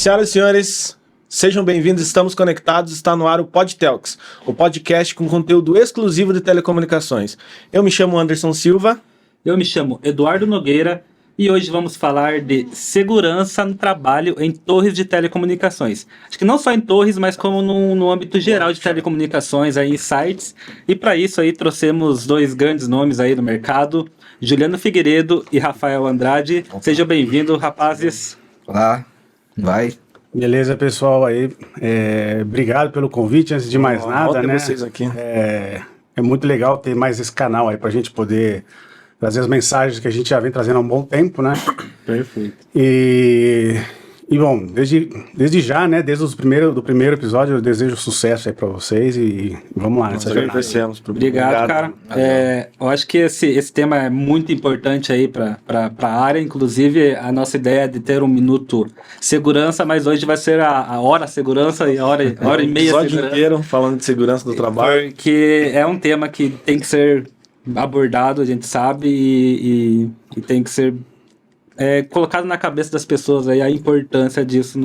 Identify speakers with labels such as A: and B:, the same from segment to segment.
A: Senhoras e senhores, sejam bem-vindos, estamos conectados, está no ar o PodTelks, o podcast com conteúdo exclusivo de telecomunicações. Eu me chamo Anderson Silva.
B: Eu me chamo Eduardo Nogueira e hoje vamos falar de segurança no trabalho em torres de telecomunicações. Acho que não só em torres, mas como no âmbito geral de telecomunicações, aí, em sites. E para isso aí trouxemos dois grandes nomes aí do mercado, Juliano Figueiredo e Rafael Andrade. Sejam bem-vindos, rapazes.
C: Olá, vai.
D: Beleza, pessoal aí. Obrigado pelo convite, antes de mais nada, né?
A: Vocês aqui.
D: É muito legal ter mais esse canal aí pra gente poder trazer as mensagens que a gente já vem trazendo há um bom tempo, né?
B: Perfeito.
D: E bom, desde já, né? Desde do primeiro episódio, eu desejo sucesso aí pra vocês e vamos lá nessa jornada.
B: Obrigado, cara. Eu acho que esse tema é muito importante aí para a área. Inclusive, a nossa ideia é de ter um minuto segurança, mas hoje vai ser a hora segurança e a hora e meia
A: episódio
B: segurança.
A: Inteiro falando de segurança do trabalho.
B: Porque é um tema que tem que ser abordado, a gente sabe, e tem que ser colocado na cabeça das pessoas aí a importância disso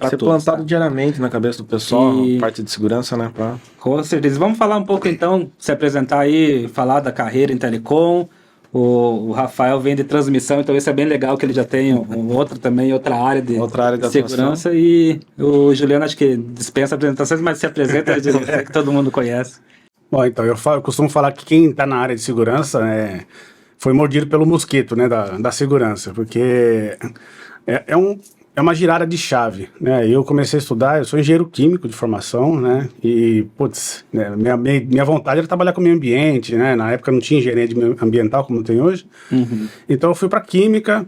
A: ser plantado diariamente na cabeça do pessoal, parte de segurança, né?
B: Com certeza. Vamos falar um pouco então, se apresentar aí, falar da carreira em telecom. O Rafael vem de transmissão, então isso é bem legal que ele já tem outra área de segurança. Atuação. E o Juliano acho que dispensa apresentações, mas se apresenta que todo mundo conhece.
D: Bom, então eu costumo falar que quem está na área de segurança foi mordido pelo mosquito, né, da segurança, porque é uma girada de chave, né? Eu comecei a estudar, eu sou engenheiro químico de formação, né? E, putz, né, minha vontade era trabalhar com o meio ambiente, né? Na época não tinha engenharia ambiental como tem hoje. Uhum. Então eu fui para química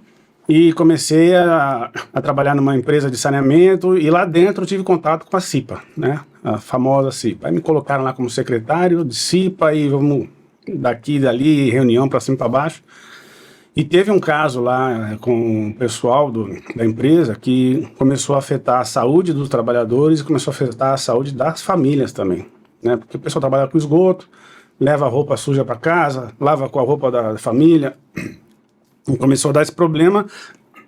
D: e comecei a trabalhar numa empresa de saneamento e lá dentro eu tive contato com a CIPA, né? A famosa CIPA. Aí me colocaram lá como secretário de CIPA e vamos daqui e dali, reunião para cima e para baixo. E teve um caso lá com o pessoal da empresa que começou a afetar a saúde dos trabalhadores e começou a afetar a saúde das famílias também, né? Porque o pessoal trabalha com esgoto, leva a roupa suja para casa, lava com a roupa da família, e começou a dar esse problema.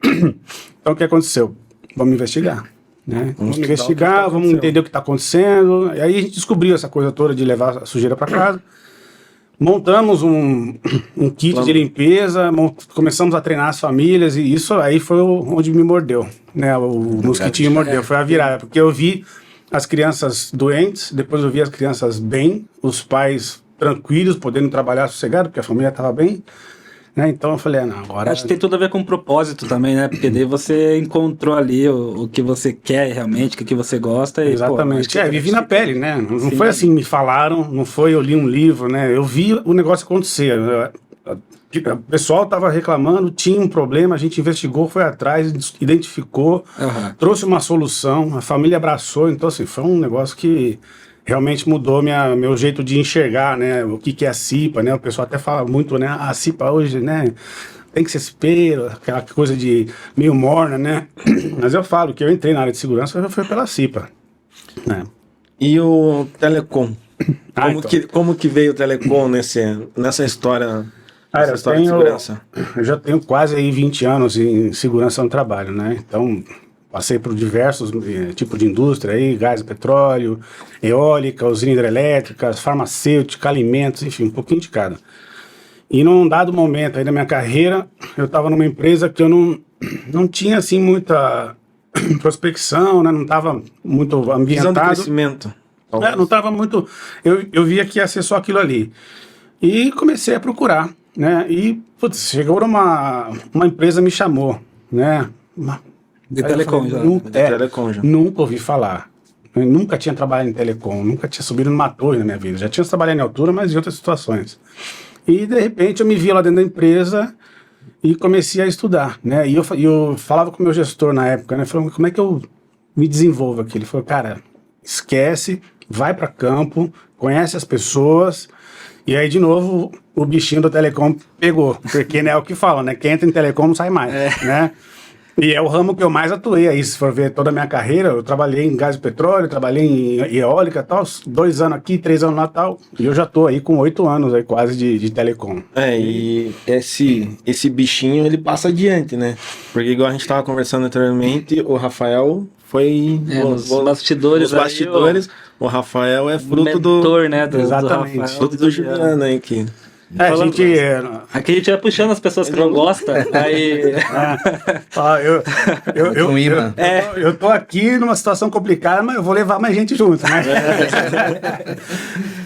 D: Então o que aconteceu? Vamos investigar, né? Vamos investigar, vamos entender o que está acontecendo. E aí a gente descobriu essa coisa toda de levar a sujeira para casa. Montamos um kit de limpeza, começamos a treinar as famílias e isso aí foi onde me mordeu, né? O mosquitinho mordeu, foi a virada, porque eu vi as crianças doentes, depois eu vi as crianças bem, os pais tranquilos, podendo trabalhar sossegado, porque a família estava bem, né? Então eu falei, não, agora...
B: Acho que tem tudo a ver com propósito também, né? Porque daí você encontrou ali o que você quer realmente, o que você gosta. E,
D: exatamente. Vivi na pele, né? Não Sim. Foi assim, me falaram, não foi eu li um livro, né? Eu vi o negócio acontecer. O pessoal estava reclamando, tinha um problema, a gente investigou, foi atrás, identificou, trouxe uma solução, a família abraçou. Então, assim, foi um negócio que realmente mudou meu jeito de enxergar, né, o que é a CIPA, né, o pessoal até fala muito, né, a CIPA hoje, né, tem que ser espelho, aquela coisa de meio morna, né, mas eu falo que eu entrei na área de segurança foi pela CIPA, né.
A: E o telecom? Como que veio o telecom nessa história, de segurança?
D: Eu já tenho quase aí 20 anos em segurança no trabalho, né, então... Passei por diversos tipos de indústria, aí, gás, petróleo, eólica, usina hidrelétrica, farmacêutica, alimentos, enfim, um pouquinho de cada. E num dado momento aí da minha carreira, eu estava numa empresa que eu não tinha assim muita prospecção, né? Não estava muito ambientado.
A: Visão de crescimento.
D: Não estava muito... Eu via que ia ser só aquilo ali. E comecei a procurar, né? E, putz, chegou uma empresa me chamou, né?
B: De telecom já.
D: Nunca ouvi falar. Eu nunca tinha trabalhado em telecom, nunca tinha subido numa torre na minha vida. Já tinha trabalhado em altura, mas em outras situações. E, de repente, eu me vi lá dentro da empresa e comecei a estudar, né? E eu falava com o meu gestor na época, né? Falando, como é que eu me desenvolvo aqui? Ele falou, cara, esquece, vai para campo, conhece as pessoas. E aí, de novo, o bichinho do telecom pegou. Porque, né, é o que falam, né? Quem entra em telecom não sai mais, né? E é o ramo que eu mais atuei aí, se for ver toda a minha carreira, eu trabalhei em gás e petróleo, trabalhei em eólica e tal, 2 anos aqui, 3 anos lá e tal, e eu já tô aí com 8 anos aí quase de telecom.
A: E esse bichinho, ele passa adiante, né? Porque igual a gente tava conversando anteriormente, o Rafael foi...
B: Nos bastidores.
A: Nos bastidores, o Rafael é fruto
B: mentor, né?
D: Exatamente.
B: Rafael,
A: fruto do Juliano aí, que...
D: A gente...
B: Aqui a gente vai puxando as pessoas que não gostam, aí...
C: Um imã.
D: Eu tô aqui numa situação complicada, mas eu vou levar mais gente junto, né?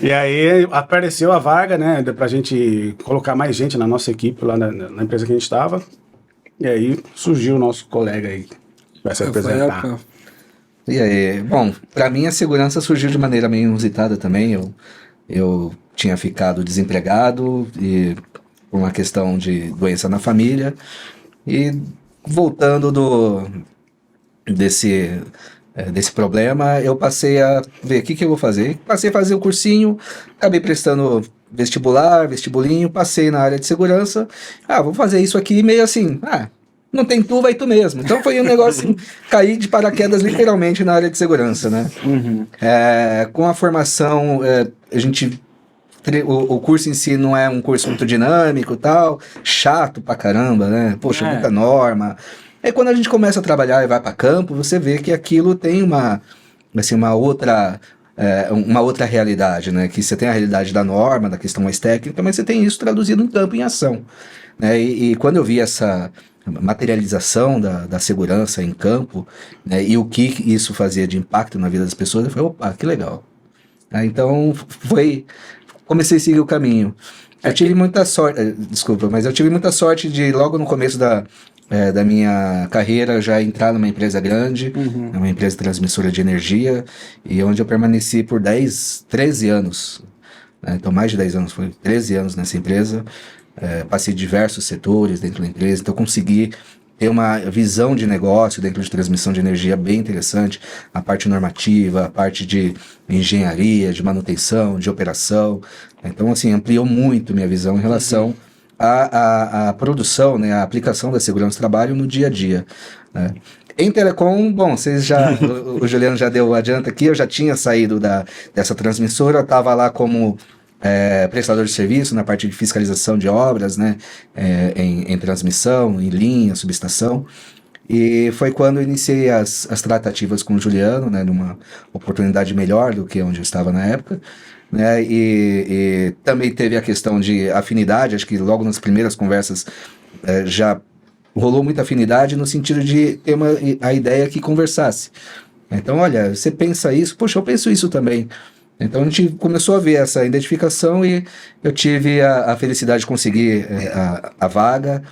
D: E aí apareceu a vaga, né, pra gente colocar mais gente na nossa equipe lá na empresa que a gente estava. E aí surgiu o nosso colega aí, que vai se apresentar.
C: E aí, bom, pra mim a segurança surgiu de maneira meio inusitada também. Eu tinha ficado desempregado e por uma questão de doença na família. E voltando desse problema, eu passei a ver o que eu vou fazer. Passei a fazer o cursinho, acabei prestando vestibulinho, passei na área de segurança. Vou fazer isso aqui meio assim, não tem tu, vai tu mesmo. Então foi um negócio, cair de paraquedas literalmente na área de segurança, né?
B: Uhum.
C: Com a formação, o curso em si não é um curso muito dinâmico e tal, chato pra caramba, né? Poxa, muita norma. Aí quando a gente começa a trabalhar e vai pra campo, você vê que aquilo tem uma outra realidade, né? Que você tem a realidade da norma, da questão mais técnica, mas você tem isso traduzido em campo, em ação, né? E quando eu vi essa materialização da segurança em campo, né, e o que isso fazia de impacto na vida das pessoas, eu falei, opa, que legal. Então, comecei a seguir o caminho. Eu tive muita sorte, mas eu tive muita sorte de, logo no começo da minha carreira, já entrar numa empresa grande, uma empresa transmissora de energia, e onde eu permaneci por 13 anos. Né? Então, mais de 10 anos, foi 13 anos nessa empresa. Passei diversos setores dentro da empresa, então consegui ter uma visão de negócio dentro de transmissão de energia bem interessante, a parte normativa, a parte de engenharia, de manutenção, de operação. Então, assim, ampliou muito minha visão em relação à produção, né, à aplicação da segurança do trabalho no dia a dia, né. Em telecom, bom, o Juliano já deu o adianto aqui, eu já tinha saído dessa transmissora, eu estava lá como prestador de serviço na parte de fiscalização de obras, né, em transmissão, em linha, subestação, e foi quando eu iniciei as tratativas com o Juliano, né, numa oportunidade melhor do que onde eu estava na época, né, e também teve a questão de afinidade, acho que logo nas primeiras conversas já rolou muita afinidade no sentido de ter a ideia que conversasse. Então, olha, você pensa isso, poxa, eu penso isso também. Então a gente começou a ver essa identificação e eu tive a felicidade de conseguir a vaga,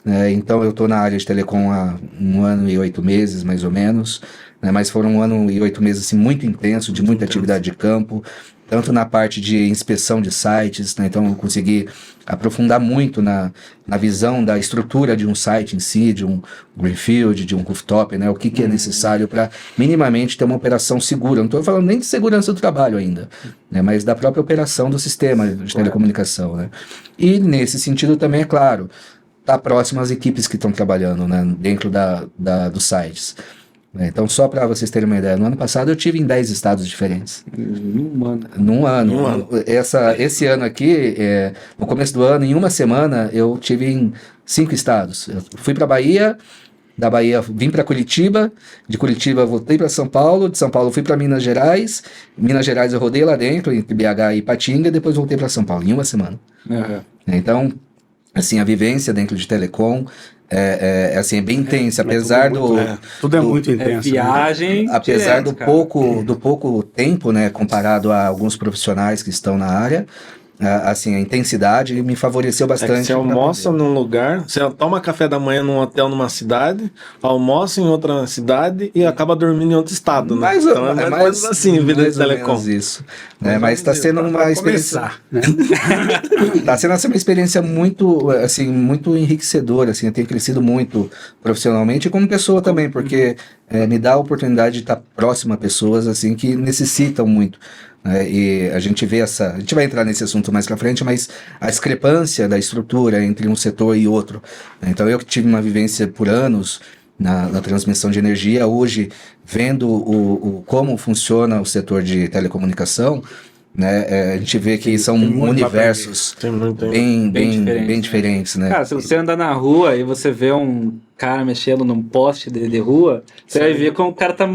C: né? Então eu estou na área de telecom há 1 ano e 8 meses, mais ou menos, né? Mas foram 1 ano e 8 meses assim, muito intenso, de muita atividade de campo, tanto na parte de inspeção de sites, né? Então eu consegui aprofundar muito na visão da estrutura de um site em si, de um greenfield, de um rooftop, né? O que é necessário para minimamente ter uma operação segura. Não estou falando nem de segurança do trabalho ainda, né? Mas da própria operação do sistema de telecomunicação, né? E nesse sentido também, é claro, tá próximo às equipes que estão trabalhando, né? Dentro dos sites. Então, só para vocês terem uma ideia, no ano passado eu tive em 10 estados diferentes. Num ano. Esse ano aqui, no começo do ano, em uma semana, eu tive em 5 estados. Eu fui para Bahia, da Bahia vim para Curitiba, de Curitiba voltei para São Paulo, de São Paulo fui para Minas Gerais eu rodei lá dentro, entre BH e Ipatinga, depois voltei para São Paulo, em uma semana. Então, assim, a vivência dentro de telecom assim, é bem intensa, apesar
D: tudo é muito intenso.
B: Viagem,
D: né?
C: Apesar
B: direto,
C: do pouco tempo, né, comparado a alguns profissionais que estão na área, assim, a intensidade me favoreceu bastante.
A: Você almoça num lugar, você toma café da manhã num hotel numa cidade, almoça em outra cidade e acaba dormindo em outro estado, né? Então é mais ou menos assim, vida de telecom.
C: Isso, né? Mas está sendo uma experiência,
D: né?
C: Está sendo uma experiência muito, assim, muito enriquecedora, assim, eu tenho crescido muito profissionalmente e como pessoa também, porque me dá a oportunidade de estar próximo a pessoas, assim, que necessitam muito. E a gente vê a gente vai entrar nesse assunto mais pra frente, mas a discrepância da estrutura entre um setor e outro. Então eu que tive uma vivência por anos na transmissão de energia. Hoje, vendo como funciona o setor de telecomunicação, né, a gente vê que são universos bem diferentes, né?
B: Cara, se você andar na rua e você vê um cara mexendo num poste de rua, você vai ver como o cara tá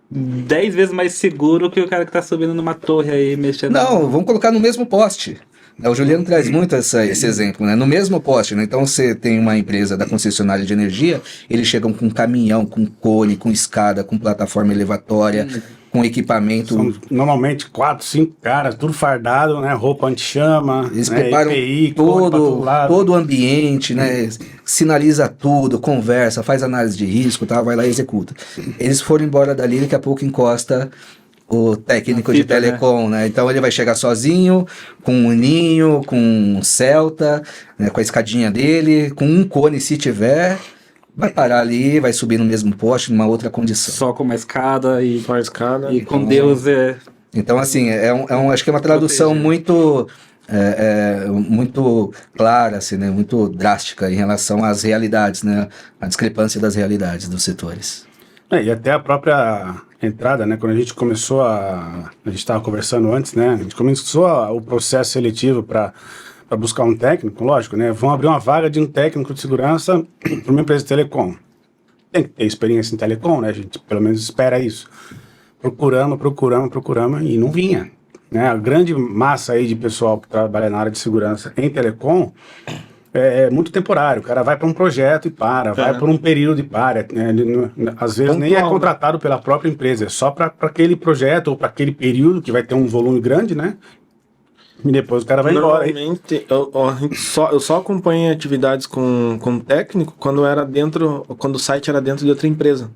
B: 10 vezes mais seguro que o cara que tá subindo numa torre aí mexendo.
C: Não, vamos colocar no mesmo poste. O Juliano traz muito esse exemplo, né? No mesmo poste, né? Então você tem uma empresa da concessionária de energia, eles chegam com caminhão, com cone, com escada, com plataforma elevatória, com equipamento.
D: São normalmente 4, 5 caras, tudo fardado, né? Roupa anti-chama,
C: Eles
D: né?
C: preparam
D: EPI, cone pra todo lado.
C: todo o ambiente, né? Sinaliza tudo, conversa, faz análise de risco, tá? Vai lá e executa. Eles foram embora dali, daqui a pouco encosta o técnico de telecom, né? Então ele vai chegar sozinho, com um ninho, com um Celta, né? Com a escadinha dele, com um cone se tiver, vai parar ali, vai subir no mesmo poste, numa outra condição.
B: Só com uma escada e com
C: Então,
B: Deus
C: Então, assim, acho que é uma tradução muito clara, assim, né? Muito drástica em relação às realidades, né? A discrepância das realidades dos setores.
D: E até a própria entrada, né? Quando a gente começou a gente estava conversando antes, né? A gente começou o processo seletivo para buscar um técnico, lógico, né? Vão abrir uma vaga de um técnico de segurança para uma empresa de telecom. Tem que ter experiência em telecom, né? A gente pelo menos espera isso. Procuramos e não vinha, né? A grande massa aí de pessoal que trabalha na área de segurança em telecom é muito temporário. O cara vai para um projeto e vai por um período e para. Né? Às vezes nem é contratado pela própria empresa, é só para aquele projeto ou para aquele período que vai ter um volume grande, né? E depois o cara vai embora.
A: Normalmente, eu só acompanho atividades com técnico quando o site era dentro de outra empresa.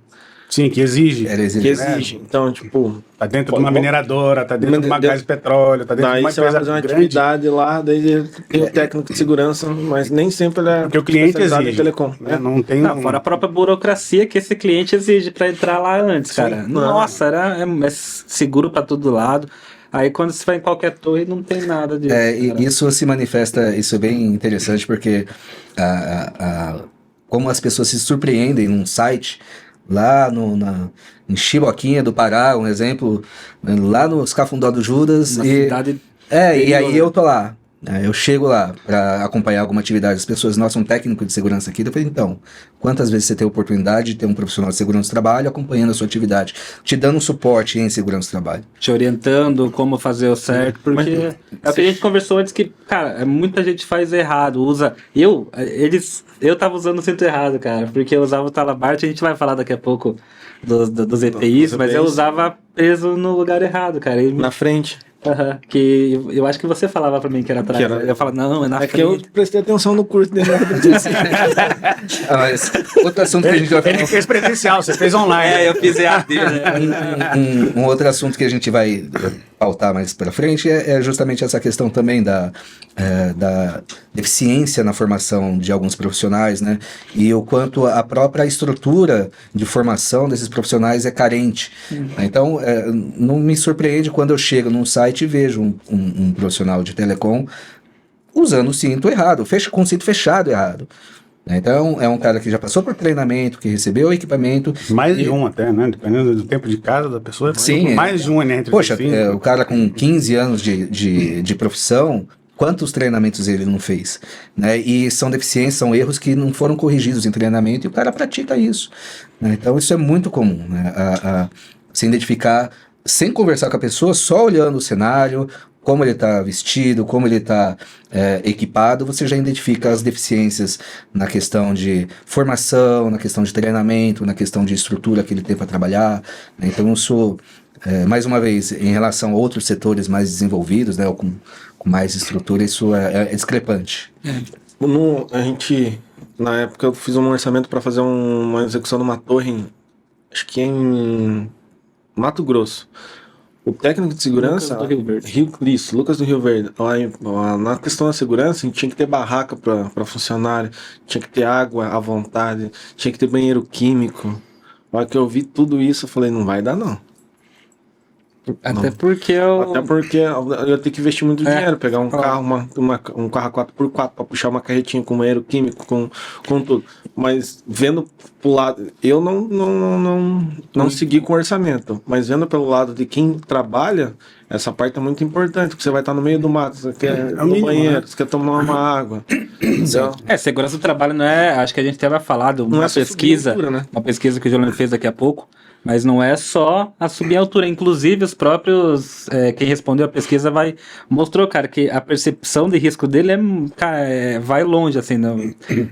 D: Sim, que exige.
A: Que exige. Então, tipo...
D: Tá dentro de uma mineradora, tá dentro de uma gás de petróleo, tá dentro de uma
A: empresa vai fazer uma
D: grande.
A: atividade lá, daí tem o técnico de segurança, mas nem sempre ele é
D: Porque o cliente exige.
A: em telecom.
D: Né? Não tem
B: fora a própria burocracia que esse cliente exige para entrar lá antes, cara. Nossa, é seguro para todo lado. Aí quando você vai em qualquer torre não tem nada disso.
C: Isso se manifesta, isso é bem interessante porque como as pessoas se surpreendem num site, lá em Chiboquinha do Pará, um exemplo, lá nos Cafundó do Judas.
B: Cidade
C: e aí eu tô lá. Eu chego lá para acompanhar alguma atividade. As pessoas, nossa, um técnico de segurança aqui. Eu falei, então, quantas vezes você tem a oportunidade de ter um profissional de segurança do trabalho acompanhando a sua atividade, te dando um suporte em segurança do trabalho?
B: Te orientando como fazer o certo, porque é o que a gente conversou antes que, cara, muita gente faz errado, eu tava usando o cinto errado, cara, porque eu usava o talabarte, a gente vai falar daqui a pouco dos EPIs, mas eu usava preso no lugar errado, cara.
A: Na frente.
B: Que eu acho que você falava pra mim que era atrás. Eu falava, não, é na frente.
A: É que eu prestei atenção no curso dele.
C: Mas outro assunto que a gente vai falar.
D: Ele fez presencial, você fez online.
B: Eu fiz EAD, né?
C: Um outro assunto que a gente vai pautar mais pra frente é justamente essa questão também da deficiência na formação de alguns profissionais, né? E o quanto a própria estrutura de formação desses profissionais é carente. Então, não me surpreende quando eu chego num site e vejo um profissional de telecom usando o cinto errado, com o cinto fechado errado. Então, é um cara que já passou por treinamento, que recebeu o equipamento.
D: Mais de um até, né? Dependendo do tempo de casa da pessoa.
C: Sim.
D: Mais de um, né?
C: Poxa, o cara com 15 anos de profissão, quantos treinamentos ele não fez? Né? E são deficiências, são erros que não foram corrigidos em treinamento e o cara pratica isso. Né? Então, isso é muito comum, né? Se identificar sem conversar com a pessoa, só olhando o cenário, como ele está vestido, como ele está equipado, você já identifica as deficiências na questão de formação, na questão de treinamento, na questão de estrutura que ele tem para trabalhar. Né? Então, isso, mais uma vez, em relação a outros setores mais desenvolvidos, né, ou com mais estrutura, isso é discrepante.
A: Na época, eu fiz um orçamento para fazer uma execução numa torre, acho que em Mato Grosso. O técnico de segurança...
B: Lucas do Rio Verde.
A: Isso, Lucas do Rio Verde. Na questão da segurança, a gente tinha que ter barraca para funcionário, tinha que ter água à vontade, tinha que ter banheiro químico. Na hora que eu vi tudo isso, eu falei, não vai dar não.
B: Até porque
A: Até porque eu ia ter que investir muito dinheiro, pegar um carro, um carro 4x4 para puxar uma carretinha com banheiro químico, com tudo. Mas vendo pro lado, eu não segui com orçamento, mas vendo pelo lado de quem trabalha, essa parte é muito importante, porque você vai estar no meio do mato, você quer ir no banheiro, você quer tomar uma água. Então,
B: segurança do trabalho não é, acho que a gente até vai falar de uma pesquisa,
A: né?
B: uma pesquisa que o Juliano fez daqui a pouco, mas não é só a subir a altura, inclusive os próprios, quem respondeu a pesquisa mostrou, cara, que a percepção de risco dele vai longe, assim, não,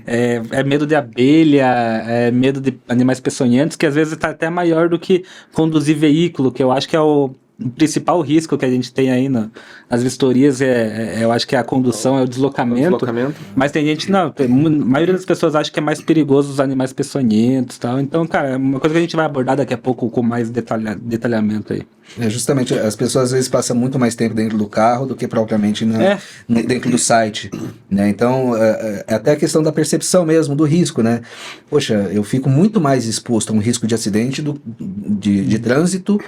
B: é medo de abelha, é medo de animais peçonhentos, que às vezes está até maior do que conduzir veículo, que eu acho que é o principal risco que a gente tem aí nas vistorias, eu acho que é a condução, é o deslocamento. Mas tem gente, a maioria das pessoas acha que é mais perigoso os animais peçonhentos e tal. Então, cara, é uma coisa que a gente vai abordar daqui a pouco com mais detalhamento aí.
C: Justamente, as pessoas às vezes passam muito mais tempo dentro do carro do que propriamente dentro do site, né? Então, é até a questão da percepção mesmo, do risco, né? Poxa, eu fico muito mais exposto a um risco de acidente de trânsito,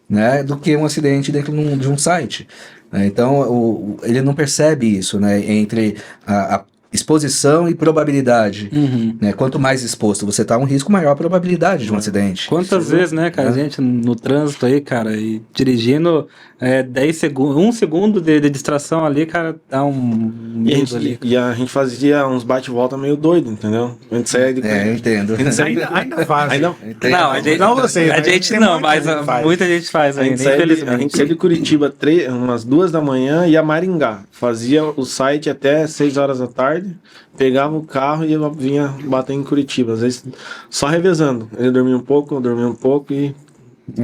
C: né, do que um acidente dentro de um site. Então, ele não percebe isso, né, entre a exposição e probabilidade. Né? Quanto mais exposto você está a um risco, maior a probabilidade de um acidente.
B: Quantas vezes, né, cara, a gente no trânsito aí, cara, e dirigindo 10 segundos, 1 segundo de distração ali, cara, dá um medo ali.
A: E a gente fazia uns bate-volta meio doido, entendeu? A gente saía de...
C: eu entendo.
D: Ainda faz.
B: Não, a gente não, mas muita gente faz ainda, infelizmente.
A: A gente saía de Curitiba umas 2 da manhã e ia a Maringá. Fazia o site até 6 horas da tarde, pegava o carro e vinha bater em Curitiba. Às vezes só revezando. Ele dormia um pouco, eu dormia um pouco e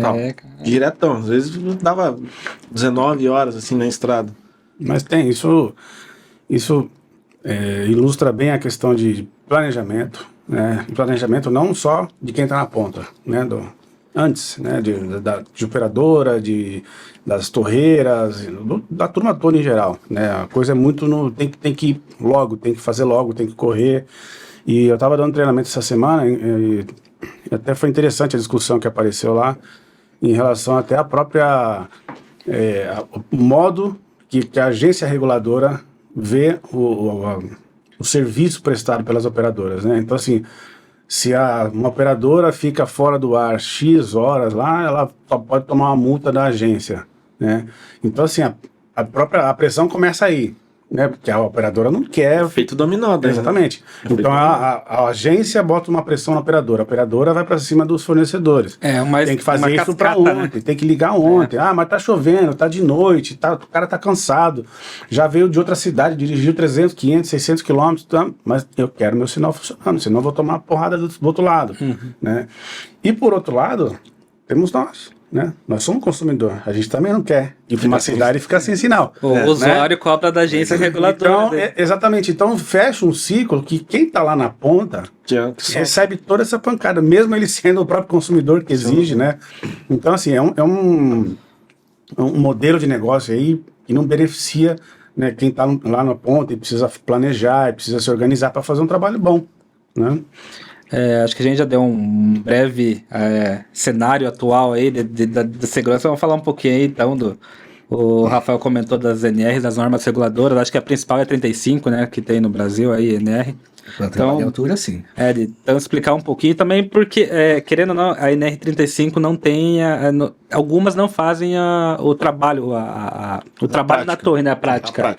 A: tal. Diretão. Às vezes dava 19 horas assim na estrada.
D: Mas tem, isso ilustra bem a questão de planejamento, né? Planejamento não só de quem está na ponta, né? Antes, né? De operadora, das torreiras, da turma toda em geral, né? A coisa é muito tem que ir logo, tem que fazer logo, tem que correr. E eu estava dando treinamento essa semana e até foi interessante a discussão que apareceu lá em relação até à própria o modo que a agência reguladora vê o serviço prestado pelas operadoras, né? Então, assim, se uma operadora fica fora do ar X horas lá, ela só pode tomar uma multa da agência, né? Então, assim, a pressão começa aí, né? Porque a operadora não quer...
A: Efeito dominó, né?
D: Exatamente. Então, a agência bota uma pressão na operadora. A operadora vai para cima dos fornecedores. Tem que fazer isso para ontem, né? Tem que ligar ontem. Mas tá chovendo, tá de noite, o cara tá cansado. Já veio de outra cidade, dirigiu 300, 500, 600 quilômetros, mas eu quero meu sinal funcionando, senão eu vou tomar uma porrada do outro lado, né? E por outro lado, temos nós. Né? Nós somos consumidor, a gente também não quer ir para uma cidade e ficar sem sinal.
B: O usuário cobra da agência reguladora.
D: Então, exatamente, então fecha um ciclo que quem está lá na ponta recebe toda essa pancada, mesmo ele sendo o próprio consumidor que exige, né? Então, assim, é um modelo de negócio aí que não beneficia, né, quem está lá na ponta e precisa planejar, e precisa se organizar para fazer um trabalho bom, né?
B: Acho que a gente já deu um breve cenário atual aí da segurança. Vamos falar um pouquinho aí, então, o Rafael comentou das NRs, das normas reguladoras. Acho que a principal é a 35, né, que tem no Brasil aí, NR.
C: Então, altura, sim.
B: Então, explicar um pouquinho também, porque, querendo ou não, a NR35 não tem, algumas não fazem o trabalho, o trabalho na torre, né, a prática.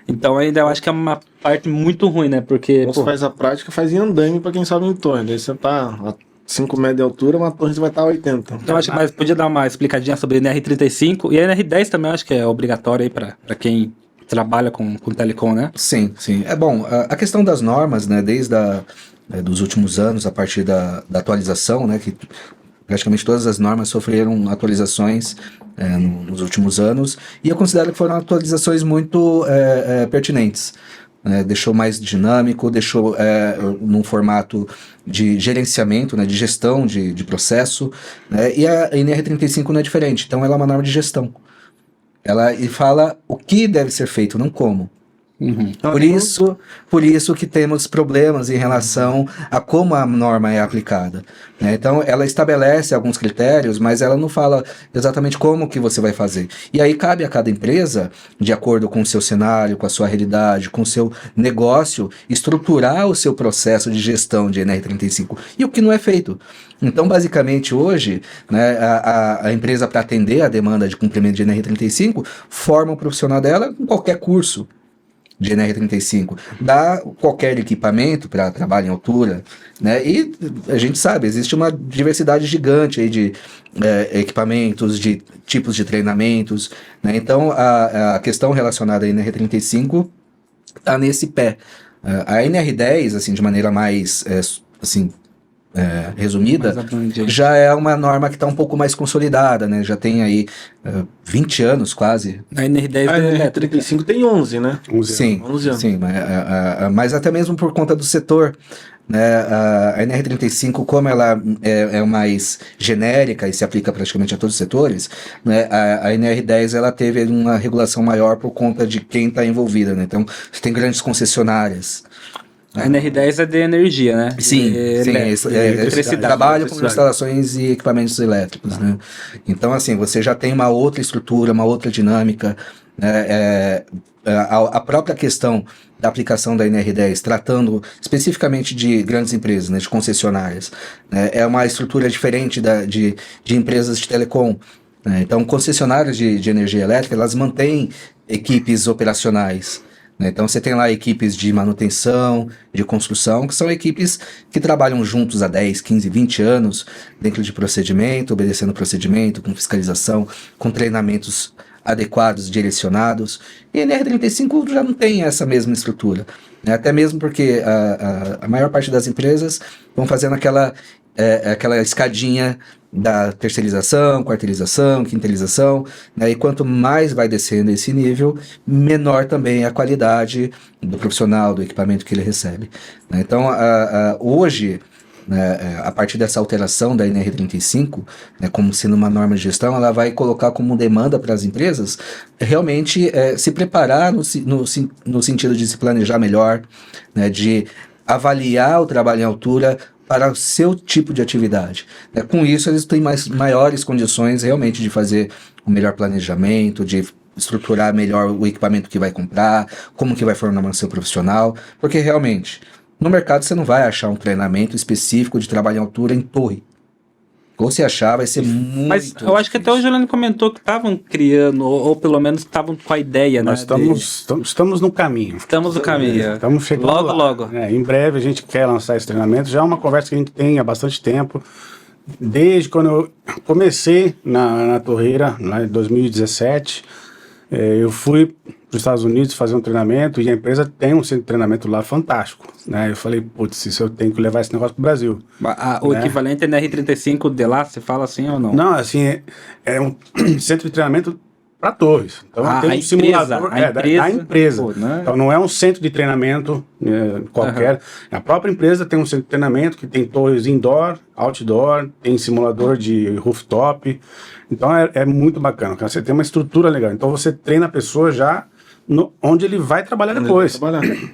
B: Então, ainda eu acho que é uma parte muito ruim, né? Porque.
A: Você faz a prática, faz em andaime pra quem sabe em torre. Daí você tá a 5 metros de altura, uma torre você vai estar a 80.
B: Então, acho que mais podia dar uma explicadinha sobre a NR35 e a NR10 também, eu acho que é obrigatório aí pra quem trabalha com telecom, né?
C: Sim. É bom, a questão das normas, né? Desde dos últimos anos, a partir da atualização, né? Que praticamente todas as normas sofreram atualizações nos últimos anos, e eu considero que foram atualizações muito pertinentes. Deixou mais dinâmico, deixou num formato de gerenciamento, né, de gestão de processo, né, e a NR35 não é diferente, então ela é uma norma de gestão. Ela fala o que deve ser feito, não como. Por isso que temos problemas em relação a como a norma é aplicada, né? Então, ela estabelece alguns critérios, mas ela não fala exatamente como que você vai fazer. E aí cabe a cada empresa, de acordo com o seu cenário, com a sua realidade, com o seu negócio, estruturar o seu processo de gestão de NR35. E o que não é feito. Então, basicamente, hoje, né, a empresa, para atender a demanda de cumprimento de NR35, forma o profissional dela com qualquer curso de NR35, dá qualquer equipamento para trabalho em altura, né? E a gente sabe, existe uma diversidade gigante aí de equipamentos, de tipos de treinamentos, né? Então, a questão relacionada à NR35 está nesse pé. A NR10, assim, de maneira mais resumida, já é uma norma que está um pouco mais consolidada, né? Já tem aí 20 anos quase.
B: A NR10
A: a NR35 tem 11, né?
C: 11 sim,
A: 11 anos.
C: Sim, mas até mesmo por conta do setor, né? A NR35, como ela é mais genérica e se aplica praticamente a todos os setores, né? A NR10 ela teve uma regulação maior por conta de quem está envolvida, né? Então, você tem grandes concessionárias.
B: A NR10 é de energia, né?
C: Sim,
B: eletricidade.
C: Trabalha com instalações e equipamentos elétricos, né? Então, assim, você já tem uma outra estrutura, uma outra dinâmica, né? A própria questão da aplicação da NR10, tratando especificamente de grandes empresas, né, de concessionárias, né? É uma estrutura diferente de empresas de telecom, né? Então, concessionárias de energia elétrica, elas mantêm equipes operacionais. Então você tem lá equipes de manutenção, de construção, que são equipes que trabalham juntos há 10, 15, 20 anos, dentro de procedimento, obedecendo procedimento, com fiscalização, com treinamentos adequados, direcionados. E a NR35 já não tem essa mesma estrutura, né? Até mesmo porque a maior parte das empresas vão fazendo aquela escadinha da terceirização, quarteirização, quintilização, né? E quanto mais vai descendo esse nível, menor também é a qualidade do profissional, do equipamento que ele recebe, né? Então, hoje, né, a partir dessa alteração da NR35, né, como sendo uma norma de gestão, ela vai colocar como demanda para as empresas realmente se preparar no sentido de se planejar melhor, né, de avaliar o trabalho em altura para o seu tipo de atividade. Com isso, eles têm maiores condições realmente de fazer um melhor planejamento, de estruturar melhor o equipamento que vai comprar, como que vai formar o seu profissional, porque realmente, no mercado você não vai achar um treinamento específico de trabalho em altura em torre. Ou se achar, vai ser muito
B: Mas eu
C: difícil.
B: acho que até o Juliano comentou que estavam criando, ou pelo menos estavam com a ideia,
D: Nós
B: né?
D: estamos no caminho.
B: Estamos no caminho.
D: Estamos chegando
B: logo,
D: lá.
B: logo.
D: Em breve a gente quer lançar esse treinamento. Já é uma conversa que a gente tem há bastante tempo. Desde quando eu comecei na Torreira, lá em 2017, eu fui para os Estados Unidos fazer um treinamento e a empresa tem um centro de treinamento lá fantástico, né? Eu falei, putz, isso eu tenho que levar esse negócio para o Brasil.
B: O equivalente é NR35 de lá, você fala assim ou não?
D: Não, assim, é um centro de treinamento para torres. Então tem um simulador da empresa.
B: Pô, né?
D: Então não é um centro de treinamento qualquer. A própria empresa tem um centro de treinamento que tem torres indoor, outdoor, tem simulador de rooftop. Então é muito bacana. Você tem uma estrutura legal. Então você treina a pessoa já onde ele vai trabalhar depois.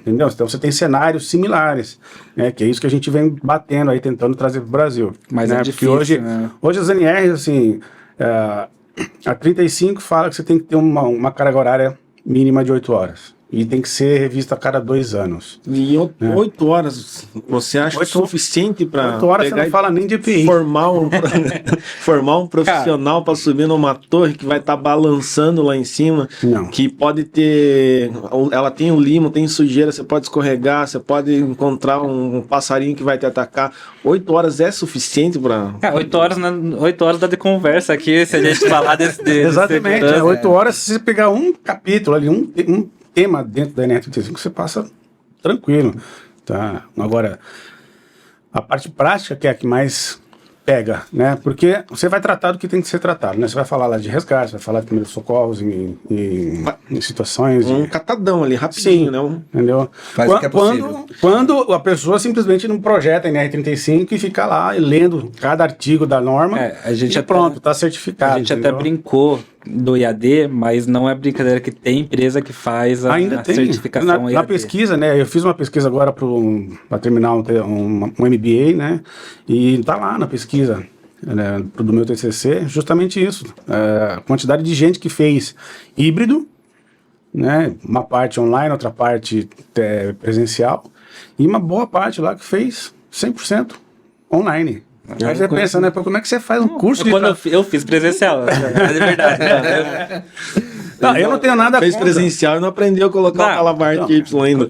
D: Entendeu? Então você tem cenários similares, né? Que é isso que a gente vem batendo aí, tentando trazer para o Brasil.
B: Mas
D: né?
B: é difícil,
D: porque hoje as NRs, assim, a 35 fala que você tem que ter uma carga horária mínima de 8 horas. E tem que ser revista a cada 2 anos.
A: E 8 horas, você acha suficiente para
D: 8 horas você não fala nem de EPI.
A: Formar um profissional para subir numa torre que vai estar balançando lá em cima,
D: Não.
A: que pode ter... Ela tem o limo, tem sujeira, você pode escorregar, você pode encontrar um passarinho que vai te atacar. 8 horas é suficiente para...
B: 8 horas dá de conversa aqui, se a gente falar desse
D: Exatamente, 8 horas, se você pegar um capítulo ali, um tema dentro da NR35, você passa tranquilo, tá? Agora, a parte prática que é a que mais pega, né? Porque você vai tratar do que tem que ser tratado, né? Você vai falar lá de resgate, vai falar de primeiros socorros em situações...
A: Um catadão ali, rapidinho,
D: Sim,
A: né?
D: entendeu?
C: Faz o que é possível.
D: Quando a pessoa simplesmente não projeta a NR35 e fica lá lendo cada artigo da norma
B: a gente
D: e pronto, tá certificado.
B: A gente
D: entendeu?
B: até brincou do IAD, mas não é brincadeira que tem empresa que faz a
D: Ainda tem.
B: certificação
D: Na
B: IAD.
D: pesquisa, né? Eu fiz uma pesquisa agora para terminar um MBA, né? E tá lá na pesquisa, né, do meu TCC, justamente isso. A quantidade de gente que fez híbrido, né? Uma parte online, outra parte presencial, e uma boa parte lá que fez 100% online. Aí você pensa, né? Pô, como é que você faz um curso de...
B: Quando eu fiz presencial, é de verdade.
D: Não, eu não tenho nada
A: Fez
D: contra.
A: presencial e não aprendeu a colocar o palavra Y ainda.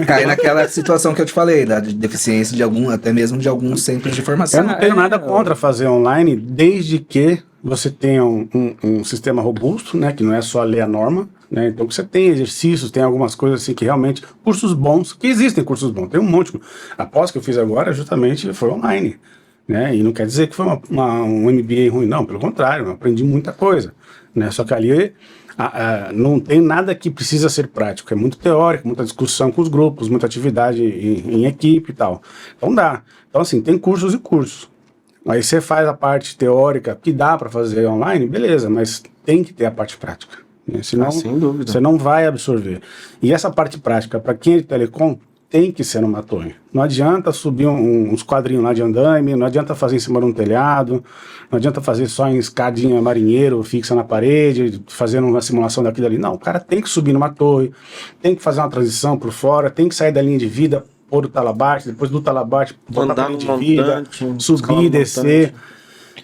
C: Cai naquela situação que eu te falei, da deficiência de algum, até mesmo de alguns centros de formação.
D: Eu não tenho nada contra fazer online, desde que você tenha um sistema robusto, né? Que não é só ler a norma, né? Então você tem exercícios, tem algumas coisas assim que realmente... Cursos bons, que existem cursos bons, tem um monte. A pós que eu fiz agora justamente foi online, né? E não quer dizer que foi um MBA ruim, não. Pelo contrário, eu aprendi muita coisa, né? Só que ali... não tem nada que precisa ser prático, é muito teórico, muita discussão com os grupos, muita atividade em equipe e tal. Então dá. Então assim, tem cursos e cursos. Aí você faz a parte teórica que dá para fazer online, beleza, mas tem que ter a parte prática, né? Senão
A: sem dúvida.
D: você não vai absorver. E essa parte prática, para quem é de telecom, tem que ser numa torre. Não adianta subir uns quadrinhos lá de andaime, não adianta fazer em cima de um telhado, não adianta fazer só em escadinha marinheiro, fixa na parede, fazendo uma simulação daquilo ali. Não, o cara tem que subir numa torre, tem que fazer uma transição por fora, tem que sair da linha de vida, pôr o talabarte, depois do talabarte, voltar pra linha de vida, subir, descer.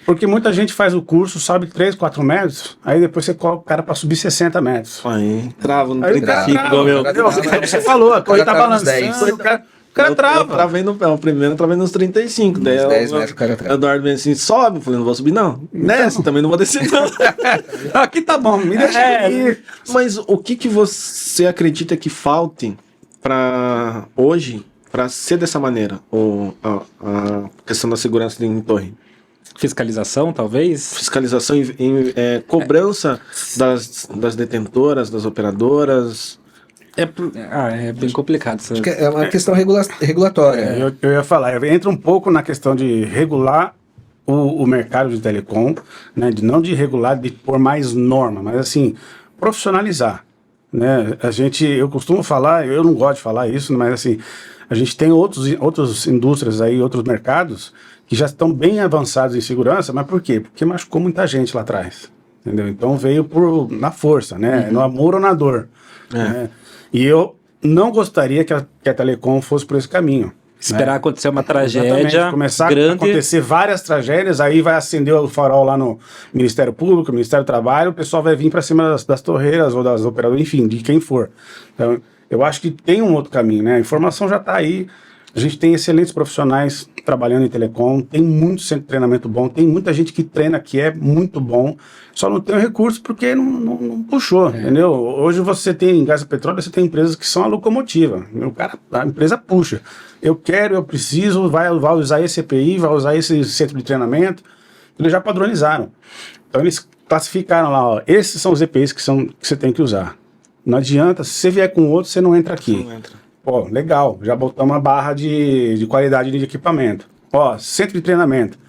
D: Porque muita gente faz o curso, sobe 3, 4 metros, aí depois você coloca o cara pra subir 60 metros.
A: Aí, trava no
D: Aí o cara
A: 35,
D: trava,
A: meu.
D: entendeu? Você falou, a torre tá
C: trava nos
D: balançando,
C: 10.
D: o cara
A: Eu
D: trava.
A: travei o primeiro eu travei nos 35. Daí
C: Nos 10
A: o
C: metros o cara trava.
A: Eduardo vem assim, sobe. Eu falei, não vou subir não. Desce, também não vou descer não.
D: Aqui tá bom, me deixa aqui.
A: Mas o que você acredita que falte para hoje, para ser dessa maneira? A questão da segurança em torre?
B: Fiscalização, talvez?
A: Fiscalização e cobrança das detentoras, das operadoras.
B: É bem complicado.
C: Acho que é uma questão regulatória.
D: Eu ia falar, entra um pouco na questão de regular o mercado de telecom, né, não de regular, de pôr mais norma, mas assim, profissionalizar, né? Eu costumo falar, eu não gosto de falar isso, mas assim, a gente tem outras indústrias aí, outros mercados que já estão bem avançados em segurança, mas por quê? Porque machucou muita gente lá atrás, entendeu? Então veio na força, né? No amor ou na dor. Né? E eu não gostaria que a telecom fosse por esse caminho.
B: Esperar acontecer uma tragédia
D: Exatamente. Começar
B: grande.
D: a acontecer várias tragédias, aí vai acender o farol lá no Ministério Público, Ministério do Trabalho, o pessoal vai vir para cima das torreiras ou das operadoras, enfim, de quem for. Então, eu acho que tem um outro caminho, né? A informação já está aí, a gente tem excelentes profissionais trabalhando em telecom, tem muito centro de treinamento bom, tem muita gente que treina que é muito bom, só não tem o recurso porque não puxou, entendeu? Hoje você tem em gás e petróleo, você tem empresas que são a locomotiva, a empresa puxa. Eu preciso, vai usar esse EPI, vai usar esse centro de treinamento, eles já padronizaram. Então eles classificaram lá, ó, esses são os EPIs que você tem que usar. Não adianta, se você vier com outro, você não entra aqui. Não entra. Pô, legal, já botamos uma barra de qualidade de equipamento. Ó, centro de treinamento.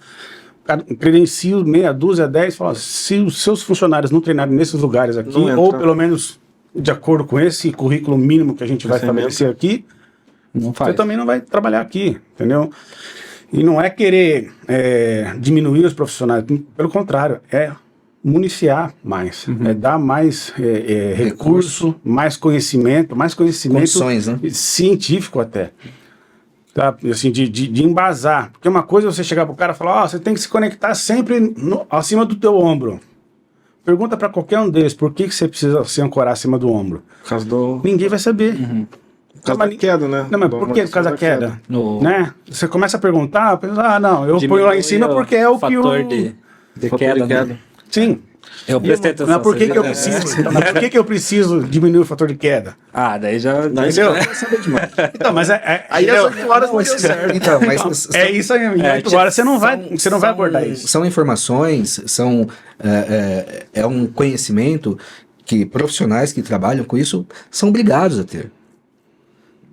D: Credencio meia dúzia, 10, fala, se os seus funcionários não treinarem nesses lugares aqui, ou pelo menos de acordo com esse currículo mínimo que a gente vai estabelecer aqui, você também não vai trabalhar aqui, entendeu? E não é querer diminuir os profissionais, pelo contrário, é municiar mais, é dar mais recurso, mais conhecimento
C: Condições, né?
D: Científico até. Tá? Assim, de embasar. Porque uma coisa é você chegar pro cara e falar, você tem que se conectar sempre acima do teu ombro. Pergunta para qualquer um deles, por que você precisa se ancorar acima do ombro?
A: Por causa do...
D: Ninguém vai saber.
A: Por causa da queda, né?
D: Não, mas por que por causa da queda?
B: No...
D: Né? Você começa a perguntar, eu ponho lá em cima porque é o que o...
B: fator de queda. Né?
D: Sim.
B: Eu prestei atenção.
D: Mas por que que eu preciso diminuir o fator de queda?
B: Daí já...
D: Entendeu? Então, mas
A: aí as 8 horas não deu certo.
C: Então, mas
D: é isso aí, em 8 horas você não vai abordar isso.
C: São informações, é um conhecimento que profissionais que trabalham com isso são obrigados a ter.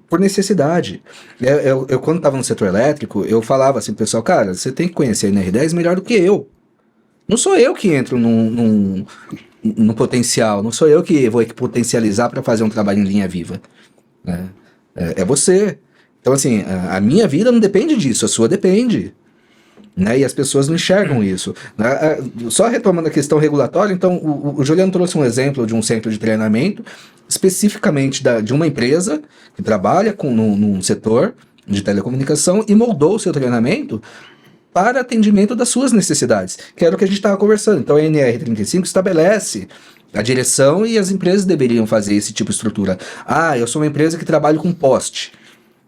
C: Por necessidade. Eu quando estava no setor elétrico, eu falava assim pro pessoal, cara, você tem que conhecer a NR10 melhor do que eu. Não sou eu que entro no potencial. Não sou eu que vou potencializar para fazer um trabalho em linha viva. Né? É você. Então, assim, a minha vida não depende disso, a sua depende. Né? E as pessoas não enxergam isso. Né? Só retomando a questão regulatória, então, o Juliano trouxe um exemplo de um centro de treinamento, especificamente de uma empresa que trabalha num setor de telecomunicação e moldou o seu treinamento para atendimento das suas necessidades, que era o que a gente estava conversando. Então, a NR35 estabelece a direção e as empresas deveriam fazer esse tipo de estrutura. Eu sou uma empresa que trabalha com poste.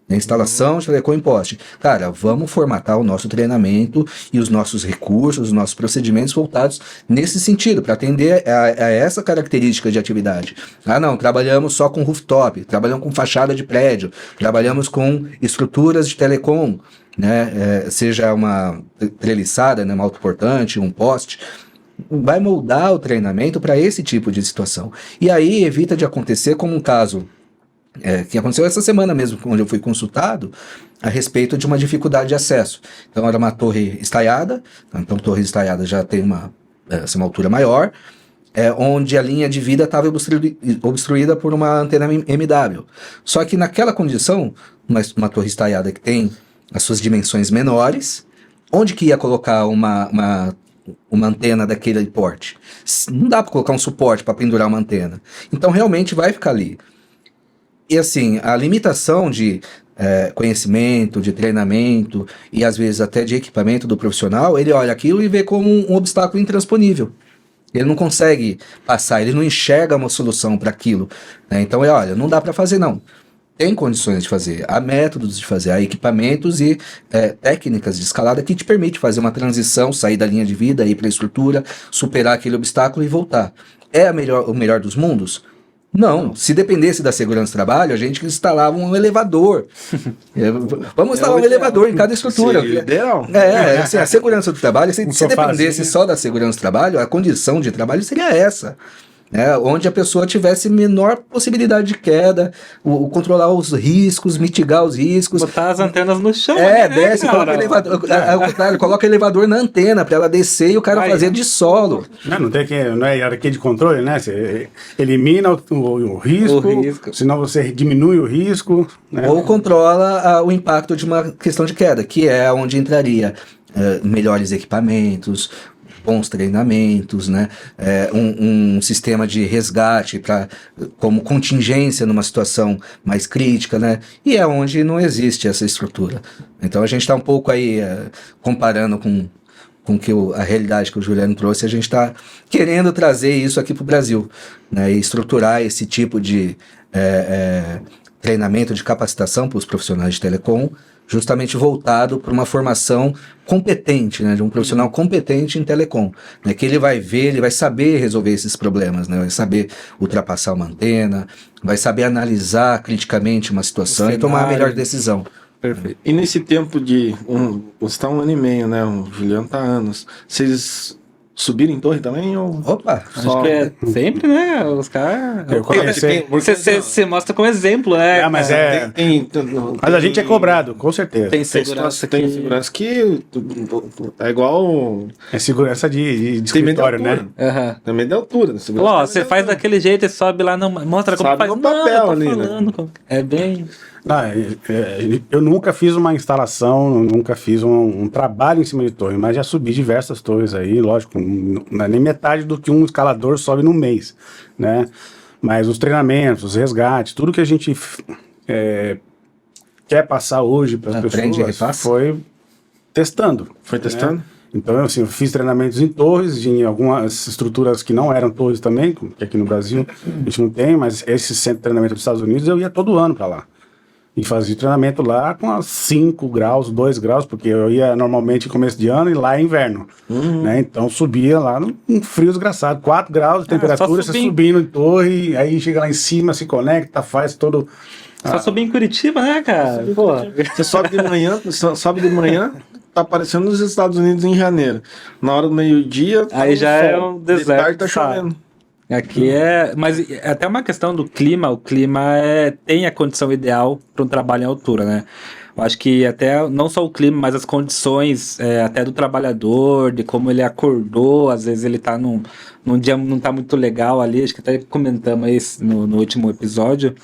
C: Instalação de telecom em poste. Cara, vamos formatar o nosso treinamento e os nossos recursos, os nossos procedimentos voltados nesse sentido, para atender a essa característica de atividade. Não, trabalhamos só com rooftop, trabalhamos com fachada de prédio, trabalhamos com estruturas de telecom, né? Seja uma treliçada, né, uma autoportante, um poste. Vai moldar o treinamento para esse tipo de situação. E aí evita de acontecer como um caso que aconteceu essa semana mesmo, onde eu fui consultado a respeito de uma dificuldade de acesso. Então era uma torre estaiada, então torre estaiada já tem uma altura maior, onde a linha de vida estava obstruída por uma antena MW. Só que naquela condição, uma torre estaiada que tem as suas dimensões menores, onde que ia colocar uma antena daquele porte? Não dá para colocar um suporte para pendurar uma antena. Então realmente vai ficar ali. E assim, a limitação de conhecimento, de treinamento e às vezes até de equipamento do profissional, ele olha aquilo e vê como um obstáculo intransponível. Ele não consegue passar, ele não enxerga uma solução para aquilo. Né? Então, olha, não dá para fazer não. Tem condições de fazer, há métodos de fazer, há equipamentos e técnicas de escalada que te permite fazer uma transição, sair da linha de vida, ir para a estrutura, superar aquele obstáculo e voltar. É o melhor dos mundos? Não, se dependesse da segurança do trabalho, a gente instalava um elevador. Vamos instalar um elevador em cada estrutura.
A: Ideal.
C: Assim, a segurança do trabalho, se dependesse só da segurança do trabalho, a condição de trabalho seria essa. Onde a pessoa tivesse menor possibilidade de queda, controlar os riscos, mitigar os riscos.
B: Botar as antenas no chão.
C: Desce, coloca elevador. Ao contrário, coloca elevador na antena para ela descer e o cara fazer de solo.
D: Não é hierarquia de controle, né? Você elimina o risco, senão você diminui o risco. Né?
C: Ou controla o impacto de uma questão de queda, que é onde entraria melhores equipamentos, bons treinamentos, né? Um sistema de resgate como contingência numa situação mais crítica, né? E é onde não existe essa estrutura. Então a gente está um pouco aí comparando com a realidade que o Juliano trouxe, a gente está querendo trazer isso aqui para o Brasil, né? E estruturar esse tipo de treinamento, de capacitação para os profissionais de telecom, justamente voltado para uma formação competente, né, de um profissional competente em telecom, né, que ele vai ver, ele vai saber resolver esses problemas, né, vai saber ultrapassar uma antena, vai saber analisar criticamente uma situação e tomar a melhor decisão.
A: Perfeito. E nesse tempo você está 1 ano e meio, né, o Juliano está há anos, vocês subiram em torre também? Ou...
C: Opa!
B: Acho que é sempre, né? Os caras.
D: Eu comecei.
B: Você mostra como exemplo, né?
D: Mas mas a gente é cobrado, com certeza.
B: Tem segurança
A: tem segurança que é igual.
D: É segurança de escritório, né?
B: Uhum.
A: Também de altura.
B: Ó, você faz daquele jeito e sobe lá, mostra como faz.
A: No papel ali, né?
B: É bem.
D: Eu nunca fiz uma instalação, nunca fiz um trabalho em cima de torre, mas já subi diversas torres aí, lógico, não é nem metade do que um escalador sobe no mês, né? Mas os treinamentos, os resgates, tudo que a gente quer passar hoje para as pessoas foi testando.
A: Foi testando?
D: Né? Então, assim, eu fiz treinamentos em torres, em algumas estruturas que não eram torres também, que aqui no Brasil a gente não tem, mas esse centro de treinamento dos Estados Unidos eu ia todo ano para lá. E fazia treinamento lá com 5 graus, 2 graus, porque eu ia normalmente em começo de ano e lá é inverno. Né? Então subia lá num frio desgraçado, 4 graus de temperatura, você subindo em torre, aí chega lá em cima, se conecta, faz todo...
B: Só subir em Curitiba, né, cara?
A: Você sobe de manhã, tá aparecendo nos Estados Unidos em janeiro. Na hora do meio-dia,
B: aí já é um deserto.
A: De tarde tá chovendo.
B: Aqui mas é até uma questão do clima, o clima tem a condição ideal para um trabalho em altura, né? Eu acho que até não só o clima, mas as condições até do trabalhador, de como ele acordou, às vezes ele tá num dia não tá muito legal ali, acho que até comentamos isso no último episódio.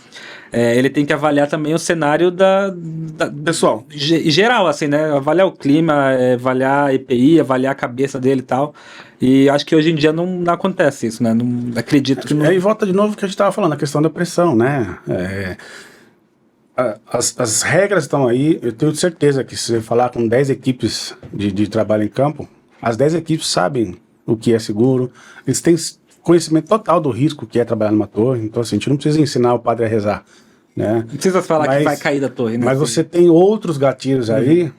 B: Ele tem que avaliar também o cenário
A: Pessoal,
B: geral, assim, né? Avaliar o clima, avaliar a EPI, avaliar a cabeça dele e tal. E acho que hoje em dia não acontece isso, né? Não acredito que não.
D: Aí volta de novo o que a gente estava falando, a questão da pressão, né? As regras estão aí, eu tenho certeza que se você falar com 10 equipes de trabalho em campo, as 10 equipes sabem o que é seguro, eles têm conhecimento total do risco que é trabalhar numa torre, então assim, a gente não precisa ensinar o padre a rezar, né?
B: Não precisa falar que vai cair da torre, né?
D: Mas você tem outros gatilhos aí,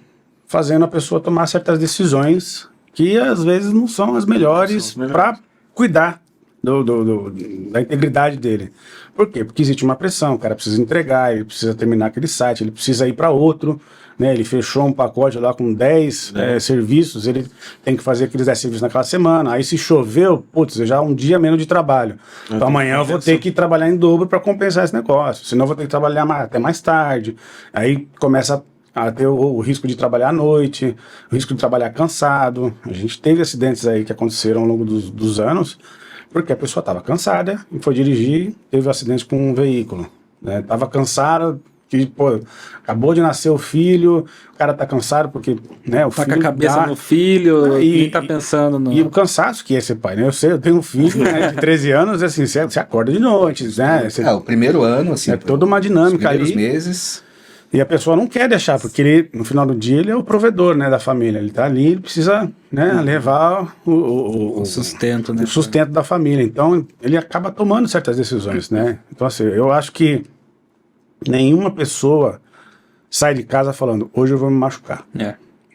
D: fazendo a pessoa tomar certas decisões que às vezes não são as melhores para cuidar da integridade dele. Por quê? Porque existe uma pressão, o cara precisa entregar, ele precisa terminar aquele site, ele precisa ir para outro, né? Ele fechou um pacote lá com 10 serviços, ele tem que fazer aqueles 10 serviços naquela semana, aí se choveu, putz, já um dia menos de trabalho. Então amanhã eu vou ter que trabalhar em dobro para compensar esse negócio, senão eu vou ter que trabalhar até mais tarde. Aí começa a ter o risco de trabalhar à noite, o risco de trabalhar cansado. A gente teve acidentes aí que aconteceram ao longo dos anos, porque a pessoa estava cansada e foi dirigir, teve um acidente com um veículo, né? Tava cansada, que, pô, acabou de nascer o filho, o cara tá cansado porque, né, o
B: tá
D: filho
B: com a cabeça no filho
D: e
B: nem tá pensando no...
D: E o cansaço que é ser pai, né? Eu tenho um filho, né, de 13 anos, assim, você acorda de noite, né?
C: O primeiro ano, assim,
D: toda uma dinâmica
C: os primeiros
D: ali.
C: meses.
D: E a pessoa não quer deixar, porque ele, no final do dia, ele é o provedor, né, da família. Ele tá ali, ele precisa, né, levar o
B: sustento, né?
D: O sustento da família. Então, ele acaba tomando certas decisões, né? Então, assim, eu acho que nenhuma pessoa sai de casa falando, hoje eu vou me machucar.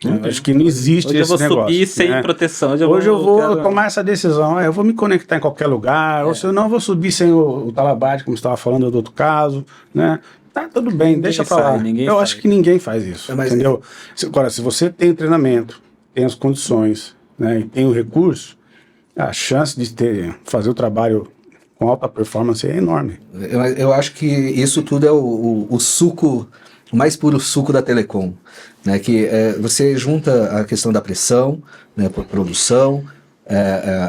D: Eu acho que não existe
B: hoje
D: esse
B: eu vou
D: negócio,
B: subir sem
D: né?
B: proteção.
D: Hoje eu vou tomar essa decisão, eu vou me conectar em qualquer lugar, ou se eu não vou subir sem o talabarte, como você estava falando do outro caso, né? Tá tudo bem,
B: Ninguém
D: deixa pra lá. Eu acho que ninguém faz isso, entendeu? Agora, se você tem treinamento, tem as condições, né, e tem o recurso, a chance de fazer o trabalho com alta performance é enorme.
C: Eu acho que isso tudo é o suco, o mais puro suco da telecom, né? Que você junta a questão da pressão, né, por produção,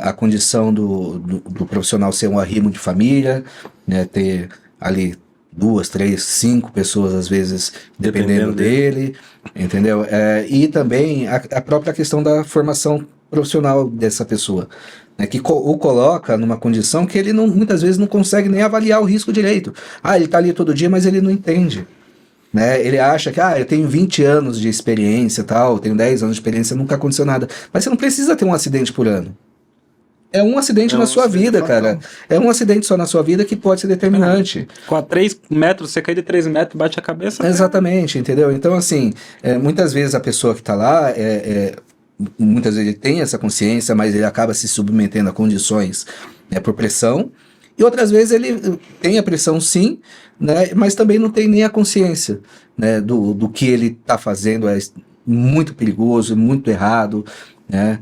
C: a condição do profissional ser um arrimo de família, né, ter ali 2, 3, 5 pessoas às vezes dependendo dele, entendeu? E também a própria questão da formação profissional dessa pessoa, né, que o coloca numa condição que ele muitas vezes não consegue nem avaliar o risco direito. Ele está ali todo dia, mas ele não entende. Né? Ele acha que eu tenho 20 anos de experiência, tal, tenho 10 anos de experiência, nunca aconteceu nada. Mas você não precisa ter um acidente por ano. É um acidente na sua vida, cara. É um acidente só na sua vida que pode ser determinante.
B: Com 3 metros, você cai de 3 metros, bate a cabeça.
C: Exatamente, entendeu? Então, assim, muitas vezes a pessoa que está lá, muitas vezes ele tem essa consciência, mas ele acaba se submetendo a condições, né, por pressão. E outras vezes ele tem a pressão sim, né, mas também não tem nem a consciência, né, do que ele está fazendo. É muito perigoso, muito errado, né?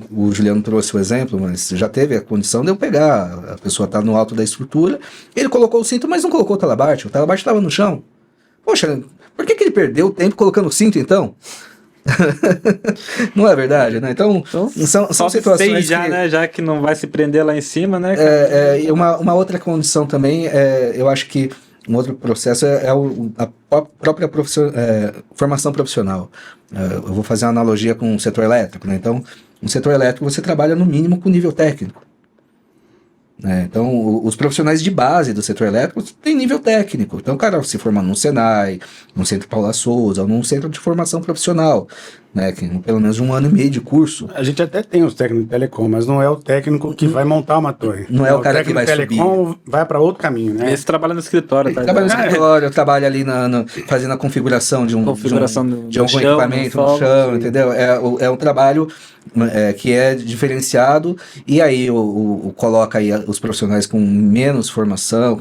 C: O Juliano trouxe o exemplo, mas já teve a condição de eu pegar, a pessoa tá no alto da estrutura, ele colocou o cinto, mas não colocou o talabarte estava no chão. Poxa, por que ele perdeu o tempo colocando o cinto então? Não é verdade, né? Então são situações
B: já, né? Já que não vai se prender lá em cima, né?
C: E uma outra condição também, eu acho que um outro processo a própria formação profissional. Eu vou fazer uma analogia com o setor elétrico, né? Então, no setor elétrico você trabalha no mínimo com nível técnico. Então, os profissionais de base do setor elétrico têm nível técnico. Então, o cara se forma num Senai, num Centro Paula Souza, ou num centro de formação profissional, né, que pelo menos 1 ano e meio de curso.
D: A gente até tem os técnicos de telecom, mas não é o técnico que vai montar uma torre.
C: Não é o cara que vai subir. O
D: telecom vai para outro caminho, né?
B: Esse trabalha no escritório.
C: Trabalha no escritório, trabalha ali fazendo a configuração de algum equipamento no chão, entendeu? É um trabalho que é diferenciado, e aí coloca aí os profissionais com menos formação,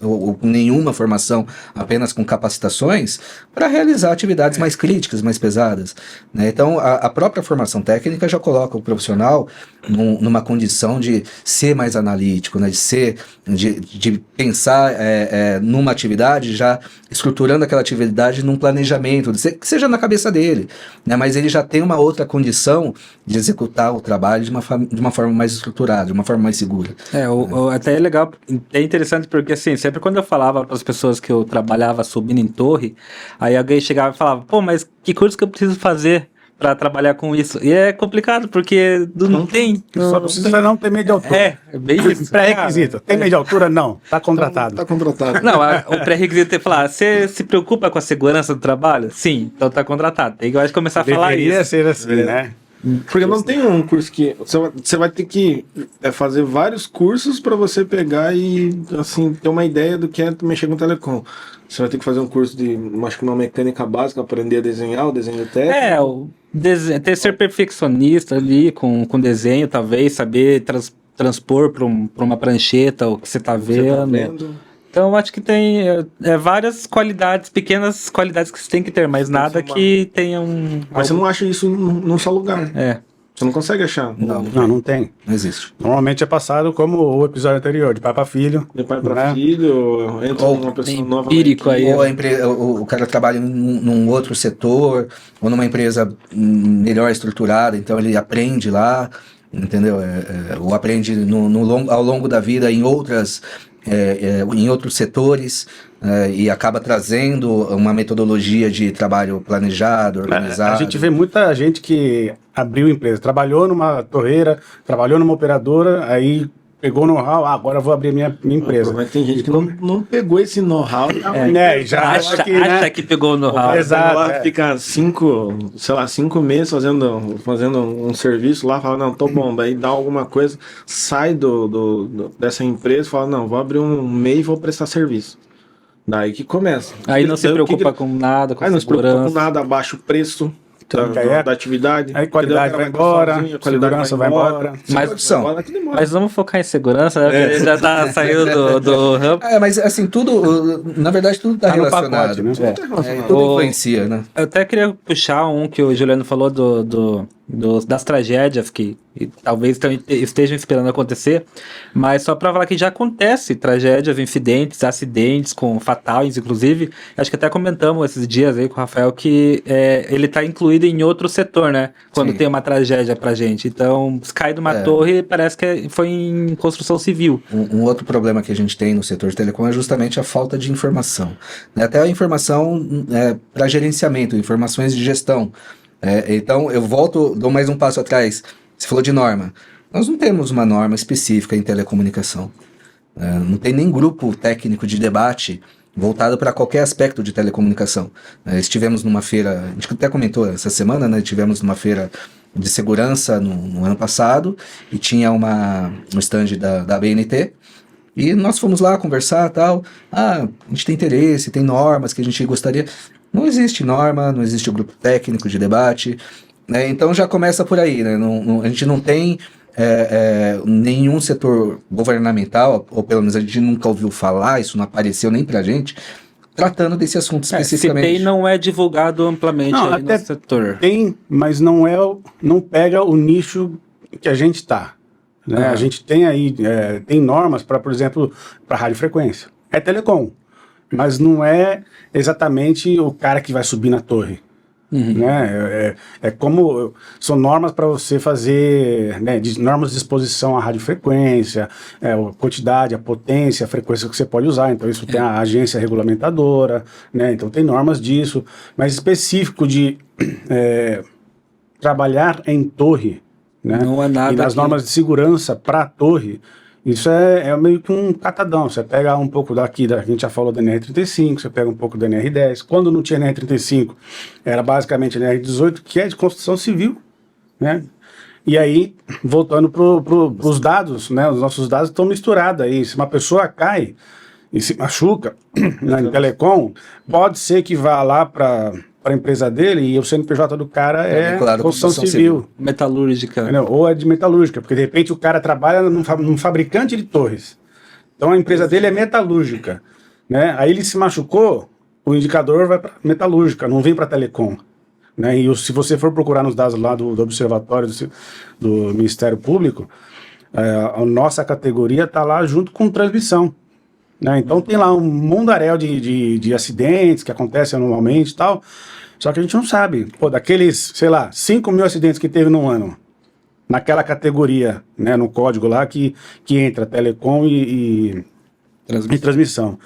C: ou com nenhuma formação, apenas com capacitações, para realizar atividades mais críticas, mais pesadas, né? Então, a própria formação técnica já coloca o profissional numa condição de ser mais analítico, né? De pensar numa atividade, já estruturando aquela atividade num planejamento, que seja na cabeça dele, né? Mas ele já tem uma outra condição de executar o trabalho de uma forma mais estruturada, de uma forma mais segura.
B: Até é legal, é interessante porque assim, sempre quando eu falava para as pessoas que eu trabalhava subindo em torre, aí alguém chegava e falava, pô, mas que curso que eu preciso fazer para trabalhar com isso? E é complicado, porque não tem.
D: Só precisa não ter medo de altura.
B: É bem isso.
D: Pré-requisito. Tem medo de altura? Não. Tá contratado.
A: Tá contratado.
B: Não, o pré-requisito é falar, você se preocupa com a segurança do trabalho? Sim, então tá contratado. Tem que começar a falar
D: Deveria
B: isso.
D: ser assim, né?
A: Porque não tem um curso que... Você vai ter que fazer vários cursos para você pegar e, assim, ter uma ideia do que é mexer com telecom. Você vai ter que fazer um curso de, acho que uma mecânica básica, aprender a desenhar, o desenho técnico.
B: Ser perfeccionista ali com desenho, talvez, saber transpor para uma prancheta o que você tá vendo. Então, acho que tem várias qualidades, pequenas qualidades que você tem que ter, mas nada que tenha um...
A: Mas você não acha isso num só lugar.
B: É.
A: Você não consegue achar.
D: Não tem.
C: Não existe.
D: Normalmente é passado como o episódio anterior, de pai para filho.
A: De pai para filho, entra uma pessoa nova.
B: Empírico aí.
C: Ou o cara trabalha num outro setor, ou numa empresa melhor estruturada, então ele aprende lá, entendeu? Ou aprende ao longo da vida em outros setores, e acaba trazendo uma metodologia de trabalho planejado, organizado.
D: A gente vê muita gente que abriu empresa, trabalhou numa torreira, trabalhou numa operadora, aí pegou o know-how, agora eu vou abrir minha empresa.
A: Mas tem gente que não pegou esse know-how.
D: Já
B: acha que pegou o know-how.
D: Exato.
A: Fica 5 meses fazendo um serviço lá, fala, não, tô bom, daí dá alguma coisa, sai dessa empresa e fala, não, vou abrir um MEI e vou prestar serviço. Daí que começa.
B: Aí não se preocupa com nada, com
A: aí não se preocupa
B: segurança.
A: com nada, abaixa o preço da atividade.
D: Aí qualidade vai embora, segurança vai embora.
B: Mas vamos focar em segurança, né? Porque já tá saindo do ramp.
C: Mas assim, tudo, na verdade, tudo tá relacionado.
D: Pacote, né?
C: Tudo influencia, né?
B: Eu até queria puxar um que o Juliano falou das tragédias que talvez estejam esperando acontecer, mas só para falar que já acontece tragédias, incidentes, acidentes com fatais, inclusive, acho que até comentamos esses dias aí com o Rafael que ele tá incluído em outro setor, né? Quando tem uma tragédia pra gente. Então, se cai de uma torre, parece que foi em construção civil.
C: Um outro problema que a gente tem no setor de telecom é justamente a falta de informação. Até a informação para gerenciamento, informações de gestão. Então, eu dou mais um passo atrás. Você falou de norma. Nós não temos uma norma específica em telecomunicação. Não tem nem grupo técnico de debate voltado para qualquer aspecto de telecomunicação. Estivemos numa feira, a gente até comentou essa semana, né? Estivemos numa feira de segurança no ano passado e tinha um stand da BNT. E nós fomos lá conversar e tal. A gente tem interesse, tem normas que a gente gostaria. Não existe norma, não existe grupo técnico de debate, né? Então já começa por aí, né? A gente não tem nenhum setor governamental, ou pelo menos a gente nunca ouviu falar, isso não apareceu nem pra gente, tratando desse assunto especificamente.
B: Se tem, não é divulgado amplamente aí no setor.
D: Tem, mas não pega o nicho que a gente tá. Né? A gente tem aí, tem normas para, por exemplo, para radiofrequência. É telecom, mas não é exatamente o cara que vai subir na torre. Né? Como são normas para você fazer, né, normas de exposição à radiofrequência, a quantidade, a potência, a frequência que você pode usar. Então isso tem a agência regulamentadora, né? Então tem normas disso, mas específico de trabalhar em torre, né?
B: Não é nada.
D: E nas normas de segurança para a torre. Isso é meio que um catadão. Você pega um pouco a gente já falou da NR35, você pega um pouco da NR10. Quando não tinha NR35, era basicamente a NR18, que é de construção civil, né? E aí, voltando para os dados, né? Os nossos dados estão misturados aí. Se uma pessoa cai e se machuca em telecom, pode ser que vá lá para a empresa dele e o CNPJ do cara é construção civil.
B: Metalúrgica.
D: Entendeu? Ou é de metalúrgica, porque de repente o cara trabalha num fabricante de torres. Então a empresa dele é metalúrgica. Né? Aí ele se machucou, o indicador vai para metalúrgica, não vem para telecom. né? E se você for procurar nos dados lá do Observatório do Ministério Público, a nossa categoria está lá junto com transmissão, né? Então tem lá um mundaréu de acidentes que acontecem anualmente e tal, só que a gente não sabe, pô, daqueles, sei lá, 5 mil acidentes que teve no ano, naquela categoria, né, no código lá que entra telecom e transmissão.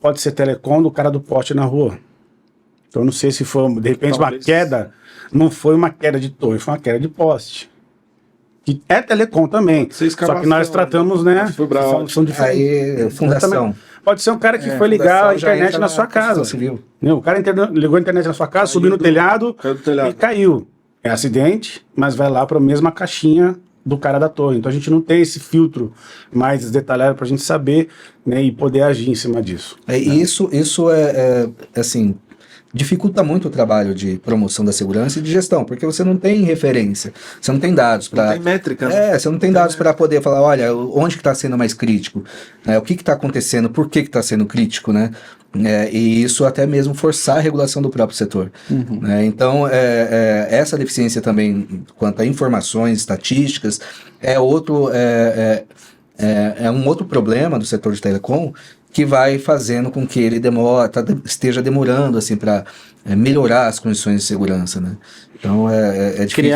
D: Pode ser telecom do cara do poste na rua. Então eu não sei se foi, de repente,
A: Talvez.
D: uma queda, não foi uma queda de torre, foi uma queda de poste. Que é telecom também. Só que nós tratamos, né? São diferentes.
C: Aí, fundação.
D: Exatamente. Pode ser um cara que foi ligar a internet na sua casa.
C: Civil.
D: O cara ligou a internet na sua casa, subiu no telhado e caiu. É acidente, mas vai lá para a mesma caixinha do cara da torre. Então a gente não tem esse filtro mais detalhado para a gente saber, né, e poder agir em cima disso.
C: Isso assim, dificulta muito o trabalho de promoção da segurança e de gestão, porque você não tem referência, você não tem dados para...
A: Não tem métrica. Né?
C: Você não tem dados para poder falar, olha, onde que está sendo mais crítico, o que está acontecendo, por que está sendo crítico, né? E isso até mesmo forçar a regulação do próprio setor. Né? Então, essa deficiência também, quanto a informações, estatísticas, é um outro problema do setor de telecom, que vai fazendo com que ele esteja demorando assim, para melhorar as condições de segurança. Né? Então, é difícil.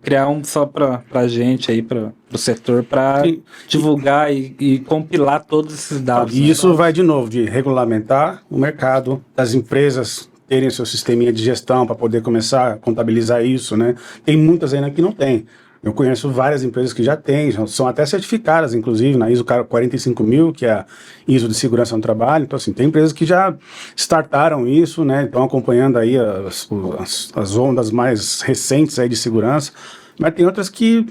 B: Criar um só para a gente aí, para o setor, para divulgar e compilar todos esses dados.
D: E isso vai de novo de regulamentar o mercado, as empresas terem seu sisteminha de gestão para poder começar a contabilizar isso, né? Tem muitas ainda que não tem. Eu conheço várias empresas que já têm, são até certificadas, inclusive, na ISO 45000, que é a ISO de segurança no trabalho. Então, assim, tem empresas que já startaram isso, né? Estão acompanhando aí as ondas mais recentes aí de segurança, mas tem outras que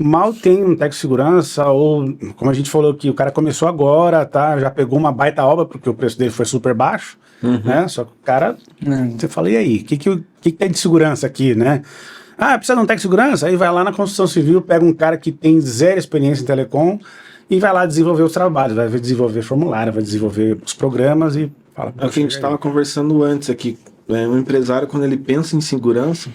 D: mal tem um técnico de segurança, ou, como a gente falou aqui, o cara começou agora, tá? Já pegou uma baita obra, porque o preço dele foi super baixo, né? Só que o cara, você fala, e aí, o que tem de segurança aqui, né? Precisa de um técnico de segurança? Aí vai lá na construção civil, pega um cara que tem zero experiência em telecom e vai lá desenvolver os trabalhos, vai desenvolver formulário, vai desenvolver os programas e fala...
A: É o que a gente estava conversando antes aqui. Um empresário, quando ele pensa em segurança,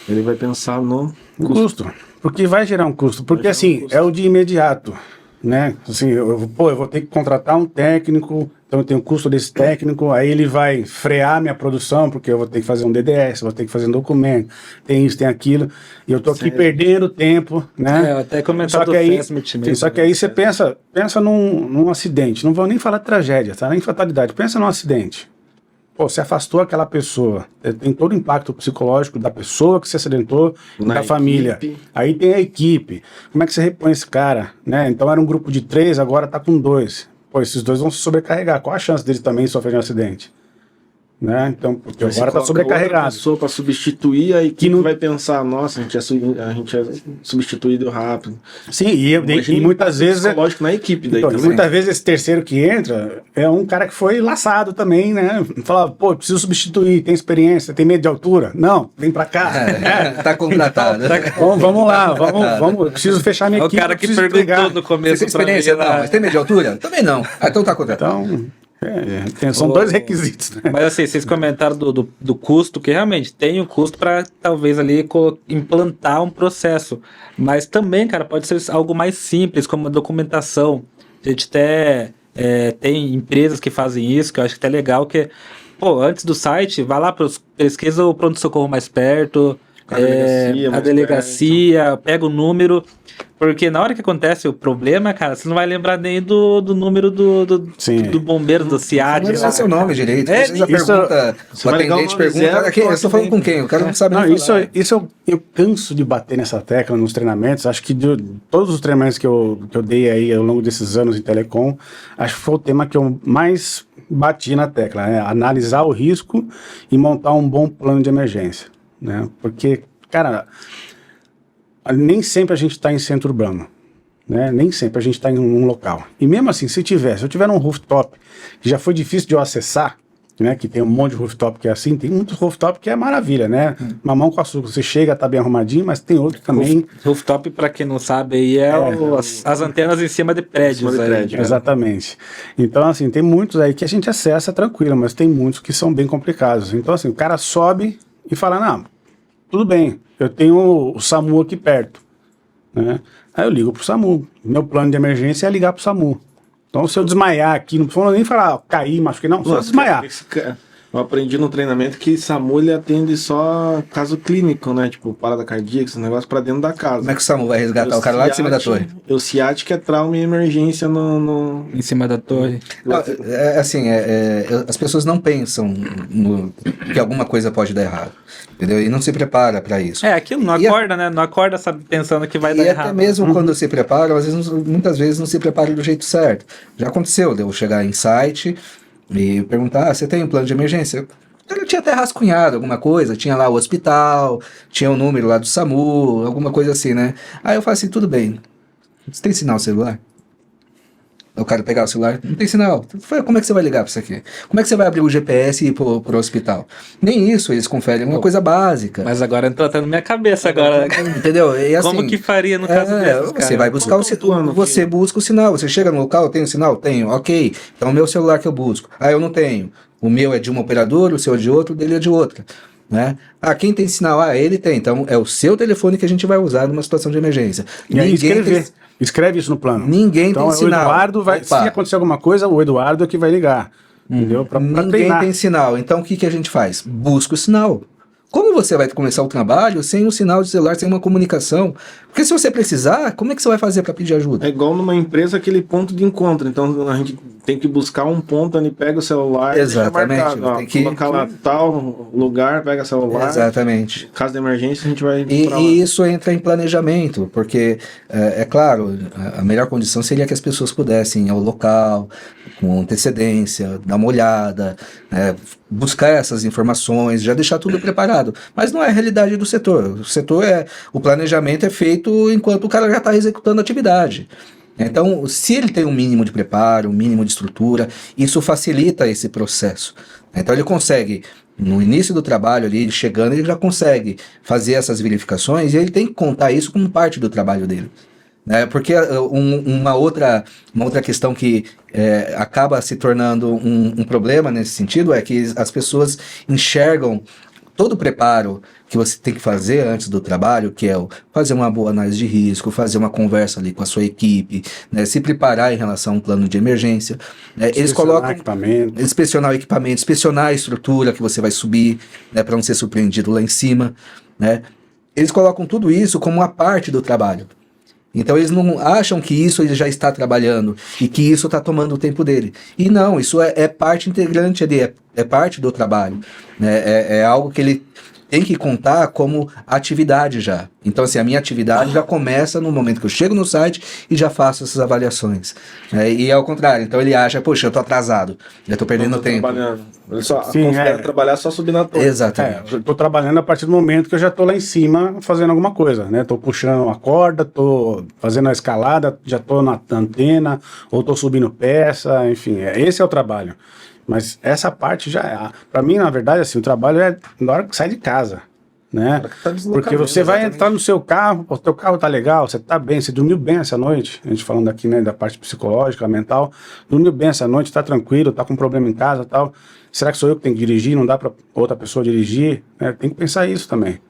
A: ele vai pensar no
D: custo. Porque vai gerar um custo. Porque assim, é o de imediato, né? Assim, eu vou ter que contratar um técnico, então eu tenho o custo desse técnico, aí ele vai frear minha produção, porque eu vou ter que fazer um DDS, vou ter que fazer um documento, tem isso, tem aquilo, e eu tô aqui perdendo tempo, né?
B: Até comentar
D: só
B: do
D: que aí,
B: Fastmet mesmo.
D: só que aí você pensa num acidente, não vou nem falar de tragédia, tá? Nem fatalidade, pensa num acidente. Pô, você afastou aquela pessoa, tem todo o impacto psicológico da pessoa que se acidentou, da família. Aí tem a equipe. Como é que você repõe esse cara? Né? Então era um grupo de 3, agora tá com 2. Pô, esses 2 vão se sobrecarregar. Qual a chance deles também sofrerem um acidente? Né? Então, porque agora tá sobrecarregado.
A: Pessoa para substituir, a equipe vai pensar, nossa, a gente é substituído rápido.
D: Sim, e muitas vezes
A: lógico na equipe daí
D: então, muitas vezes esse terceiro que entra é um cara que foi laçado também, né? Fala, pô, preciso substituir, tem experiência, tem medo de altura? Não, vem pra cá.
C: Tá contratado.
D: Então, vamos lá, vamos, preciso fechar minha equipe.
B: O cara que perguntou no começo.
C: Você tem experiência? Não, mas tem medo de altura? Também não. Então tá contratado.
D: Então, são 2 requisitos. Né?
B: Mas assim, vocês comentaram do custo, que realmente tem o custo para talvez ali implantar um processo. Mas também, cara, pode ser algo mais simples, como a documentação. A gente até tem empresas que fazem isso, que eu acho que é legal, que antes do site, vai lá, pesquisa o pronto-socorro mais perto, a delegacia, pega o número, porque na hora que acontece o problema, cara, você não vai lembrar nem do número do bombeiro, do CIAD.
C: Não é seu nome direito. Você já pergunta, o atendente pergunta, eu estou falando com quem? O cara não sabe nem falar.
D: Isso eu canso de bater nessa tecla nos treinamentos. Acho que de todos os treinamentos que eu dei aí ao longo desses anos em telecom, acho que foi o tema que eu mais bati na tecla, né? Analisar o risco e montar um bom plano de emergência. Né? Porque, cara, nem sempre a gente está em centro urbano, né? Nem sempre a gente está em um local. E mesmo assim, se eu tiver num rooftop que já foi difícil de eu acessar, né, que tem um monte de rooftop que é assim, tem muitos rooftop que é maravilha, né? Mamão com açúcar, você chega, tá bem arrumadinho, mas tem outro também.
B: Rooftop, pra quem não sabe, aí as antenas em cima de prédios.
D: Exatamente. Então, assim, tem muitos aí que a gente acessa tranquilo, mas tem muitos que são bem complicados. Então, assim, o cara sobe e fala, não, tudo bem, eu tenho o SAMU aqui perto, né? Aí eu ligo pro SAMU. Meu plano de emergência é ligar pro SAMU. Então, se eu desmaiar aqui, não precisa nem falar, cair, machuquei, não, só desmaiar.
A: Eu aprendi no treinamento que SAMU ele atende só caso clínico, né? Tipo, parada cardíaca, esse negócio pra dentro da casa.
C: Como é que o SAMU vai resgatar o cara lá de cima da torre?
A: O CIAT que é trauma e emergência
B: Em cima da torre.
C: As pessoas não pensam que alguma coisa pode dar errado, entendeu? E não se prepara para isso.
B: Aquilo não acorda, né? Não acorda pensando que vai dar errado.
C: E até mesmo quando se prepara, muitas vezes não se prepara do jeito certo. Já aconteceu de eu chegar em site e perguntar, você tem um plano de emergência? Ele tinha até rascunhado alguma coisa, tinha lá o hospital, tinha o número lá do SAMU, alguma coisa assim, né? Aí eu falei assim, tudo bem, você tem sinal celular? O cara pegar o celular, não tem sinal. Como é que você vai ligar para isso aqui? Como é que você vai abrir o GPS e ir pro hospital? Nem isso eles conferem, uma coisa básica.
B: Mas agora entrou até na minha cabeça agora.
C: Entendeu? E assim,
B: como que faria no caso desses, cara?
C: Você vai buscar o sinal, você busca o sinal, você chega no local, tem o sinal? Tenho, ok. Então é o meu celular que eu busco. Ah, eu não tenho. O meu é de uma operadora, o seu é de outro, o dele é de outra. Né? Ah, quem tem sinal? Ah, ele tem. Então é o seu telefone que a gente vai usar numa situação de emergência.
D: E aí escreve isso no plano.
C: Ninguém tem sinal.
D: O Eduardo vai, se acontecer alguma coisa, o Eduardo é que vai ligar. Entendeu? Pra
C: Ninguém
D: treinar.
C: tem sinal. Então o que a gente faz? Busca o sinal. Como você vai começar o trabalho sem um sinal de celular, sem uma comunicação? Porque se você precisar, como é que você vai fazer para pedir ajuda?
A: É igual numa empresa aquele ponto de encontro. Então a gente tem que buscar um ponto ali, pega o celular.
C: Exatamente.
A: Marcado, tem que colocar lá tal lugar, pega o celular.
C: Exatamente.
A: Caso de emergência, a gente vai.
C: E isso entra em planejamento, porque, é claro, a melhor condição seria que as pessoas pudessem ir ao local, com antecedência, dar uma olhada, buscar essas informações, já deixar tudo preparado. Mas não é a realidade do setor. O planejamento é feito enquanto o cara já está executando a atividade. Então, se ele tem um mínimo de preparo, um mínimo de estrutura, isso facilita esse processo. Então, ele consegue, no início do trabalho ali, chegando, ele já consegue fazer essas verificações e ele tem que contar isso como parte do trabalho dele. Porque uma outra questão que acaba se tornando um problema nesse sentido é que as pessoas enxergam todo o preparo que você tem que fazer antes do trabalho, que é fazer uma boa análise de risco, fazer uma conversa ali com a sua equipe, se preparar em relação a um plano de emergência. Eles colocam inspecionar o equipamento, inspecionar a estrutura que você vai subir, para não ser surpreendido lá em cima. Eles colocam tudo isso como uma parte do trabalho. Então eles não acham que isso ele já está trabalhando e que isso está tomando o tempo dele. E não, isso é parte integrante ali, é parte do trabalho. É algo que ele tem que contar como atividade já. Então, assim, a minha atividade já começa no momento que eu chego no site e já faço essas avaliações. E ao contrário, então ele acha, poxa, eu tô atrasado, já tô perdendo tempo.
A: Trabalhando. Ele só consegue trabalhar só subindo a torre.
C: Exatamente.
D: Eu tô trabalhando a partir do momento que eu já tô lá em cima fazendo alguma coisa, né? Tô puxando uma corda, tô fazendo a escalada, já tô na antena, ou tô subindo peça, enfim, esse é o trabalho. Mas essa parte já é. Pra mim, na verdade, assim, o trabalho é na hora que sai de casa, né? Porque você vai entrar no seu carro, o teu carro tá legal, você tá bem, você dormiu bem essa noite, a gente falando aqui, né, da parte psicológica, mental, dormiu bem essa noite, tá tranquilo, tá com problema em casa e tal. Será que sou eu que tenho que dirigir, não dá pra outra pessoa dirigir? Tem que pensar isso também,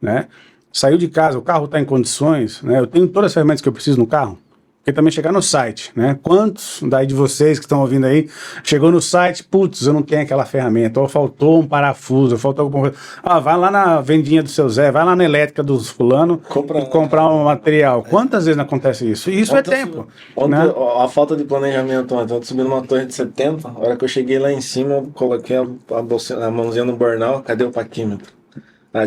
D: né? Saiu de casa, o carro tá em condições, né? Eu tenho todas as ferramentas que eu preciso no carro. Porque também chegar no site, né? Quantos daí de vocês que estão ouvindo aí, chegou no site, putz, eu não tenho aquela ferramenta, ou faltou um parafuso, ou faltou alguma coisa. Vai lá na vendinha do seu Zé, vai lá na elétrica do fulano e comprar um material. Quantas vezes não acontece isso? E isso é tempo. Né?
A: A falta de planejamento, eu tô subindo uma torre de 70, a hora que eu cheguei lá em cima, eu coloquei a mãozinha no burnout, cadê o paquímetro?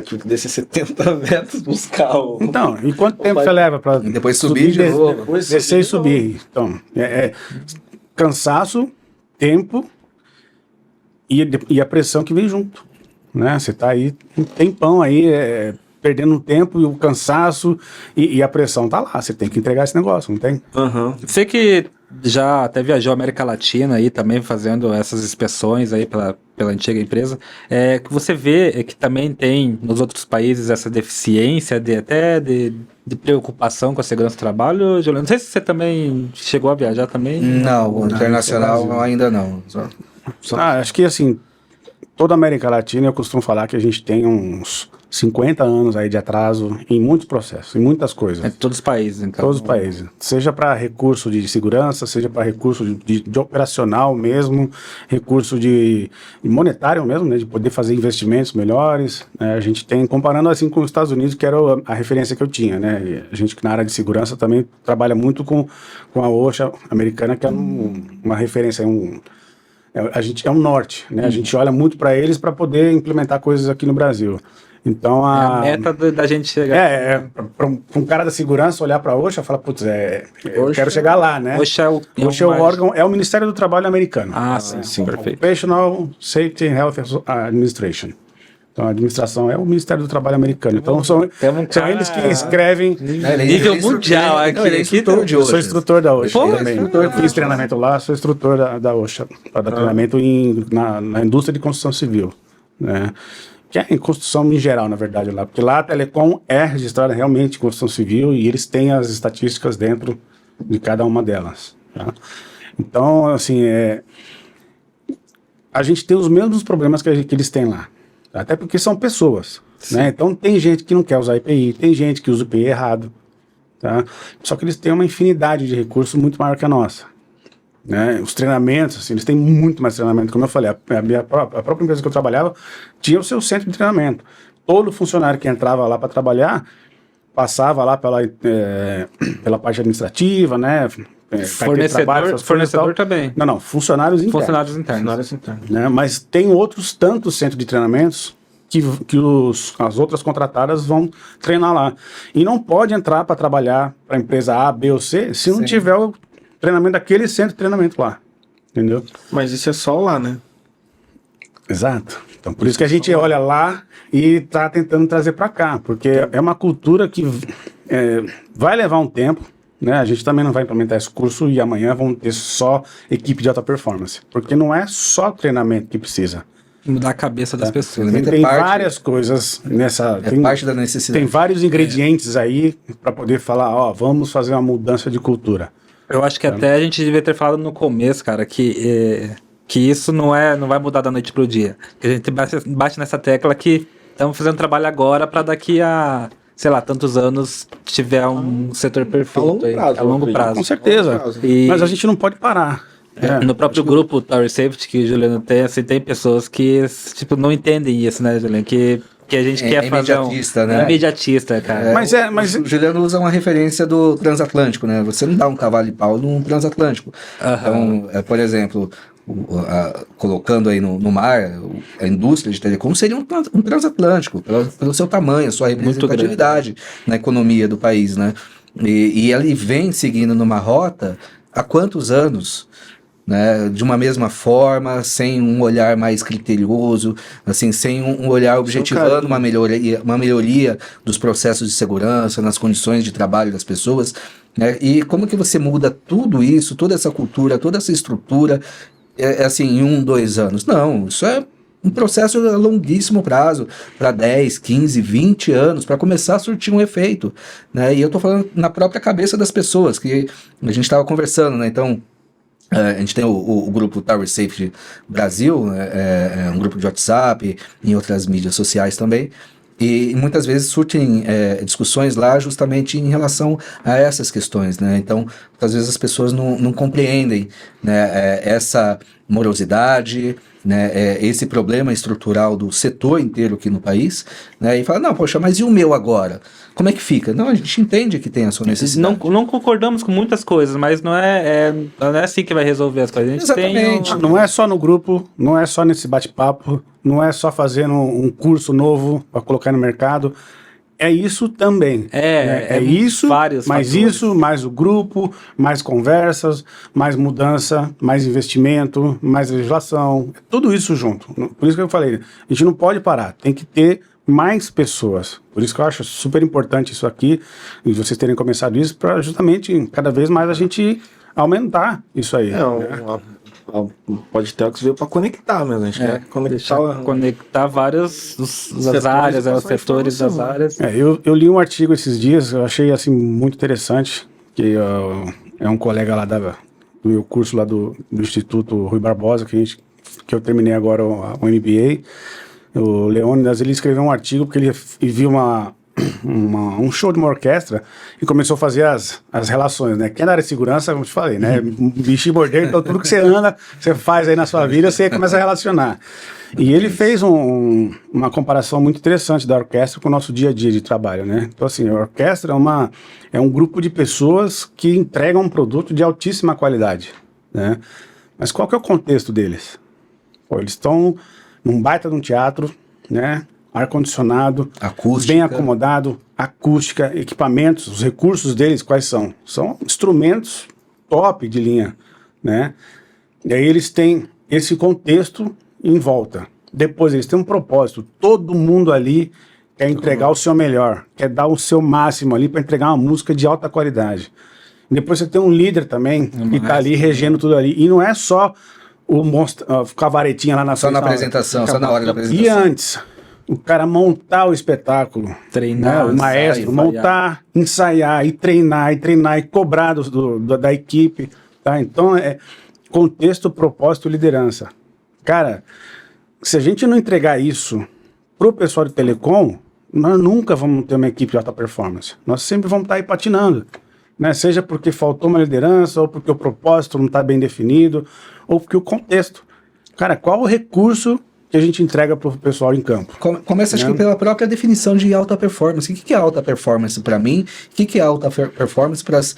A: Tive que descer 70 metros buscar o...
D: Então, e quanto tempo você leva para
C: depois subir de novo?
D: Descer e subir. Então, cansaço, tempo e a pressão que vem junto, né? Você tá aí um tempão aí, perdendo um tempo e o cansaço e a pressão tá lá. Você tem que entregar esse negócio, não tem?
B: Você que já até viajou a América Latina aí também, fazendo essas inspeções aí pela antiga empresa, que você vê que também tem nos outros países essa deficiência de preocupação com a segurança do trabalho, Juliano? Não sei se você também chegou a viajar também.
C: Não, o internacional ainda não.
D: Acho que assim, toda a América Latina, eu costumo falar que a gente tem uns 50 anos aí de atraso em muitos processos, em muitas coisas.
B: Todos os países, então.
D: Todos os países. Seja para recurso de segurança, seja para recurso de operacional mesmo, recurso de monetário mesmo, né, de poder fazer investimentos melhores. A gente tem, comparando assim com os Estados Unidos, que era a referência que eu tinha, né? E a gente que na área de segurança também trabalha muito com a OSHA americana, que é uma referência, a gente é um norte, né? A gente olha muito para eles para poder implementar coisas aqui no Brasil. Então
B: a meta da gente chegar.
D: Para um cara da segurança olhar para a OSHA e falar, putz, eu quero chegar lá, né?
B: OSHA
D: é o órgão, é o Ministério do Trabalho americano.
B: Sim, perfeito.
D: Occupational Safety and Health Administration. Então a administração é o Ministério do Trabalho americano. Então são eles que escrevem
B: nível mundial aqui.
C: Ele é instrutor de OSHA.
D: Eu sou instrutor da OSHA também.
C: Eu
D: fiz treinamento lá, sou instrutor da OSHA, para dar treinamento na indústria de construção civil, né? Que é em construção em geral, na verdade, lá. Porque lá a Telecom é registrada realmente em construção civil e eles têm as estatísticas dentro de cada uma delas. Tá? Então, assim, a gente tem os mesmos problemas que eles têm lá. Até porque são pessoas. Né? Então, tem gente que não quer usar IPI, tem gente que usa IPI errado. Tá? Só que eles têm uma infinidade de recursos muito maior que a nossa. Né? Os treinamentos, assim, eles têm muito mais treinamento. Como eu falei, a própria empresa que eu trabalhava tinha o seu centro de treinamento. Todo funcionário que entrava lá para trabalhar passava lá pela parte administrativa, né?
B: Fornecedor também.
D: Não, funcionários internos.
B: Funcionários internos.
D: Né? Mas tem outros tantos centros de treinamentos que as outras contratadas vão treinar lá. E não pode entrar para trabalhar para a empresa A, B ou C se não tiver o treinamento daquele centro de treinamento lá, entendeu?
A: Mas isso é só lá, né?
D: Exato. Então, por isso que a gente olha lá e tá tentando trazer para cá, porque é uma cultura que vai levar um tempo, né? A gente também não vai implementar esse curso e amanhã vamos ter só equipe de alta performance, porque não é só treinamento que precisa.
B: Mudar a cabeça das pessoas.
D: Tem várias coisas nessa... tem
C: parte da necessidade.
D: Tem vários ingredientes aí para poder falar, vamos fazer uma mudança de cultura.
B: Eu acho que até a gente devia ter falado no começo, cara, que isso não vai mudar da noite pro dia. Que a gente bate nessa tecla que estamos fazendo trabalho agora para daqui a, sei lá, tantos anos tiver um setor perfeito a longo prazo.
D: Com certeza. Mas a gente não pode parar.
B: No próprio grupo Tower Safety que o Juliano tem, assim, tem pessoas que tipo, não entendem isso, né, Juliano? Que a gente quer fazer
C: imediatista, né?
B: Imediatista, cara.
D: Mas
C: o Juliano usa uma referência do transatlântico, né? Você não dá um cavalo de pau num transatlântico. Então, por exemplo, colocando aí no mar, a indústria de telecom seria um transatlântico, pelo seu tamanho, a sua representatividade na economia do país, né? E ele vem seguindo numa rota há quantos anos? Né, de uma mesma forma, sem um olhar mais criterioso, assim, sem um olhar objetivando uma melhoria dos processos de segurança, nas condições de trabalho das pessoas, né? E como que você muda tudo isso, toda essa cultura, toda essa estrutura, assim, em 1, 2 anos? Não, isso é um processo a longuíssimo prazo, para 10, 15, 20 anos, para começar a surtir um efeito, né? E eu estou falando na própria cabeça das pessoas, que a gente estava conversando, né? Então, a gente tem o grupo Tower Safety Brasil, um grupo de WhatsApp, em outras mídias sociais também, e muitas vezes surtem discussões lá justamente em relação a essas questões, né? Então, muitas vezes as pessoas não compreendem, né, essa morosidade, né, esse problema estrutural do setor inteiro aqui no país, né, e fala, não, poxa, mas e o meu agora? Como é que fica? Não, a gente entende que tem a sua necessidade.
B: Não concordamos com muitas coisas, mas não é assim que vai resolver as coisas. A gente
C: Exatamente.
D: Não é só no grupo, não é só nesse bate-papo, não é só fazendo um curso novo para colocar no mercado. É isso também. Isso,
B: vários
D: mais
B: fatores.
D: Isso, mais o grupo, mais conversas, mais mudança, mais investimento, mais legislação, tudo isso junto. Por isso que eu falei, a gente não pode parar, tem que ter mais pessoas. Por isso que eu acho super importante isso aqui, e vocês terem começado isso, para justamente cada vez mais a gente aumentar isso aí.
A: Pode ter que veio para conectar mesmo. A gente quer
B: conectar várias das áreas, os setores das áreas.
D: Eu li um artigo esses dias, eu achei assim muito interessante, que é um colega lá do meu curso lá do Instituto Rui Barbosa, que eu terminei agora o MBA, o Leônidas, ele escreveu um artigo porque ele viu um show de uma orquestra e começou a fazer as relações, né? Quem é da área de segurança, como eu te falei, né? Bicho bordeiro, então tudo que você anda, você faz aí na sua vida, você começa a relacionar. E ele fez uma comparação muito interessante da orquestra com o nosso dia a dia de trabalho, né? Então, assim, a orquestra é um grupo de pessoas que entregam um produto de altíssima qualidade, né? Mas qual que é o contexto deles? Pô, eles estão num baita de um teatro, né? Ar-condicionado, bem acomodado, acústica, equipamentos, os recursos deles quais são? São instrumentos top de linha, né? E aí eles têm esse contexto em volta. Depois eles têm um propósito, todo mundo ali quer entregar o seu melhor, quer dar o seu máximo ali para entregar uma música de alta qualidade. Depois você tem um líder também, que está ali regendo tudo ali, e não é só o monstro, ficar varetinha lá na
C: frente. Só na apresentação, só na hora da apresentação.
D: E antes, o cara montar o espetáculo,
B: treinar,
D: né? O maestro montar, ensaiar e treinar e cobrar da equipe, tá? Então é contexto, propósito e liderança. Cara, se a gente não entregar isso pro pessoal de telecom, nós nunca vamos ter uma equipe de alta performance. Nós sempre vamos estar aí patinando, né? Seja porque faltou uma liderança, ou porque o propósito não está bem definido, ou porque o contexto. Cara, qual o recurso que a gente entrega para o pessoal em campo?
C: Começa, acho que pela própria definição de alta performance. O que é alta performance para mim? O que é alta performance para as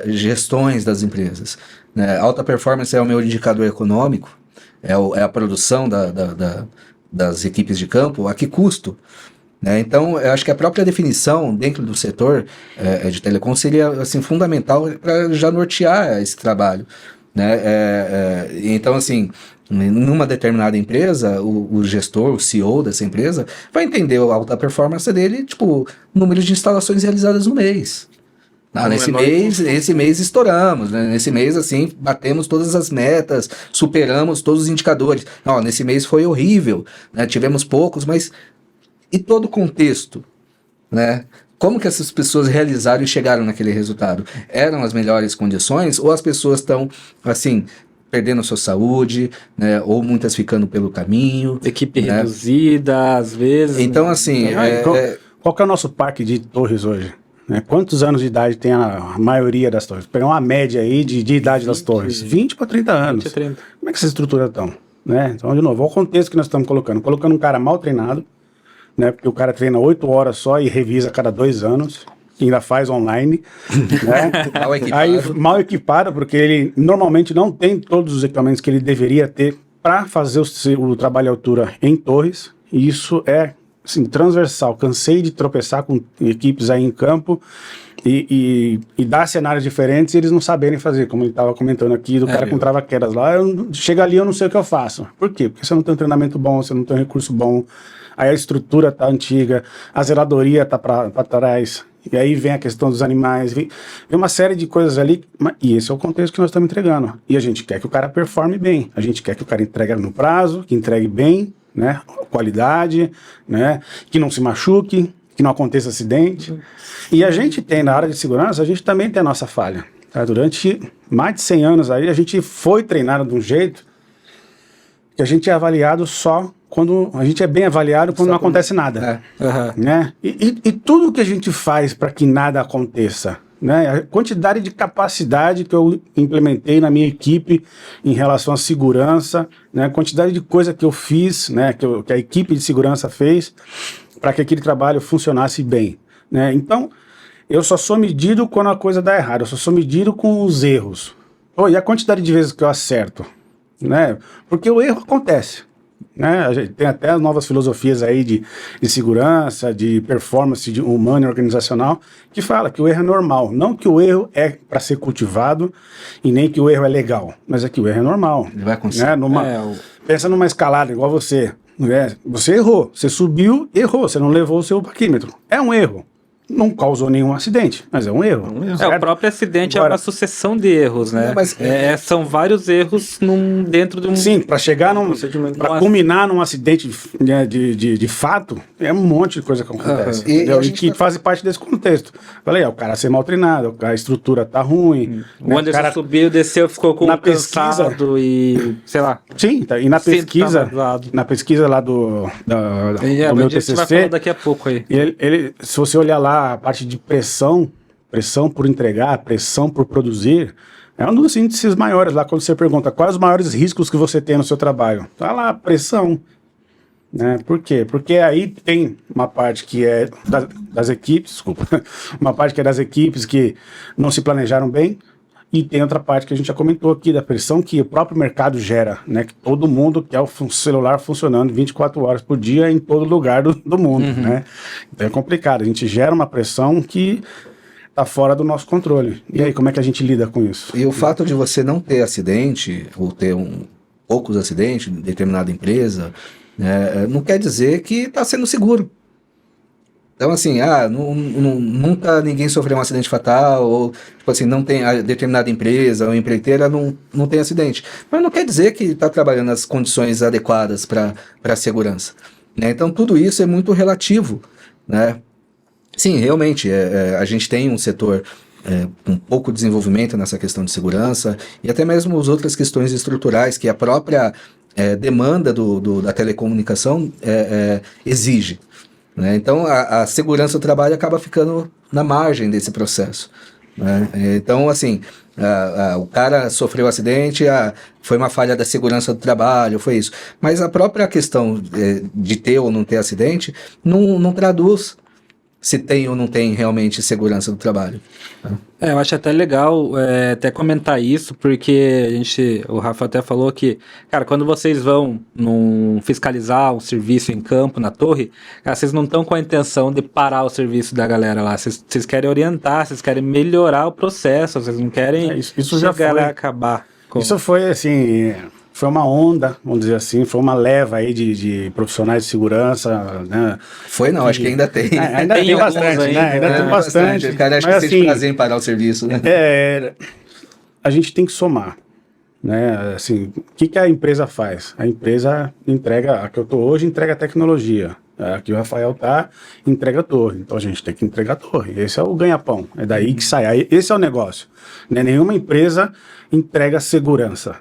C: gestões das empresas? Né? Alta performance é o meu indicador econômico, é a produção das equipes de campo, a que custo? Né? Então, eu acho que a própria definição dentro do setor de telecom seria assim, fundamental para já nortear esse trabalho. Né? Então, assim, numa determinada empresa, o gestor, o CEO dessa empresa, vai entender a alta performance dele, tipo, número de instalações realizadas no mês. Esse mês estouramos, né? Nesse mês, assim, batemos todas as metas, superamos todos os indicadores. Não, nesse mês foi horrível, né? Tivemos poucos, mas... E todo o contexto, né? Como que essas pessoas realizaram e chegaram naquele resultado? Eram as melhores condições ou as pessoas estão, assim, perdendo a sua saúde, né? Ou muitas ficando pelo caminho?
B: Equipe reduzida, às vezes.
C: Então, assim...
D: Qual que é o nosso parque de torres hoje? Né? Quantos anos de idade tem a maioria das torres? Vou pegar uma média aí de idade das torres. 20 para 30 anos. 20 a 30. Como é que essas estruturas estão? Né? Então, de novo, olha o contexto que nós estamos colocando. Colocando um cara mal treinado, né? Porque o cara treina 8 horas só e revisa a cada 2 anos. Ainda faz online. Né? Mal equipado, porque ele normalmente não tem todos os equipamentos que ele deveria ter para fazer o trabalho à altura em torres. E isso é... assim, transversal. Cansei de tropeçar com equipes aí em campo e dar cenários diferentes e eles não saberem fazer, como ele estava comentando aqui, do cara com trava-quedas lá. Chega ali, eu não sei o que eu faço. Por quê? Porque você não tem um treinamento bom, você não tem um recurso bom, aí a estrutura tá antiga, a zeladoria tá para trás, e aí vem a questão dos animais, vem uma série de coisas ali, e esse é o contexto que nós estamos entregando. E a gente quer que o cara performe bem, a gente quer que o cara entregue no prazo, que entregue bem, né, qualidade, né, que não se machuque, que não aconteça acidente. E a gente tem, na área de segurança, a gente também tem a nossa falha. Tá? Durante mais de 100 anos aí, a gente foi treinado de um jeito que a gente é avaliado só quando... A gente é bem avaliado quando não acontece nada. Né? E tudo que a gente faz para que nada aconteça, né? A quantidade de capacidade que eu implementei na minha equipe em relação à segurança, né? A quantidade de coisa que eu fiz, né? que a equipe de segurança fez para que aquele trabalho funcionasse bem, né? Então, eu só sou medido quando a coisa dá errado, eu só sou medido com os erros. E a quantidade de vezes que eu acerto, né? Porque o erro acontece. Né? A gente tem até as novas filosofias aí de segurança, de performance humana e organizacional, que fala que o erro é normal, não que o erro é para ser cultivado e nem que o erro é legal, mas é que o erro é normal.
C: Ele vai acontecer.
D: Né? Pensa numa escalada igual você, né? Você errou, você subiu, errou, você não levou o seu parquímetro, é um erro. não causou nenhum acidente, mas é um erro.
B: O próprio acidente
D: Agora,
B: é uma sucessão de erros, né?
C: Não, mas-
B: São vários erros dentro de um...
D: Sim, para chegar
A: procedimento.
D: para culminar num acidente de fato, é um monte de coisa que acontece.
C: E
D: entendeu?
C: a
D: E
C: gente
D: que
C: tá-
D: fazem parte desse contexto. Falei, o cara ser mal treinado, a estrutura tá ruim.
B: O Anderson
D: cara,
B: subiu, desceu, ficou com
D: na
B: cansado e, sei lá.
D: sim, tá, e na
B: Cinto
D: pesquisa,
B: tava zoado.
D: na pesquisa lá do meu
B: Mas a gente vai falar
D: TCC,
B: daqui a pouco aí.
D: se você olhar lá a parte de pressão por entregar, pressão por produzir, é um dos índices maiores lá, quando você pergunta quais os maiores riscos que você tem no seu trabalho. Tá lá, pressão. Né? Por quê? Porque aí tem uma parte que é das equipes, desculpa, uma parte que é das equipes que não se planejaram bem, e tem outra parte que a gente já comentou aqui, da pressão que o próprio mercado gera, né? Que todo mundo quer o celular funcionando 24 horas por dia em todo lugar do mundo, né? Então é complicado, a gente gera uma pressão que está fora do nosso controle. E aí, como é que a gente lida com isso?
C: E o fato de você não ter acidente, ou ter poucos acidentes em determinada empresa, não quer dizer que está sendo seguro. Então, assim, nunca ninguém sofreu um acidente fatal, ou, tipo assim, não tem a determinada empresa ou empreiteira não tem acidente. Mas não quer dizer que está trabalhando nas condições adequadas para a segurança. Né? Então, tudo isso é muito relativo, né? Sim, realmente, a gente tem um setor com pouco desenvolvimento nessa questão de segurança, e até mesmo as outras questões estruturais que a própria demanda da telecomunicação exige. Né? Então, a segurança do trabalho acaba ficando na margem desse processo. Né? Então, assim, o cara sofreu um acidente, foi uma falha da segurança do trabalho, foi isso. Mas a própria questão de ter ou não ter acidente não traduz se tem ou não tem realmente segurança do trabalho.
B: Eu acho até legal até comentar isso, porque o Rafa até falou que, cara, quando vocês vão fiscalizar um serviço em campo, na torre, cara, vocês não estão com a intenção de parar o serviço da galera lá, vocês querem orientar, vocês querem melhorar o processo, vocês não querem
D: isso já
B: chegar
D: foi.
B: lá e acabar.
D: Isso foi, assim, foi uma onda, vamos dizer assim, foi uma leva aí de profissionais de segurança, né?
C: Foi não, acho que ainda tem.
D: Ainda tem
B: alguns
D: bastante,
B: ainda,
D: né? Ainda tem bastante.
C: O cara acha que
D: Mas,
C: sente
D: assim,
C: prazer em parar o serviço, né?
D: a gente tem que somar, né? Assim, o que a empresa faz? A empresa entrega, a que eu tô hoje, entrega tecnologia. Aqui o Rafael entrega a torre. Então a gente tem que entregar a torre. Esse é o ganha-pão. É daí que sai. Esse é o negócio. Né? Nenhuma empresa entrega segurança.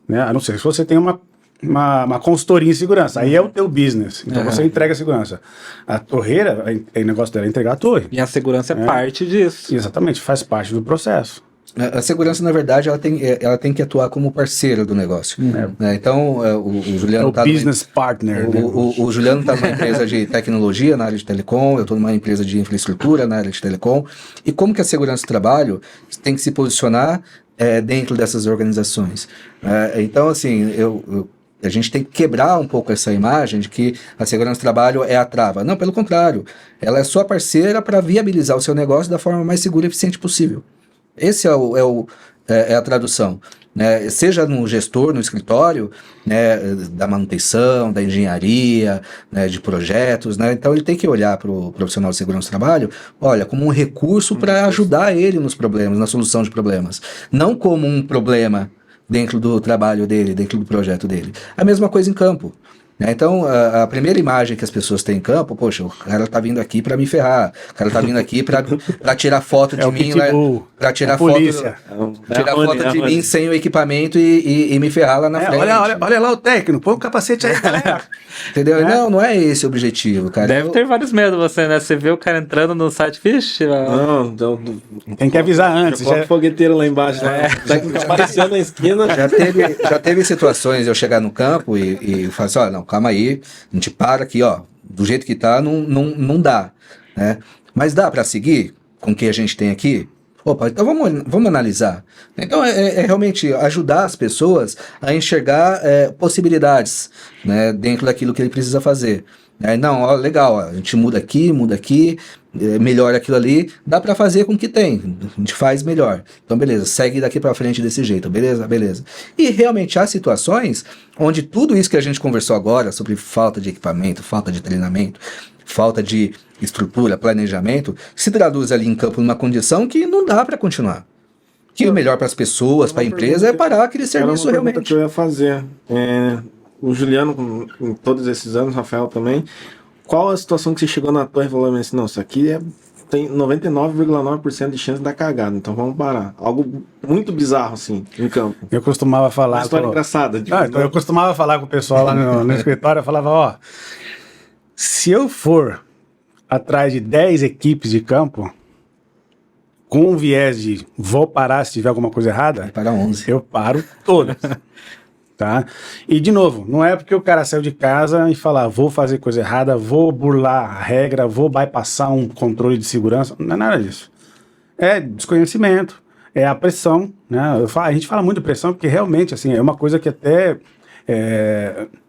D: Né? A não ser se você tem uma consultoria em segurança. Aí é o teu business. Então você entrega a segurança. A torreira, o negócio dela é entregar a torre.
B: E a segurança é parte disso.
D: Exatamente, faz parte do processo.
C: A segurança, na verdade, ela tem que atuar como parceira do negócio. Né? Então, o Juliano
D: É o business partner. Né?
C: O Juliano está numa empresa de tecnologia na área de telecom, eu estou numa empresa de infraestrutura na área de telecom. E como que a segurança do trabalho tem que se posicionar dentro dessas organizações? Então, assim, a gente tem que quebrar um pouco essa imagem de que a segurança do trabalho é a trava. Não, pelo contrário. Ela é sua parceira para viabilizar o seu negócio da forma mais segura e eficiente possível. Esse é a tradução. Né? Seja no gestor, no escritório, né, da manutenção, da engenharia, né, de projetos. Né? Então ele tem que olhar para o profissional de segurança do trabalho, como um recurso para ajudar ele nos problemas, na solução de problemas. Não como um problema dentro do trabalho dele, dentro do projeto dele. A mesma coisa em campo. Então, a primeira imagem que as pessoas têm em campo, poxa, o cara tá vindo aqui para me ferrar, o cara tá vindo aqui para tirar foto de mim, para tirar foto de mim sem o equipamento e me ferrar lá na frente.
D: Olha lá o técnico, põe o capacete aí, galera.
C: Entendeu? Não é esse o objetivo, cara.
B: Deve ter vários medos você, né? Você vê o cara entrando no site, vixe...
A: Não,
D: tem que avisar antes.
A: Coloca o fogueteiro lá embaixo. Tá aparecendo na esquina.
C: Já teve situações de eu chegar no campo e falar assim, não, calma aí, a gente para aqui, do jeito que tá, não dá, né? Mas dá para seguir com o que a gente tem aqui? Opa, então vamos analisar. Então é realmente ajudar as pessoas a enxergar possibilidades, né, dentro daquilo que ele precisa fazer. Não, legal, a gente muda aqui, melhora aquilo ali, dá para fazer com o que tem, a gente faz melhor. Então beleza, segue daqui para frente desse jeito, beleza. E realmente há situações onde tudo isso que a gente conversou agora, sobre falta de equipamento, falta de treinamento, falta de estrutura, planejamento, se traduz ali em campo numa condição que não dá para continuar. Que o melhor para as pessoas, para a empresa, é parar aquele serviço realmente.
A: Que eu ia fazer. O Juliano, com todos esses anos, Rafael também, qual a situação que você chegou na torre e falou assim, não, isso aqui tem 99,9% de chance de dar cagada, então vamos parar. Algo muito bizarro, assim, em campo.
D: Eu costumava falar...
A: Uma história engraçada.
D: Então eu costumava falar com o pessoal lá no escritório, eu falava, ó, se eu for atrás de 10 equipes de campo, com um viés de vou parar se tiver alguma coisa errada,
C: Vai parar 11.
D: eu paro todas. Tá? E, de novo, não é porque o cara saiu de casa e falar vou fazer coisa errada, vou burlar a regra, vou bypassar um controle de segurança, não é nada disso. É desconhecimento, é a pressão, né? A gente fala muito de pressão porque realmente, assim, é uma coisa que até,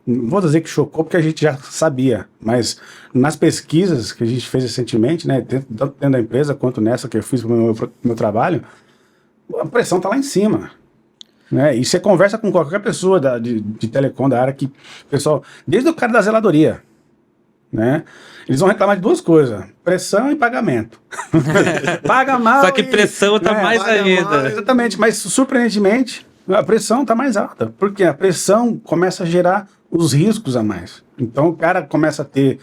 D: não vou dizer que chocou porque a gente já sabia, mas nas pesquisas que a gente fez recentemente, né, tanto dentro da empresa quanto nessa que eu fiz para o meu trabalho, a pressão está lá em cima. Né? E você conversa com qualquer pessoa de telecom da área que, pessoal, desde o cara da zeladoria, né? Eles vão reclamar de duas coisas: pressão e pagamento. Paga mal.
B: Só que pressão tá mais ainda.
D: Exatamente, mas surpreendentemente a pressão tá mais alta, porque a pressão começa a gerar os riscos a mais. Então o cara começa a ter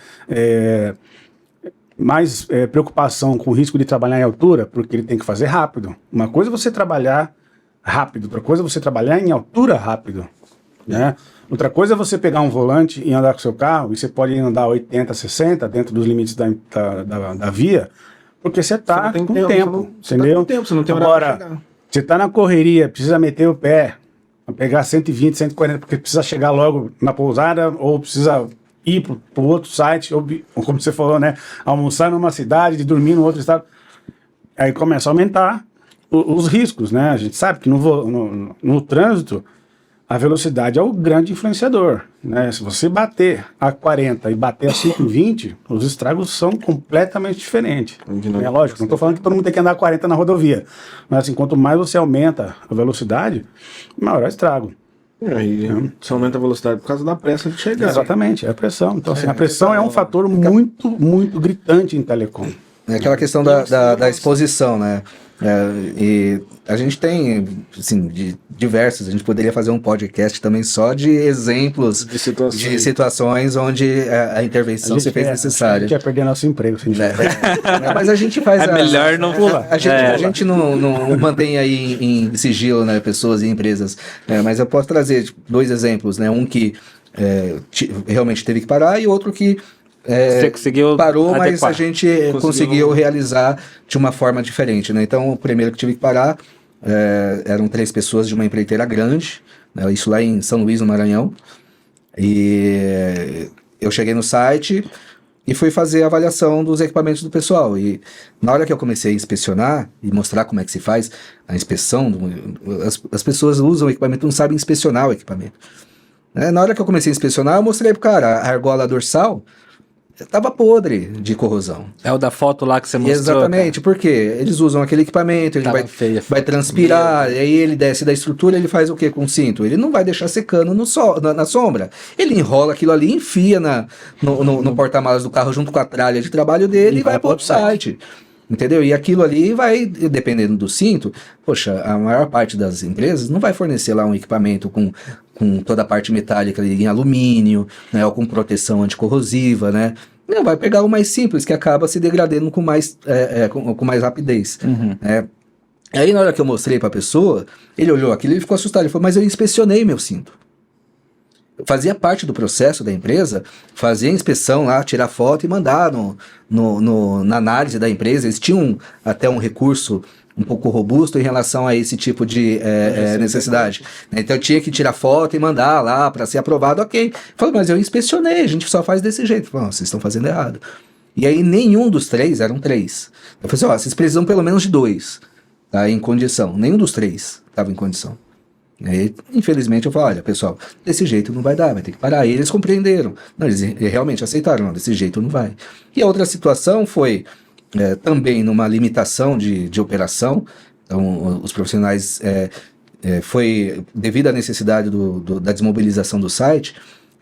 D: mais preocupação com o risco de trabalhar em altura, porque ele tem que fazer rápido. Uma coisa é você trabalhar rápido, outra coisa é você trabalhar em altura rápido, né? Outra coisa é você pegar um volante e andar com seu carro, e você pode andar 80, 60 dentro dos limites da via, porque você tá com tempo, entendeu?
A: Você não tem
D: Agora, você tá na correria, precisa meter o pé, pegar 120, 140, porque precisa chegar logo na pousada, ou precisa ir pro outro site, ou como você falou, né, almoçar numa cidade, de dormir no outro estado, aí começa a aumentar os riscos, né? A gente sabe que no trânsito a velocidade é o grande influenciador, né? Se você bater a 40 e bater a 120, os estragos são completamente diferentes. É lógico, não estou falando que todo mundo tem que andar a 40 na rodovia, mas assim, quanto mais você aumenta a velocidade, maior é o estrago.
A: Você aumenta a velocidade por causa da pressa de chegar.
D: Exatamente, é a pressão. Então, assim, a pressão é um fator muito, muito gritante em telecom.
C: É aquela questão da exposição, né? E a gente tem, assim, diversos, a gente poderia fazer um podcast também só de exemplos de situações onde a intervenção se fez necessária.
D: A gente ia perder nosso emprego se a gente
C: mas a gente faz
B: melhor não pular.
C: A gente não mantém aí em sigilo, né, pessoas e empresas, mas eu posso trazer dois exemplos, né? Um que realmente teve que parar e outro que
B: você conseguiu
C: parou,
B: adequar.
C: mas a gente conseguiu realizar de uma forma diferente, né? Então, o primeiro que tive que parar eram 3 pessoas de uma empreiteira grande, né? Isso lá em São Luís, no Maranhão. E eu cheguei no site e fui fazer a avaliação dos equipamentos do pessoal. E na hora que eu comecei a inspecionar e mostrar como é que se faz a inspeção, as pessoas usam o equipamento, não sabem inspecionar o equipamento. Na hora que eu comecei a inspecionar, eu mostrei pro cara a argola dorsal estava podre de corrosão.
B: É o da foto lá que você mostrou.
C: Exatamente, porque eles usam aquele equipamento, ele vai transpirar, e aí ele desce da estrutura, ele faz o que com o cinto? Ele não vai deixar secando na sombra. Ele enrola aquilo ali, enfia no porta-malas do carro junto com a tralha de trabalho dele e vai para outro site. Entendeu? E aquilo ali vai, dependendo do cinto, poxa, a maior parte das empresas não vai fornecer lá um equipamento com toda a parte metálica em alumínio, né, ou com proteção anticorrosiva, né? Não, vai pegar o mais simples, que acaba se degradando com mais rapidez.
B: Uhum.
C: Né? Aí na hora que eu mostrei pra pessoa, ele olhou aquilo e ficou assustado, ele falou, mas eu inspecionei meu cinto. Eu fazia parte do processo da empresa, fazia a inspeção lá, tirar foto e mandar na análise da empresa. Eles tinham até um recurso um pouco robusto em relação a esse tipo de necessidade. Então eu tinha que tirar foto e mandar lá para ser aprovado, ok. Falei, mas eu inspecionei, a gente só faz desse jeito. Falei, vocês estão fazendo errado. E aí nenhum dos 3, eram 3. Eu falei assim, vocês precisam pelo menos de 2, tá, em condição. Nenhum dos 3 estava em condição. Aí, infelizmente eu falei, olha pessoal, desse jeito não vai dar, vai ter que parar. E eles compreenderam, não, eles realmente aceitaram, não, desse jeito não vai. E a outra situação foi também numa limitação de operação. Então os profissionais, foi devido à necessidade da desmobilização do site,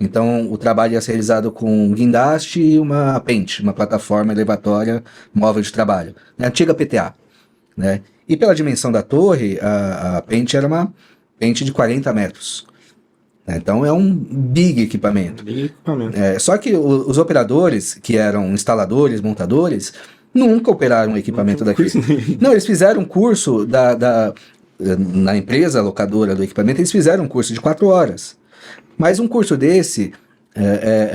C: Então, o trabalho ia ser realizado com um guindaste e uma pente, uma plataforma elevatória móvel de trabalho, a antiga PTA, né? E pela dimensão da torre, a pente era uma pente de 40 metros. Então, é um big equipamento. Só que os operadores, que eram instaladores, montadores, nunca operaram um equipamento daquele. Não, eles fizeram um curso na empresa locadora do equipamento, eles fizeram um curso de 4 horas. Mas um curso desse,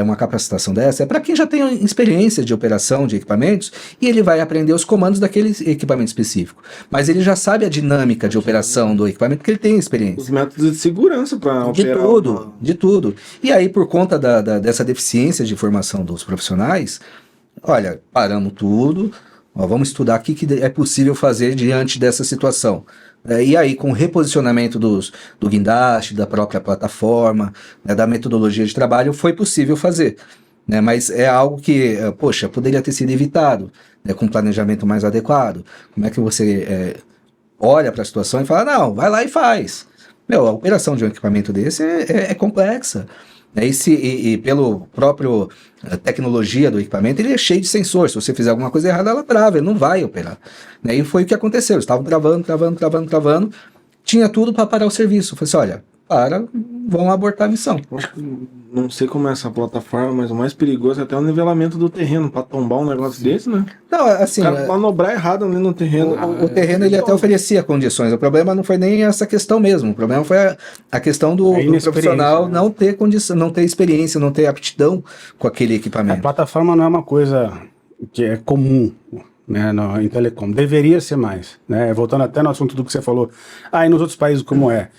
C: uma capacitação dessa, é para quem já tem experiência de operação de equipamentos e ele vai aprender os comandos daquele equipamento específico. Mas ele já sabe a dinâmica de operação do equipamento porque ele tem experiência.
A: Os métodos de segurança para operar.
C: De tudo. E aí, por conta dessa deficiência de formação dos profissionais, olha, paramos tudo, vamos estudar o que é possível fazer diante dessa situação. E aí, com o reposicionamento do guindaste, da própria plataforma, da metodologia de trabalho, foi possível fazer. Mas é algo que, poderia ter sido evitado, com um planejamento mais adequado. Como é que você olha para a situação e fala, não, vai lá e faz. A operação de um equipamento desse é complexa. E pelo próprio tecnologia do equipamento, ele é cheio de sensores. Se você fizer alguma coisa errada, ela trava, ele não vai operar. E foi o que aconteceu. Eles estavam travando. Tinha tudo para parar o serviço. Eu falei assim, vão abortar a missão.
A: Não sei como é essa plataforma, mas o mais perigoso é até o nivelamento do terreno, para tombar um negócio desse, né?
C: Não, assim...
A: O cara manobrar errado ali no terreno.
C: O terreno, ele até oferecia condições. O problema não foi nem essa questão mesmo. O problema foi a questão do profissional não ter condição, não ter experiência, não ter aptidão com aquele equipamento.
D: A plataforma não é uma coisa que é comum, né, em telecom. Deveria ser mais, né? Voltando até no assunto do que você falou. E nos outros países como é?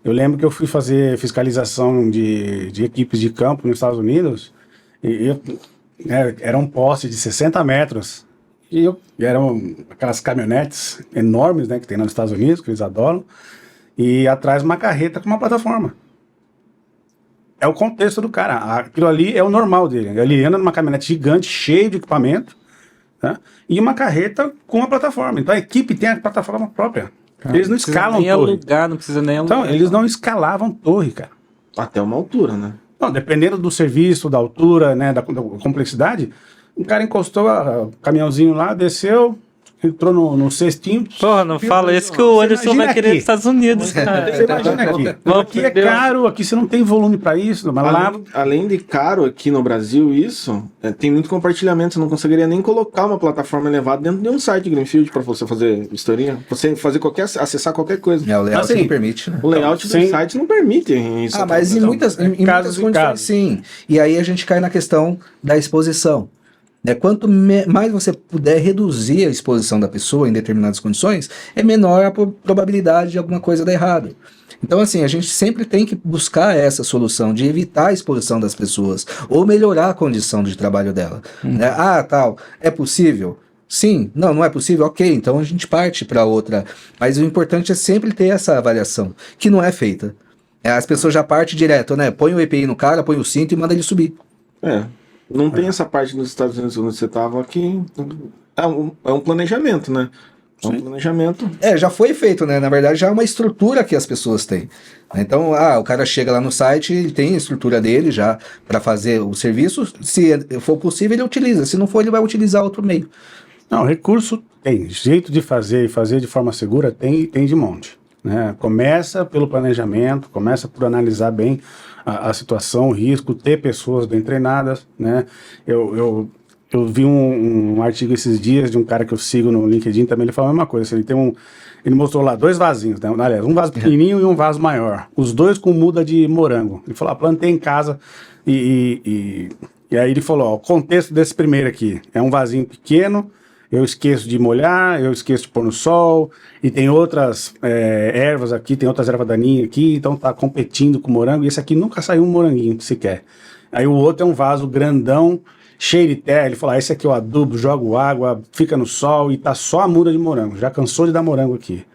D: Eu lembro que eu fui fazer fiscalização de equipes de campo nos Estados Unidos e era um poste de 60 metros e eram aquelas caminhonetes enormes, né, que tem nos Estados Unidos, que eles adoram, e atrás uma carreta com uma plataforma. É o contexto do cara. Aquilo ali é o normal dele. Ele anda numa caminhonete gigante, cheio de equipamento, tá? E uma carreta com uma plataforma. Então a equipe tem a plataforma própria. Eles não escalam torre.
B: Não precisa nem alugar.
D: Então, eles não escalavam torre, cara.
A: Até uma altura, né?
D: Não, dependendo do serviço, da altura, né, da complexidade, o cara encostou o caminhãozinho lá, desceu, entrou no cestinho.
B: Porra, não fala isso que o Anderson vai querer nos Estados Unidos, cara.
D: Você imagina aqui. Aqui é caro, aqui você não tem volume pra isso. Mas
A: além de caro aqui no Brasil, tem muito compartilhamento. Você não conseguiria nem colocar uma plataforma elevada dentro de um site Greenfield para você fazer historinha. Você fazer acessar qualquer coisa.
C: O layout não permite, né?
A: O layout do site não permite isso.
C: Mas em muitas condições, sim. E aí a gente cai na questão da exposição. Quanto mais você puder reduzir a exposição da pessoa em determinadas condições, é menor a probabilidade de alguma coisa dar errado. Então, assim, a gente sempre tem que buscar essa solução de evitar a exposição das pessoas ou melhorar a condição de trabalho dela. É possível? Sim. Não é possível? Ok, então a gente parte para outra. Mas o importante é sempre ter essa avaliação, que não é feita. As pessoas já partem direto, né? Põe o EPI no cara, põe o cinto e manda ele subir.
A: Não tem essa parte nos Estados Unidos onde você estava aqui. É um planejamento, né? Um planejamento.
C: Já foi feito, né? Na verdade, já é uma estrutura que as pessoas têm. Então, o cara chega lá no site, ele tem a estrutura dele já para fazer o serviço. Se for possível, ele utiliza. Se não for, ele vai utilizar outro meio.
D: Não, recurso tem. Jeito de fazer e fazer de forma segura tem de monte. Né? Começa pelo planejamento, começa por analisar bem a situação, o risco, ter pessoas bem treinadas, né? Eu vi um artigo esses dias de um cara que eu sigo no LinkedIn também, ele falou a mesma coisa, assim, ele mostrou lá 2 vasinhos, né? Aliás, um vaso pequenininho e um vaso maior, os 2 com muda de morango. Ele falou, plantei em casa e aí ele falou, o contexto desse primeiro aqui, é um vasinho pequeno, eu esqueço de molhar, eu esqueço de pôr no sol, e tem outras ervas aqui, tem outras ervas daninhas aqui, então tá competindo com o morango, e esse aqui nunca saiu um moranguinho sequer. Aí o outro é um vaso grandão, cheio de terra, ele falou, esse aqui eu adubo, jogo água, fica no sol, e tá só a muda de morango, já cansou de dar morango aqui.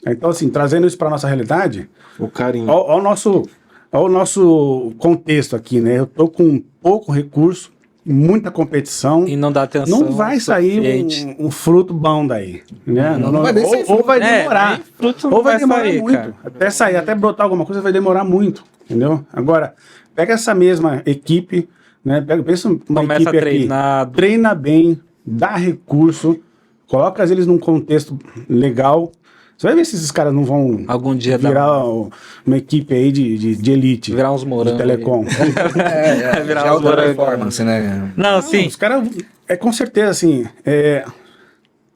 D: Então assim, trazendo isso pra nossa realidade,
A: o carinho.
D: Olha o nosso contexto aqui, né? Eu tô com pouco recurso, muita competição.
B: E não dá atenção.
D: Não vai sair
B: suficiente.
D: um fruto bom daí. Né?
C: Não vai descer
D: ou vai demorar.
B: nem fruto não
D: Ou vai
B: vai
D: demorar
B: sair,
D: muito.
B: cara.
D: Até sair, até brotar alguma coisa vai demorar muito. Entendeu? Agora, pega essa mesma equipe, né? Pensa uma
B: Começa
D: equipe
B: treinado.
D: aqui. Treina bem, dá recurso, coloca eles num contexto legal. Você vai ver se esses caras não vão
B: Algum dia
D: virar uma equipe aí de elite.
B: Virar uns morangos
D: de telecom.
B: Virar
C: Já é
B: uns
C: outra
B: morangos.
C: performance, né?
B: Não, sim.
D: Os caras, com certeza, assim, é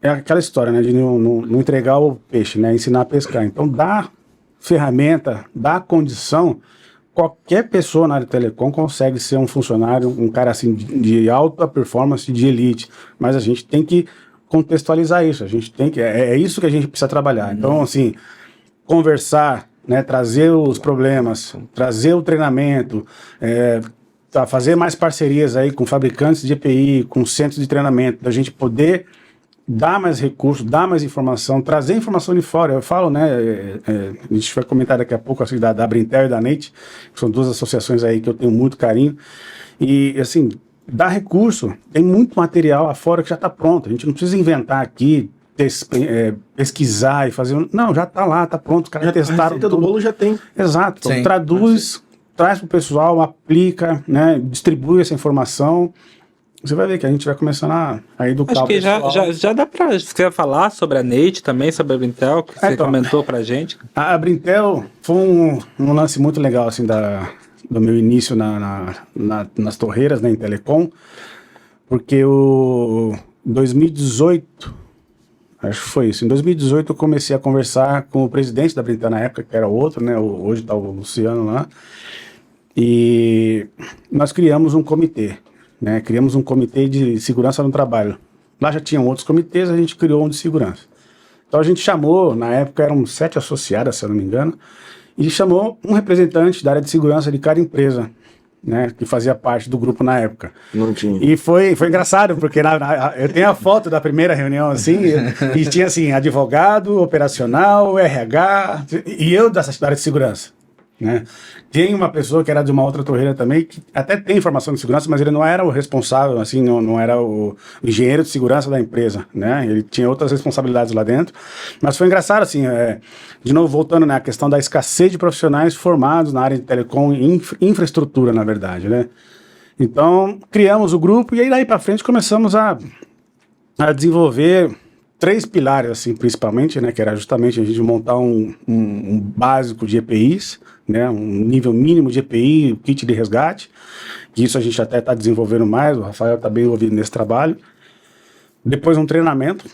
D: aquela história, né, de não entregar o peixe, né, ensinar a pescar. Então, dá ferramenta, dá condição, qualquer pessoa na área de telecom consegue ser um funcionário, um cara, assim, de alta performance, de elite. Mas a gente tem que contextualizar isso, a gente tem que, é isso que a gente precisa trabalhar. Então, assim, conversar, né, trazer os problemas, trazer o treinamento, fazer mais parcerias aí com fabricantes de EPI, com centros de treinamento, da gente poder dar mais recursos, dar mais informação, trazer informação de fora. Eu falo, né, a gente vai comentar daqui a pouco assim, da Brintel e da NEIT, que são duas associações aí que eu tenho muito carinho, e assim, dar recurso, tem muito material lá fora que já está pronto, a gente não precisa inventar aqui, pesquisar e fazer, não, já está lá, está pronto, os caras testaram
A: A receita do bolo já tem.
D: Exato, então,
C: Sim.
D: traduz, traz para o pessoal, aplica, né, distribui essa informação. Você vai ver que a gente vai começando a educar
B: Acho
D: o
B: que
D: pessoal.
B: já dá pra... Você quer falar sobre a NEIT também, sobre a Brintel, que você
D: Então.
B: comentou pra gente?
D: A Brintel foi um lance muito legal assim, do meu início nas torreiras, né, em telecom, porque o 2018, acho que foi isso, em 2018 eu comecei a conversar com o presidente da Brintel na época, que era outro, né, hoje está o Luciano lá, e nós criamos um comitê. Né, criamos um comitê de segurança no trabalho. Lá já tinham outros comitês, a gente criou um de segurança. Então a gente chamou, na época eram 7 associadas, se eu não me engano, e chamou um representante da área de segurança de cada empresa, né, que fazia parte do grupo na época.
A: Não tinha.
D: E foi engraçado, porque eu tenho a foto da primeira reunião, assim, e tinha assim, advogado, operacional, RH, e eu da área de segurança. Né? Tem uma pessoa que era de uma outra torreira também, que até tem formação de segurança, mas ele não era o responsável, assim, não era o engenheiro de segurança da empresa, né? Ele tinha outras responsabilidades lá dentro, mas foi engraçado, assim, de novo, voltando, né, à questão da escassez de profissionais formados na área de telecom e infraestrutura, na verdade, né? Então, criamos o grupo e aí daí para frente começamos a desenvolver 3 pilares, assim, principalmente, né, que era justamente a gente montar um básico de EPIs, né, um nível mínimo de EPI, o kit de resgate, que isso a gente até está desenvolvendo mais, o Rafael está bem envolvido nesse trabalho. Depois um treinamento,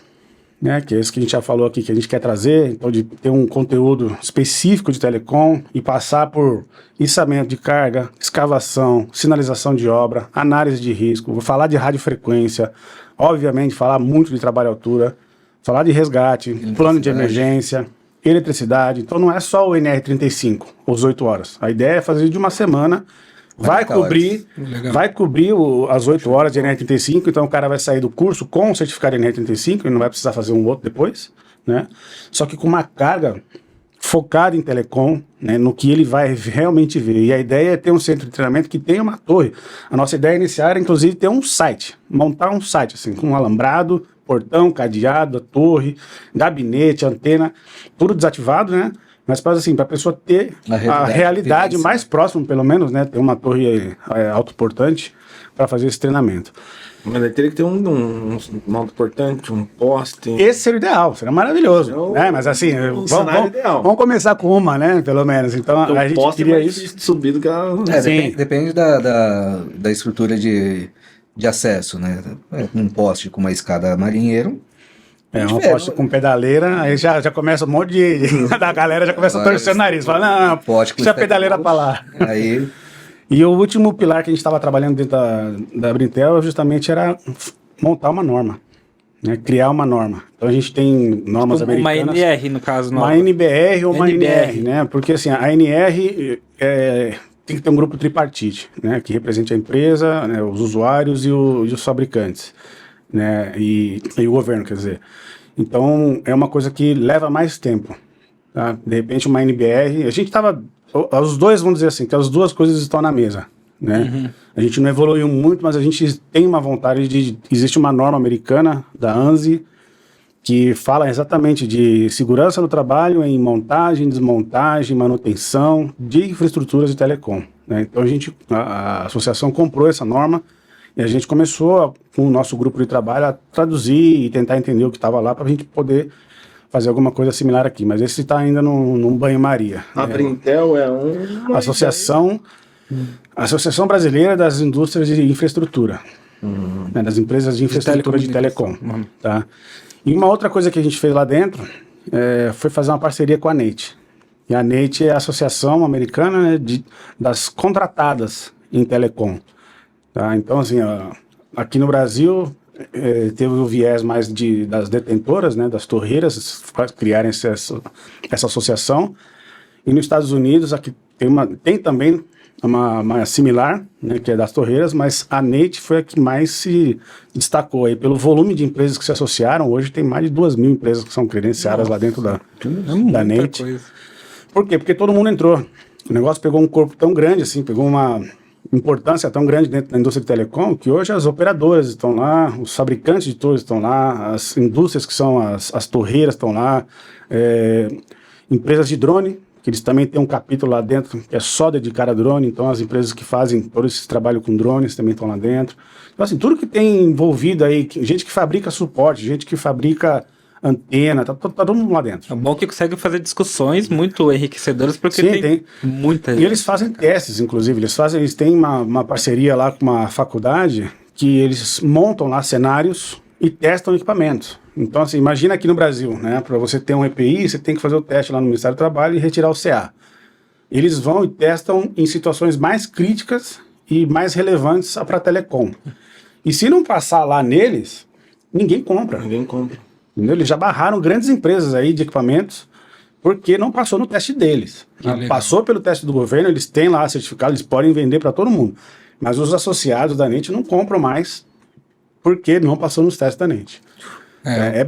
D: né, que é isso que a gente já falou aqui, que a gente quer trazer, então de ter um conteúdo específico de telecom e passar por içamento de carga, escavação, sinalização de obra, análise de risco, vou falar de radiofrequência, obviamente falar muito de trabalho à altura, falar de resgate, plano de emergência, eletricidade. Então não é só o NR35, os 8 horas. A ideia é fazer de uma semana, vai cobrir as 8 horas de NR35, então o cara vai sair do curso com o certificado de NR35, ele não vai precisar fazer um outro depois, né? Só que com uma carga focada em telecom, né, no que ele vai realmente ver. E a ideia é ter um centro de treinamento que tenha uma torre. A nossa ideia inicial era, inclusive, ter um site, montar um site, assim, com um alambrado, portão, cadeado, torre, gabinete, antena, tudo desativado, né? Mas para assim, a pessoa ter a realidade mais próxima, pelo menos, né? Ter uma torre autoportante para fazer esse treinamento.
A: Mas aí teria que ter um autoportante, um poste.
D: Esse seria o ideal, seria maravilhoso. Né? Mas assim, vamos começar com uma, né? Pelo menos. Então a gente queria isso.
A: Subido que ela...
C: Depende da estrutura de acesso, né? Um poste com uma escada marinheiro.
D: Um poste com pedaleira, aí já começa um monte da galera já começa a torcer o nariz. Fala, não, deixa a pedaleira pra lá.
C: Aí...
D: E o último pilar que a gente estava trabalhando dentro da Brintel justamente era montar uma norma, né? Criar uma norma. Então a gente tem normas
B: tipo
D: americanas.
B: Uma NR, no caso.
D: Uma NBR ou uma NR, né? Porque assim, a NR tem que ter um grupo tripartite, né? Que represente a empresa, né? Os usuários e os fabricantes, né? E o governo, quer dizer. Então é uma coisa que leva mais tempo. Tá? De repente uma NBR, a gente estava... Os dois, vamos dizer assim, que as duas coisas estão na mesa. né? A gente não evoluiu muito, mas a gente tem uma vontade de... Existe uma norma americana, da ANSI, que fala exatamente de segurança no trabalho em montagem, desmontagem, manutenção de infraestruturas de telecom, né? Então a associação comprou essa norma e a gente começou com o nosso grupo de trabalho a traduzir e tentar entender o que estava lá para a gente poder fazer alguma coisa similar aqui, mas esse está ainda num banho-maria.
A: A Brintel é uma
D: Associação Brasileira das Indústrias de Infraestrutura, né, das empresas de infraestrutura de telecom. Tá? E uma outra coisa que a gente fez lá dentro foi fazer uma parceria com a NEIT. E a NEIT é a Associação Americana, né, das Contratadas em Telecom. Tá? Então, assim, aqui no Brasil teve o viés mais das detentoras, né, das torreiras, criarem essa associação. E nos Estados Unidos aqui tem também uma similar, né, que é das torreiras, mas a NEIT foi a que mais se destacou aí pelo volume de empresas que se associaram. Hoje tem mais de 2.000 empresas que são credenciadas lá dentro da NEIT.
B: Coisa.
D: Por quê? Porque todo mundo entrou. O negócio pegou um corpo tão grande, assim, pegou uma importância tão grande dentro da indústria de telecom, que hoje as operadoras estão lá, os fabricantes de torres estão lá, as indústrias que são as torreiras estão lá, empresas de drone, que eles também têm um capítulo lá dentro que é só dedicado a drone, então as empresas que fazem todo esse trabalho com drones também estão lá dentro. Então, assim, tudo que tem envolvido aí, gente que fabrica suporte, gente que fabrica antena, tá todo mundo lá dentro.
B: É bom que consegue fazer discussões muito enriquecedoras, porque
D: Sim,
B: tem muita
D: E eles fazem testes, inclusive, eles têm uma parceria lá com uma faculdade que eles montam lá cenários e testam equipamentos. Então, assim, imagina aqui no Brasil, né? Para você ter um EPI, você tem que fazer o teste lá no Ministério do Trabalho e retirar o CA. Eles vão e testam em situações mais críticas e mais relevantes para a telecom. E se não passar lá neles, ninguém compra.
A: Ninguém compra.
D: Entendeu? Eles já barraram grandes empresas aí de equipamentos porque não passou no teste deles. Passou pelo teste do governo, eles têm lá certificado, eles podem vender para todo mundo. Mas os associados da NEIT não compram mais porque não passou nos testes da NEIT.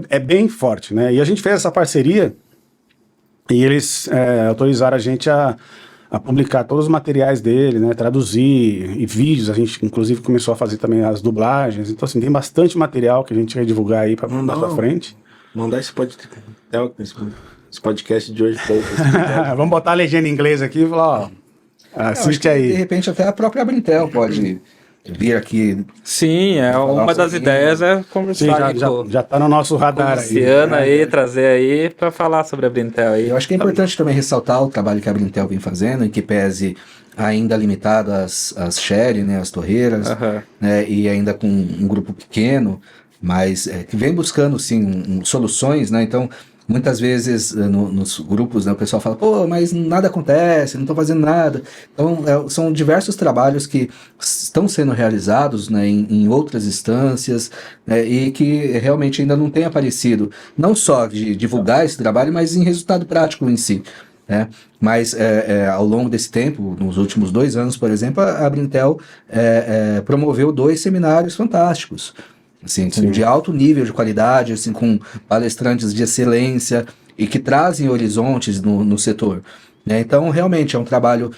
D: É bem forte, né? E a gente fez essa parceria e eles autorizaram a gente a publicar todos os materiais dele, né? Traduzir e vídeos. A gente, inclusive, começou a fazer também as dublagens. Então, assim, tem bastante material que a gente vai divulgar aí para frente.
A: Mandar esse podcast de hoje pra eles.
D: Vamos botar a legenda em inglês aqui e falar, ó, assiste aí.
C: De repente até a própria Brintel pode vir aqui.
B: Sim, uma das ideias é conversar
D: Sim, já tá no nosso radar aí.
B: Luciana aí, trazer aí para falar sobre a Brintel aí.
C: Eu acho que é importante também ressaltar o trabalho que a Brintel vem fazendo, em que pese ainda limitado às share, né, às torreiras, né, e ainda com um grupo pequeno, mas que vem buscando, sim, soluções, né, então... Muitas vezes nos grupos, né, o pessoal fala, pô, mas nada acontece, não estou fazendo nada. Então, são diversos trabalhos que estão sendo realizados, né, em outras instâncias, né, e que realmente ainda não tem aparecido, não só de divulgar esse trabalho, mas em resultado prático em si. Né? Mas ao longo desse tempo, nos últimos 2 anos, por exemplo, a Brintel promoveu 2 seminários fantásticos. Assim, de alto nível de qualidade, assim, com palestrantes de excelência e que trazem horizontes no setor. Né? Então, realmente, é um trabalho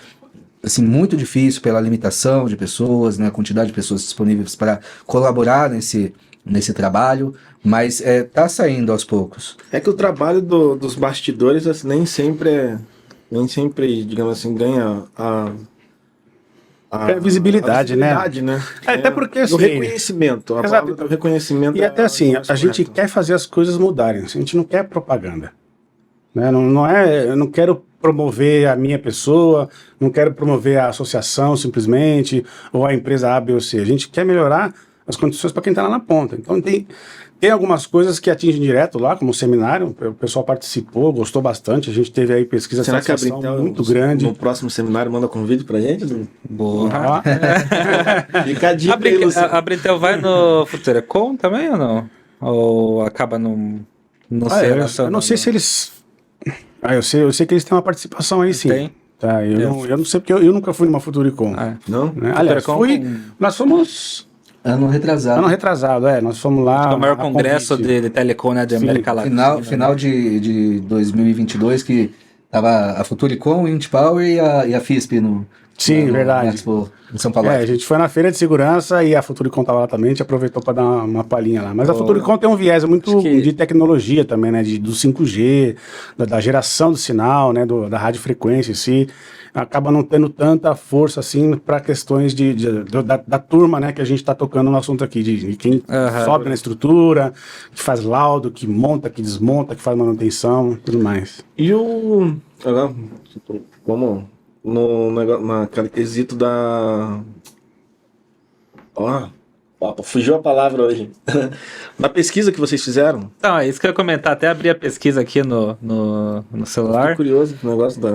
C: assim, muito difícil pela limitação de pessoas, né? A quantidade de pessoas disponíveis para colaborar nesse trabalho, mas está saindo aos poucos.
A: É que o trabalho dos bastidores assim, nem sempre, digamos assim, ganha a
D: visibilidade, né? Até porque assim,
A: o reconhecimento, a palavra do reconhecimento.
D: E até assim, a gente quer fazer as coisas mudarem, a gente não quer propaganda. Né? Eu não quero promover a minha pessoa, não quero promover a associação simplesmente, ou a empresa A, B ou C. A gente quer melhorar as condições para quem está lá na ponta. Então tem algumas coisas que atingem direto lá, como o seminário, o pessoal participou, gostou bastante, a gente teve aí pesquisa de satisfação muito grande.
A: No próximo seminário manda convite pra gente?
B: Boa.
A: Fica a dica aí,
B: a Brintel vai no Futurecom também ou não? Ou acaba no
D: eu não sei se eles... eu sei que eles têm uma participação aí, sim. Tem? Tá, eu não sei porque eu nunca fui numa Futuricom.
A: Não?
D: Né? Aliás, nós fomos...
C: Ano retrasado,
D: nós fomos lá...
B: O maior congresso de telecom, né, de América Latina.
C: Final de 2022, que tava a Futuricom, o IntPower e a FISP
D: Sim,
C: né,
D: verdade.
C: Expo em São Paulo.
D: A gente foi na feira de segurança e a Futuricom tava lá também, a gente aproveitou para dar uma palhinha lá. Mas a Futuricom tem um viés muito de tecnologia também, né? Do 5G, da geração do sinal, né? Da radiofrequência em si. Acaba não tendo tanta força assim para questões da turma, né? Que a gente está tocando no assunto aqui, de quem sobe na estrutura, que faz laudo, que monta, que desmonta, que faz manutenção e tudo mais.
A: E o. Agora, vamos no negócio, naquele quesito da. Ó, fugiu a palavra hoje. Na pesquisa que vocês fizeram.
B: Então, é isso que eu ia comentar. Até abri a pesquisa aqui no celular.
A: Fiquei curioso com o negócio da.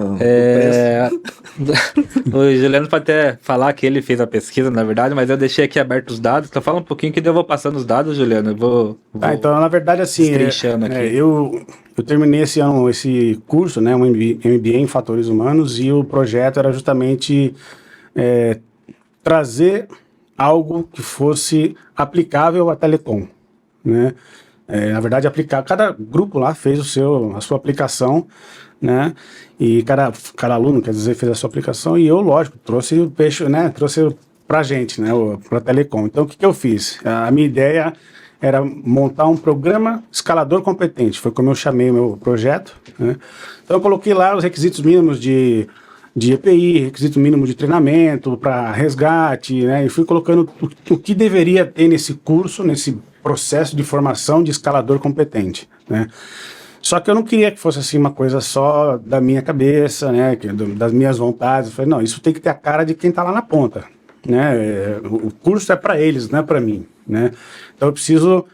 B: O Juliano pode até falar que ele fez a pesquisa, na verdade, mas eu deixei aqui aberto os dados. Então fala um pouquinho que daí eu vou passando os dados, Juliano. Eu vou
D: então, na verdade, assim,
B: destrinchando aqui.
D: Eu terminei esse ano esse curso, né, um MBA em Fatores Humanos, e o projeto era justamente trazer algo que fosse aplicável à telecom, né? Na verdade, cada grupo lá fez a sua aplicação, né? E cada aluno, quer dizer, fez a sua aplicação, e eu, lógico, trouxe o peixe, né? Trouxe pra gente, né? Pra telecom. Então, o que eu fiz? A minha ideia era montar um programa escalador competente, foi como eu chamei o meu projeto, né? Então, eu coloquei lá os requisitos mínimos de EPI, requisito mínimo de treinamento para resgate, né? E fui colocando o que deveria ter nesse curso, nesse processo de formação de escalador competente, né? Só que eu não queria que fosse assim uma coisa só da minha cabeça, né? Das minhas vontades. Eu falei, não, isso tem que ter a cara de quem está lá na ponta, né? O curso é para eles, não é para mim, né? Então eu preciso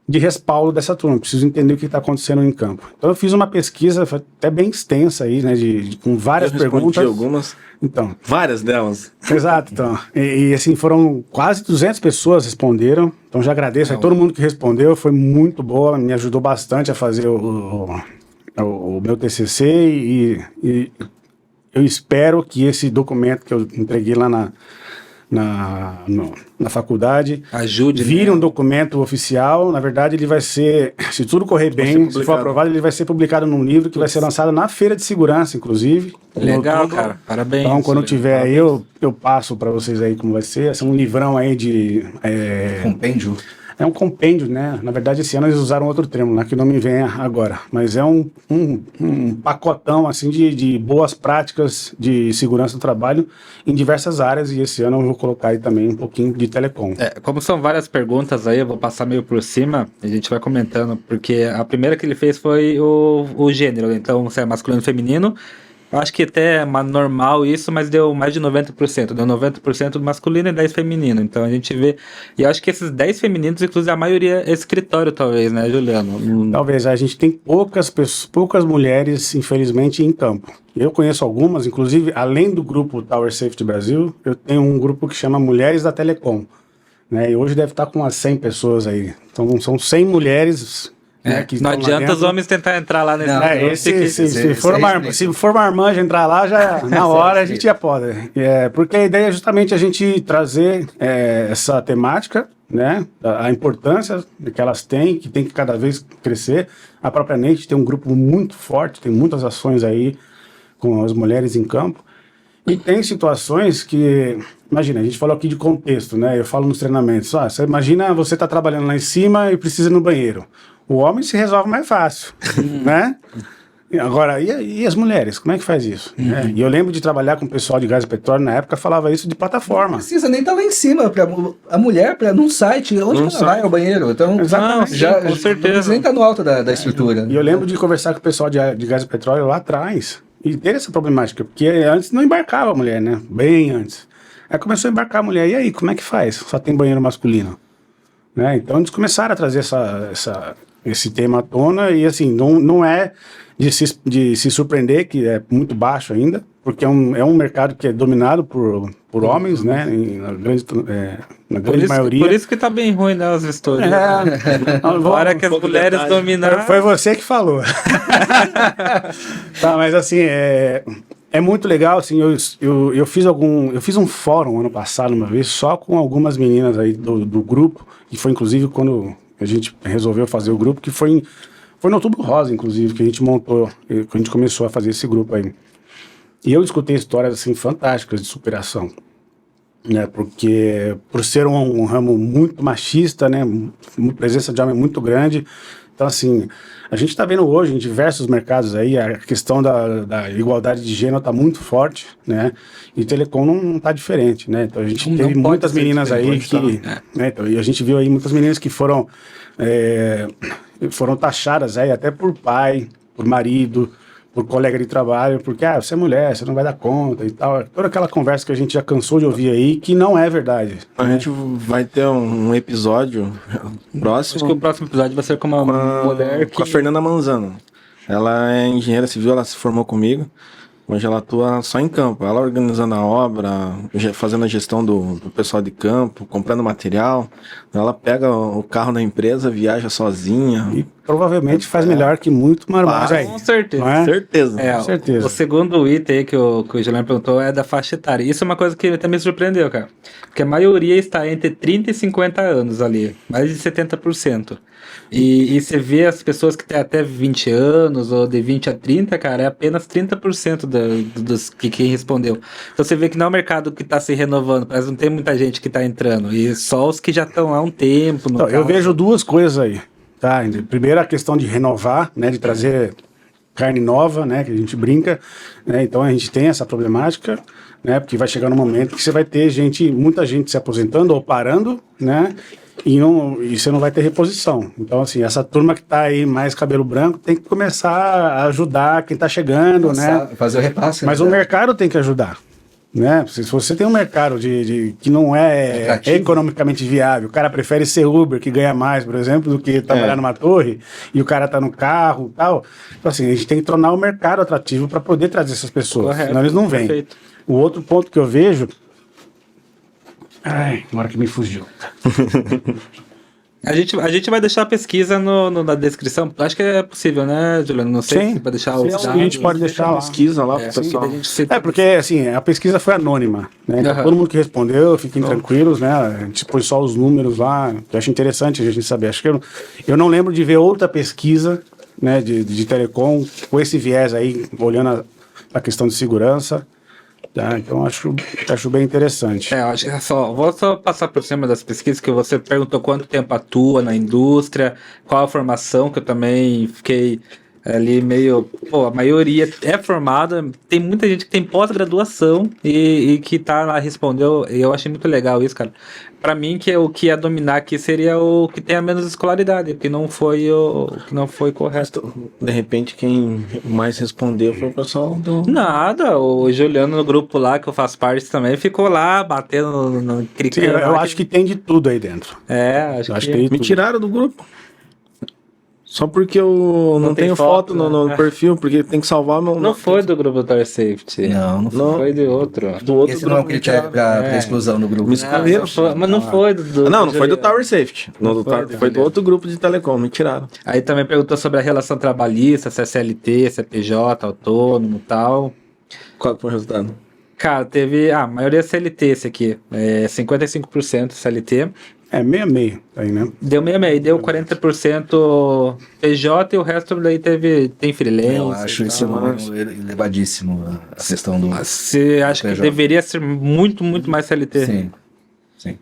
D: de respaldo dessa turma, preciso entender o que está acontecendo em campo. Então eu fiz uma pesquisa até bem extensa aí, né, com várias perguntas.
A: Algumas.
D: Então,
A: várias delas.
D: Exato, então. E assim, foram quase 200 pessoas responderam, então já agradeço a todo mundo que respondeu, foi muito boa, me ajudou bastante a fazer o meu TCC e eu espero que esse documento que eu entreguei lá na faculdade
B: ajude,
D: vire
B: né?
D: um documento oficial. Na verdade, ele vai ser, se tudo correr bem, se for aprovado, ele vai ser publicado num livro que vai ser lançado na Feira de Segurança, inclusive.
B: Legal, cara. Parabéns.
D: Então, quando tiver aí, eu passo para vocês aí como vai ser. Esse é um livrão aí de...
C: Compêndio.
D: É um compêndio, né? Na verdade, esse ano eles usaram outro termo, né? Que não me vem agora. Mas é um pacotão, assim, de boas práticas de segurança do trabalho em diversas áreas. E esse ano eu vou colocar aí também um pouquinho de telecom.
B: Como são várias perguntas aí, eu vou passar meio por cima. A gente vai comentando, porque a primeira que ele fez foi o gênero. Então, se é masculino ou feminino. Eu acho que até é normal isso, mas deu mais de 90%. Deu 90% do masculino e 10% feminino. Então a gente vê. E eu acho que esses 10 femininos, inclusive a maioria é escritório, talvez, né, Juliano?
D: Talvez. A gente tem poucas mulheres, infelizmente, em campo. Eu conheço algumas, inclusive, além do grupo Tower Safety Brasil, eu tenho um grupo que chama Mulheres da Telecom, né? E hoje deve estar com umas 100 pessoas aí. Então são 100 mulheres.
B: Não adianta os homens tentar entrar lá nesse
D: se for marmanja entrar lá, já na hora a gente já pode. Porque a ideia é justamente a gente trazer essa temática, né, a importância que elas têm, que tem que cada vez crescer. A própria NEIT tem um grupo muito forte, tem muitas ações aí com as mulheres em campo. E tem situações que, imagina, a gente falou aqui de contexto, né? Eu falo nos treinamentos, você imagina você tá trabalhando lá em cima e precisa ir no banheiro. O homem se resolve mais fácil, né? Agora, e as mulheres? Como é que faz isso? E eu lembro de trabalhar com o pessoal de gás e petróleo, na época falava isso de plataforma.
C: Não precisa nem estar lá em cima, a mulher, num site, onde ela vai ao banheiro? Então,
D: exatamente,
C: com certeza. Não nem está no alto da estrutura.
D: E eu lembro de conversar com o pessoal de gás e petróleo lá atrás, e ter essa problemática, porque antes não embarcava a mulher, né? Bem antes. Aí começou a embarcar a mulher, e aí, como é que faz? Só tem banheiro masculino. Né? Então eles começaram a trazer esse tema à tona, e assim, não é de se surpreender que é muito baixo ainda, porque é um mercado que é dominado por homens, né, na grande maioria.
B: Por isso que tá bem ruim, né, as histórias. Agora que as mulheres dominaram...
D: Foi você que falou. Tá, mas assim, é muito legal, assim, eu fiz um fórum ano passado, uma vez, só com algumas meninas aí do grupo, que foi inclusive quando a gente resolveu fazer o grupo, que foi no Outubro Rosa, inclusive, que a gente montou, que a gente começou a fazer esse grupo aí. E eu escutei histórias assim fantásticas de superação, né? Porque por ser um ramo muito machista, né? Uma presença de homem muito grande. Então, assim, a gente está vendo hoje em diversos mercados aí, a questão da igualdade de gênero está muito forte, né? E telecom não está diferente, né? Então, a gente teve muitas meninas aí que... Né? Então, e a gente viu aí muitas meninas que foram taxadas aí até por pai, por marido, por colega de trabalho, porque você é mulher, você não vai dar conta e tal. Toda aquela conversa que a gente já cansou de ouvir aí, que não é verdade.
A: A gente vai ter um episódio próximo.
B: Acho que o próximo episódio vai ser com uma mulher que...
A: Com a Fernanda Manzano. Ela é engenheira civil, ela se formou comigo. Hoje ela atua só em campo. Ela organizando a obra, fazendo a gestão do pessoal de campo, comprando material. Ela pega o carro da empresa, viaja sozinha.
D: E provavelmente faz melhor que muito marmanjo aí.
B: Com certeza.
D: Não é?
A: Certeza.
B: Com certeza. O segundo item aí que o Juliano perguntou é da faixa etária. Isso é uma coisa que até me surpreendeu, cara. Porque a maioria está entre 30 e 50 anos ali. Mais de 70%. E você vê as pessoas que têm até 20 anos ou de 20 a 30, cara, é apenas 30% dos que quem respondeu. Então você vê que não é um mercado que está se renovando, parece que não tem muita gente que está entrando. E só os que já estão há um tempo.
D: Então, eu vejo duas coisas aí. Tá? Primeiro a questão de renovar, né, de trazer carne nova, né, que a gente brinca, né, então a gente tem essa problemática, né, porque vai chegar no momento que você vai ter muita gente se aposentando ou parando, né, e você não vai ter reposição. Então, assim, essa turma que tá aí mais cabelo branco tem que começar a ajudar quem tá chegando, né?
C: Fazer o repasse.
D: Mas
C: né?
D: o mercado tem que ajudar. Né? Se você tem um mercado que não é economicamente viável, o cara prefere ser Uber, que ganha mais, por exemplo, do que trabalhar numa torre, e o cara tá no carro e tal. Então, assim, a gente tem que tornar o mercado atrativo para poder trazer essas pessoas,
B: Correto.
D: senão eles não vêm.
B: Perfeito.
D: O outro ponto que eu vejo... Ai, na hora que me fugiu.
B: A gente vai deixar a pesquisa na descrição. Acho que é possível, né, Juliano? Não sei
D: Sim.
B: se vai deixar
D: Sim,
B: os dados.
D: a gente pode deixar lá.
A: Pesquisa lá pro pessoal.
D: Porque assim, a pesquisa foi anônima, né? Então, todo mundo que respondeu, fiquem tranquilos, né? A gente põe só os números lá, que eu acho interessante a gente saber. Acho que eu não lembro de ver outra pesquisa, né, de telecom com esse viés aí, olhando a questão de segurança. Tá, então acho bem interessante.
B: Acho que vou só passar por cima das pesquisas que você perguntou quanto tempo atua na indústria, qual a formação, que eu também fiquei ali meio... Pô, a maioria é formada, tem muita gente que tem pós-graduação e que tá lá, respondeu, e eu achei muito legal isso, cara. Pra mim, que o que ia dominar aqui seria o que tem a menos escolaridade, que não foi correto.
A: De repente, quem mais respondeu foi o pessoal do...
B: Nada, o Juliano no grupo lá, que eu faço parte também, ficou lá batendo no
D: Sim, eu acho que tem de tudo aí dentro.
B: Acho que
D: tem de
A: Me
D: tudo.
A: tiraram do grupo. Só porque eu não tenho foto no perfil, porque tem que salvar meu...
B: Não foi do grupo do Tower Safety.
C: Não foi.
B: Foi de outro.
A: Do outro
C: Esse não é o
A: grupo.
C: critério pra exclusão no grupo.
A: Me excluíram.
B: Mas não foi do
A: Não foi do
B: Juliano.
A: Tower Safety. Foi do outro grupo de telecom, me tiraram.
B: Aí também perguntou sobre a relação trabalhista, se é CLT, se é PJ, autônomo e tal.
A: Qual foi o resultado?
B: Cara, teve... a maioria é CLT esse aqui. 55% CLT.
D: Meio aí, né?
B: Deu meio, deu 40% PJ e o resto daí tem freelance.
C: Eu acho isso elevadíssimo, a questão do...
B: Você acha que
C: PJ.
B: deveria ser muito, muito mais CLT?
C: Sim.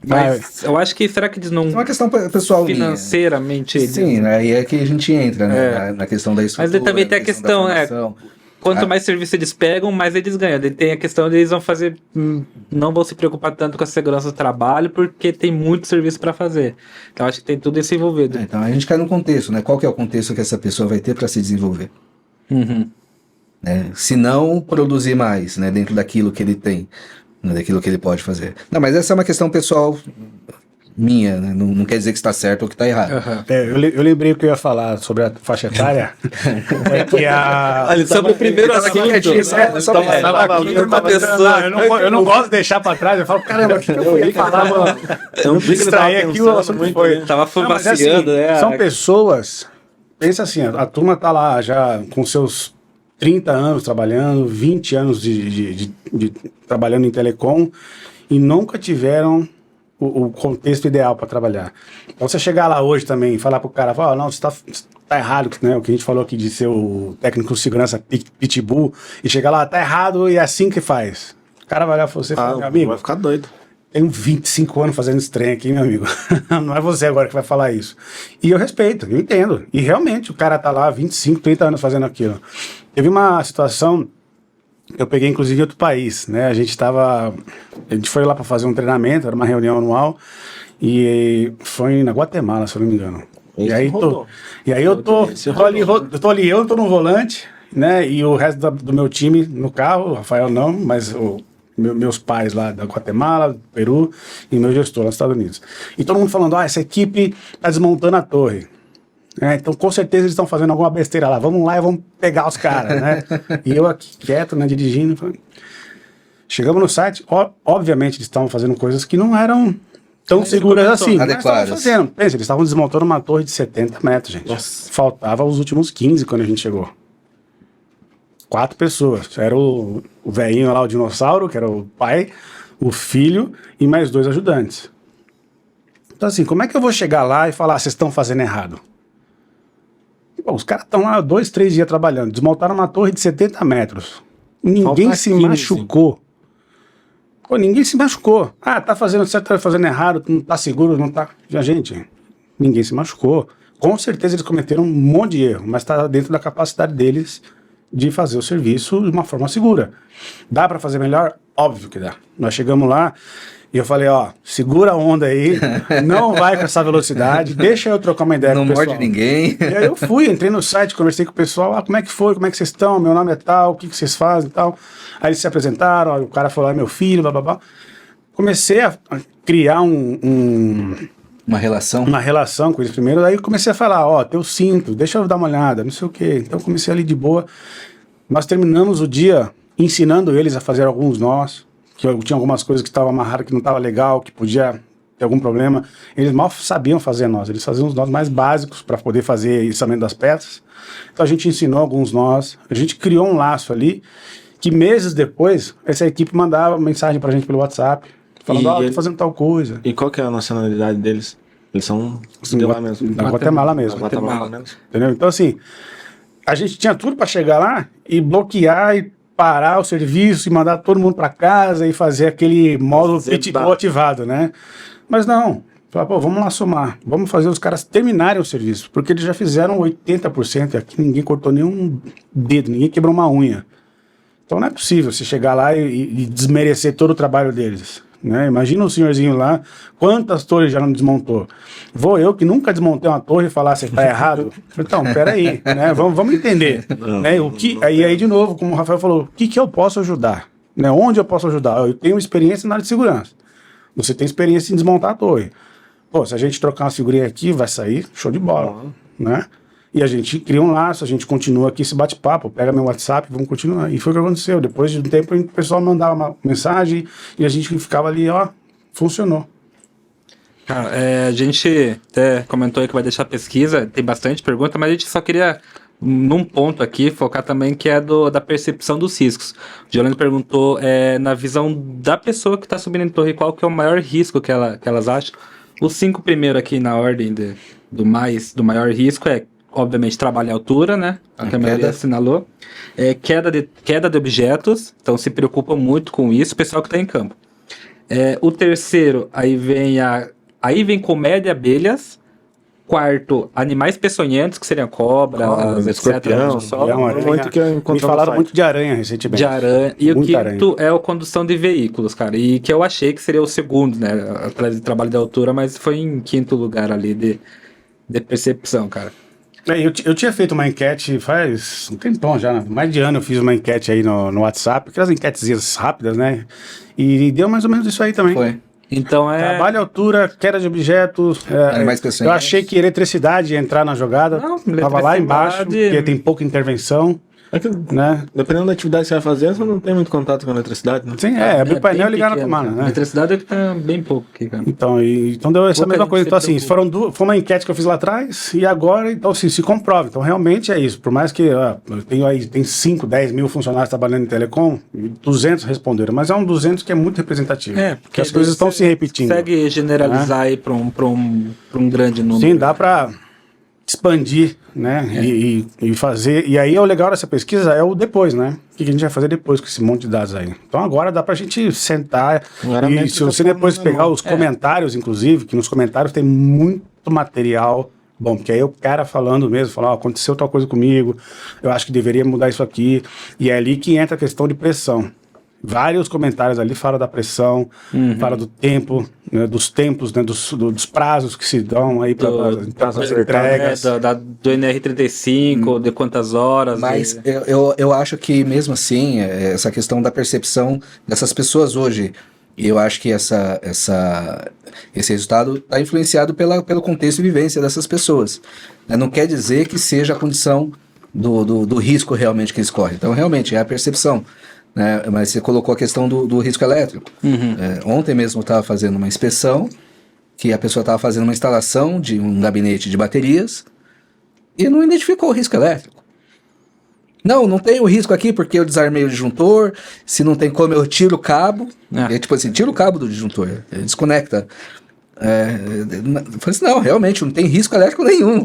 B: Mas eu acho que, será que eles não...
C: É uma questão pessoal minha.
B: financeiramente...
C: Sim, né? Aí é que a gente entra, né? Na questão da estrutura.
B: Mas também tem a
C: da
B: questão,
C: formação.
B: Quanto mais serviço eles pegam, mais eles ganham. Daí tem a questão de eles vão fazer... não vão se preocupar tanto com a segurança do trabalho, porque tem muito serviço para fazer. Então acho que tem tudo isso envolvido.
C: Então a gente cai no contexto, né? Qual que é o contexto que essa pessoa vai ter para se desenvolver?
B: Uhum.
C: Né? Se não produzir mais, né? Dentro daquilo que ele tem, né? Daquilo que ele pode fazer. Não, mas essa é uma questão pessoal minha, né? Não quer dizer que está certo ou que está errado.
B: Uhum.
D: Eu lembrei o que eu ia falar sobre a faixa etária. É que
B: Sobre o primeiro assunto.
D: Eu não gosto de deixar para trás. Eu falo, caramba, o que eu ia falar, mano? Eu distraí aqui, o assunto foi.
B: Tava
D: Mas,
B: fumaciando, né?
D: São pessoas... Pensa assim, a turma tá lá já com seus 30 anos trabalhando, 20 anos de trabalhando em telecom e nunca tiveram o contexto ideal para trabalhar. Então você chegar lá hoje também e falar pro cara, fala, não, você tá errado, né? O que a gente falou aqui de ser o técnico de segurança pitbull, e chegar lá, tá errado e é assim que faz. O cara vai olhar pra você e falar, meu amigo,
A: vai ficar doido.
D: tenho 25 anos fazendo esse trem aqui, meu amigo. Não é você agora que vai falar isso. E eu respeito, eu entendo. E realmente o cara tá lá 25, 30 anos fazendo aquilo. Teve uma situação, eu peguei inclusive em outro país, né? A gente foi lá para fazer um treinamento, era uma reunião anual, e foi na Guatemala, se eu não me engano. E aí eu tô ali, eu tô no volante, né? E o resto do meu time no carro, o Rafael não, mas meus pais lá da Guatemala, do Peru, e meu gestor lá nos Estados Unidos. E todo mundo falando, essa equipe tá desmontando a torre. Então com certeza eles estão fazendo alguma besteira lá, vamos lá e vamos pegar os caras, né? E eu aqui quieto, né, dirigindo. Chegamos no site, obviamente eles estavam fazendo coisas que não eram tão seguras assim.
C: Adequadas.
D: Pensa, eles estavam desmontando uma torre de 70 metros, gente. Nossa. Faltava os últimos 15 quando a gente chegou. 4 pessoas. Era o velhinho lá, o dinossauro, que era o pai, o filho e mais 2 ajudantes. Então assim, como é que eu vou chegar lá e falar, vocês estão fazendo errado? Bom, os caras estão lá 2, 3 dias trabalhando, desmontaram uma torre de 70 metros. Ninguém se machucou. Pô, ninguém se machucou. Tá fazendo certo, tá fazendo errado, não tá seguro, não tá... Gente, ninguém se machucou. Com certeza eles cometeram um monte de erro, mas tá dentro da capacidade deles de fazer o serviço de uma forma segura. Dá para fazer melhor? Óbvio que dá. Nós chegamos lá e eu falei, segura a onda aí, não vai com essa velocidade, deixa eu trocar uma ideia com o pessoal.
C: Não morde ninguém.
D: E aí eu entrei no site, conversei com o pessoal, como é que foi, como é que vocês estão, meu nome é tal, o que vocês fazem e tal. Aí eles se apresentaram, o cara falou, meu filho, blá blá blá. Comecei a criar
C: uma relação
D: com eles primeiro, aí comecei a falar, teu cinto, deixa eu dar uma olhada, não sei o quê. Então comecei ali de boa. Nós terminamos o dia ensinando eles a fazer alguns nós, que eu tinha algumas coisas que estavam amarradas, que não estava legal, que podia ter algum problema. Eles mal sabiam fazer nós, eles faziam os nós mais básicos para poder fazer içamento das peças. Então a gente ensinou alguns nós, a gente criou um laço ali, que meses depois, essa equipe mandava mensagem pra gente pelo WhatsApp, falando, tô fazendo tal coisa.
A: E qual que é a nacionalidade deles? Eles são de lá mesmo?
D: Da Guatemala mesmo. Entendeu? Então assim, a gente tinha tudo para chegar lá e bloquear e parar o serviço e mandar todo mundo para casa e fazer aquele modo pitbull ativado, né? Mas não, vamos lá somar, vamos fazer os caras terminarem o serviço, porque eles já fizeram 80% e aqui ninguém cortou nenhum dedo, ninguém quebrou uma unha. Então não é possível você chegar lá e desmerecer todo o trabalho deles. Né? Imagina o senhorzinho lá, quantas torres já não desmontou. Vou eu, que nunca desmontei uma torre, e falar se está errado? Então, peraí, né? Vamos entender. Né? Aí, de novo, como o Rafael falou, o que eu posso ajudar? Né? Onde eu posso ajudar? Eu tenho experiência na área de segurança. Você tem experiência em desmontar a torre. Pô, se a gente trocar uma figurinha aqui, vai sair show de bola. Né? E a gente cria um laço, a gente continua aqui esse bate-papo, pega meu WhatsApp, vamos continuar. E foi o que aconteceu. Depois de um tempo, o pessoal mandava uma mensagem e a gente ficava ali, funcionou.
B: Cara, a gente até comentou aí que vai deixar pesquisa, tem bastante pergunta, mas a gente só queria, num ponto aqui, focar também que é da percepção dos riscos. O Giovanni perguntou, na visão da pessoa que está subindo em torre, qual que é o maior risco que elas acham. Os 5 primeiros aqui na ordem do maior risco obviamente, trabalho em altura, né? A maioria assinalou. Queda de objetos, então se preocupa muito com isso, o pessoal que está em campo. O terceiro, aí vem colmeia e abelhas. Quarto, animais peçonhentos, que seriam cobras, etc.
D: Escorpião, me falaram muito de aranha recentemente.
B: De aranha. E muita o quinto é a condução de veículos, cara. E que eu achei que seria o segundo, né? Atrás de trabalho de altura, mas foi em quinto lugar ali de percepção, cara.
D: Eu tinha feito uma enquete faz um tempão já, mais de ano eu fiz uma enquete aí no WhatsApp, aquelas enquetezinhas rápidas, né? E deu mais ou menos isso aí também.
C: Foi.
B: Então
D: trabalho, altura, queda de objetos. Eu achei que eletricidade ia entrar na jogada. Não, tava lá embaixo, porque tem pouca intervenção.
A: É que,
D: né?
A: dependendo da atividade que você vai fazer, você não tem muito contato com a eletricidade, né?
D: Sim, abrir o painel e
B: bem
D: ligar na
B: pequeno,
D: tomada,
B: cara. A
D: né?
B: eletricidade é que tá bem pouco aqui, cara.
D: Então, então deu essa
B: Pouca
D: mesma
B: gente
D: coisa.
B: se
D: Então, assim,
B: preocupa.
D: foi uma enquete que eu fiz lá atrás e agora, então, assim, se comprova. Então, realmente é isso. Por mais que tem 5, 10 mil funcionários trabalhando em telecom, 200 responderam, mas é um 200 que é muito representativo. Porque as coisas estão se repetindo.
B: Consegue generalizar aí para um grande número.
D: Sim, dá para expandir, né? E fazer. E aí, o legal dessa pesquisa é o depois, né? O que a gente vai fazer depois com esse monte de dados aí? Então, agora dá pra gente sentar.
A: Agora
D: E se você depois pegar os comentários, inclusive, que nos comentários tem muito material bom, porque aí o cara falando mesmo, falando, aconteceu tal coisa comigo, eu acho que deveria mudar isso aqui. E é ali que entra a questão de pressão. Vários comentários ali falam da pressão, falam do tempo, né, dos tempos, né, dos prazos que se dão aí para as entregas.
B: Do NR35, de quantas horas.
C: Mas eu acho que mesmo assim, essa questão da percepção dessas pessoas hoje, eu acho que esse resultado está influenciado pelo contexto e vivência dessas pessoas. Não quer dizer que seja a condição do risco realmente que eles correm. Então, realmente, é a percepção. Mas você colocou a questão do risco elétrico. Ontem mesmo eu estava fazendo uma inspeção, que a pessoa estava fazendo uma instalação de um gabinete de baterias e não identificou o risco elétrico. Não tem o risco aqui porque eu desarmei o disjuntor, se não tem como eu tiro o cabo, tipo assim, tira o cabo do disjuntor, desconecta. Eu falei assim, não, realmente não tem risco elétrico nenhum.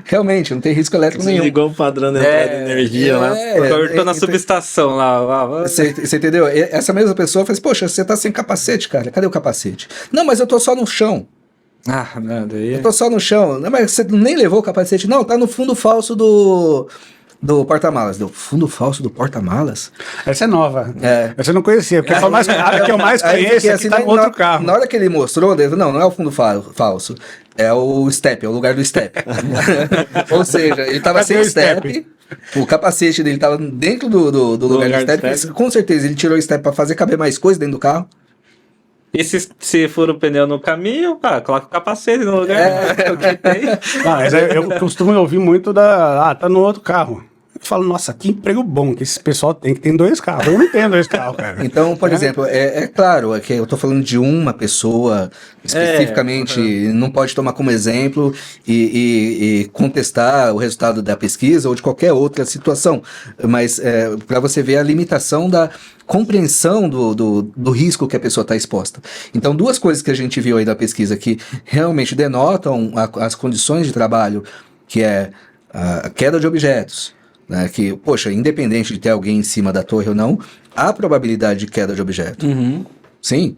C: Realmente não tem risco elétrico nenhum.
A: Desligou o padrão da entrada de energia lá.
B: Cortou na subestação lá.
C: Você entendeu? Essa mesma pessoa fala assim, poxa, você tá sem capacete, cara, cadê o capacete? Não, mas eu tô só no chão.
B: Não, daí...
C: Eu tô só no chão. Não, mas você nem levou o capacete? Não, tá no fundo falso do porta-malas. Do fundo falso do porta-malas?
D: Essa é nova. Essa eu não conhecia, porque a que eu mais conheço é que tá em outro carro.
C: Na hora que ele mostrou, ele falou, não é o fundo falso, é o step, é o lugar do step. Ou seja, ele tava sem o step, o capacete dele tava dentro do lugar do step. Com certeza ele tirou o step pra fazer caber mais coisa dentro do carro.
B: E se for o pneu no caminho, coloca o capacete no lugar. O que tem.
D: Mas eu costumo ouvir muito tá no outro carro. Eu falo, nossa, que emprego bom que esse pessoal tem, que tem 2 carros. Eu não tenho 2 carros, cara.
C: Então, por exemplo, é claro, que eu tô falando de uma pessoa especificamente, não pode tomar como exemplo e contestar o resultado da pesquisa ou de qualquer outra situação. Mas para você ver a limitação da compreensão do risco que a pessoa está exposta. Então, 2 coisas que a gente viu aí da pesquisa que realmente denotam as condições de trabalho, que é a queda de objetos, né, que, poxa, independente de ter alguém em cima da torre ou não, há probabilidade de queda de objeto. Sim,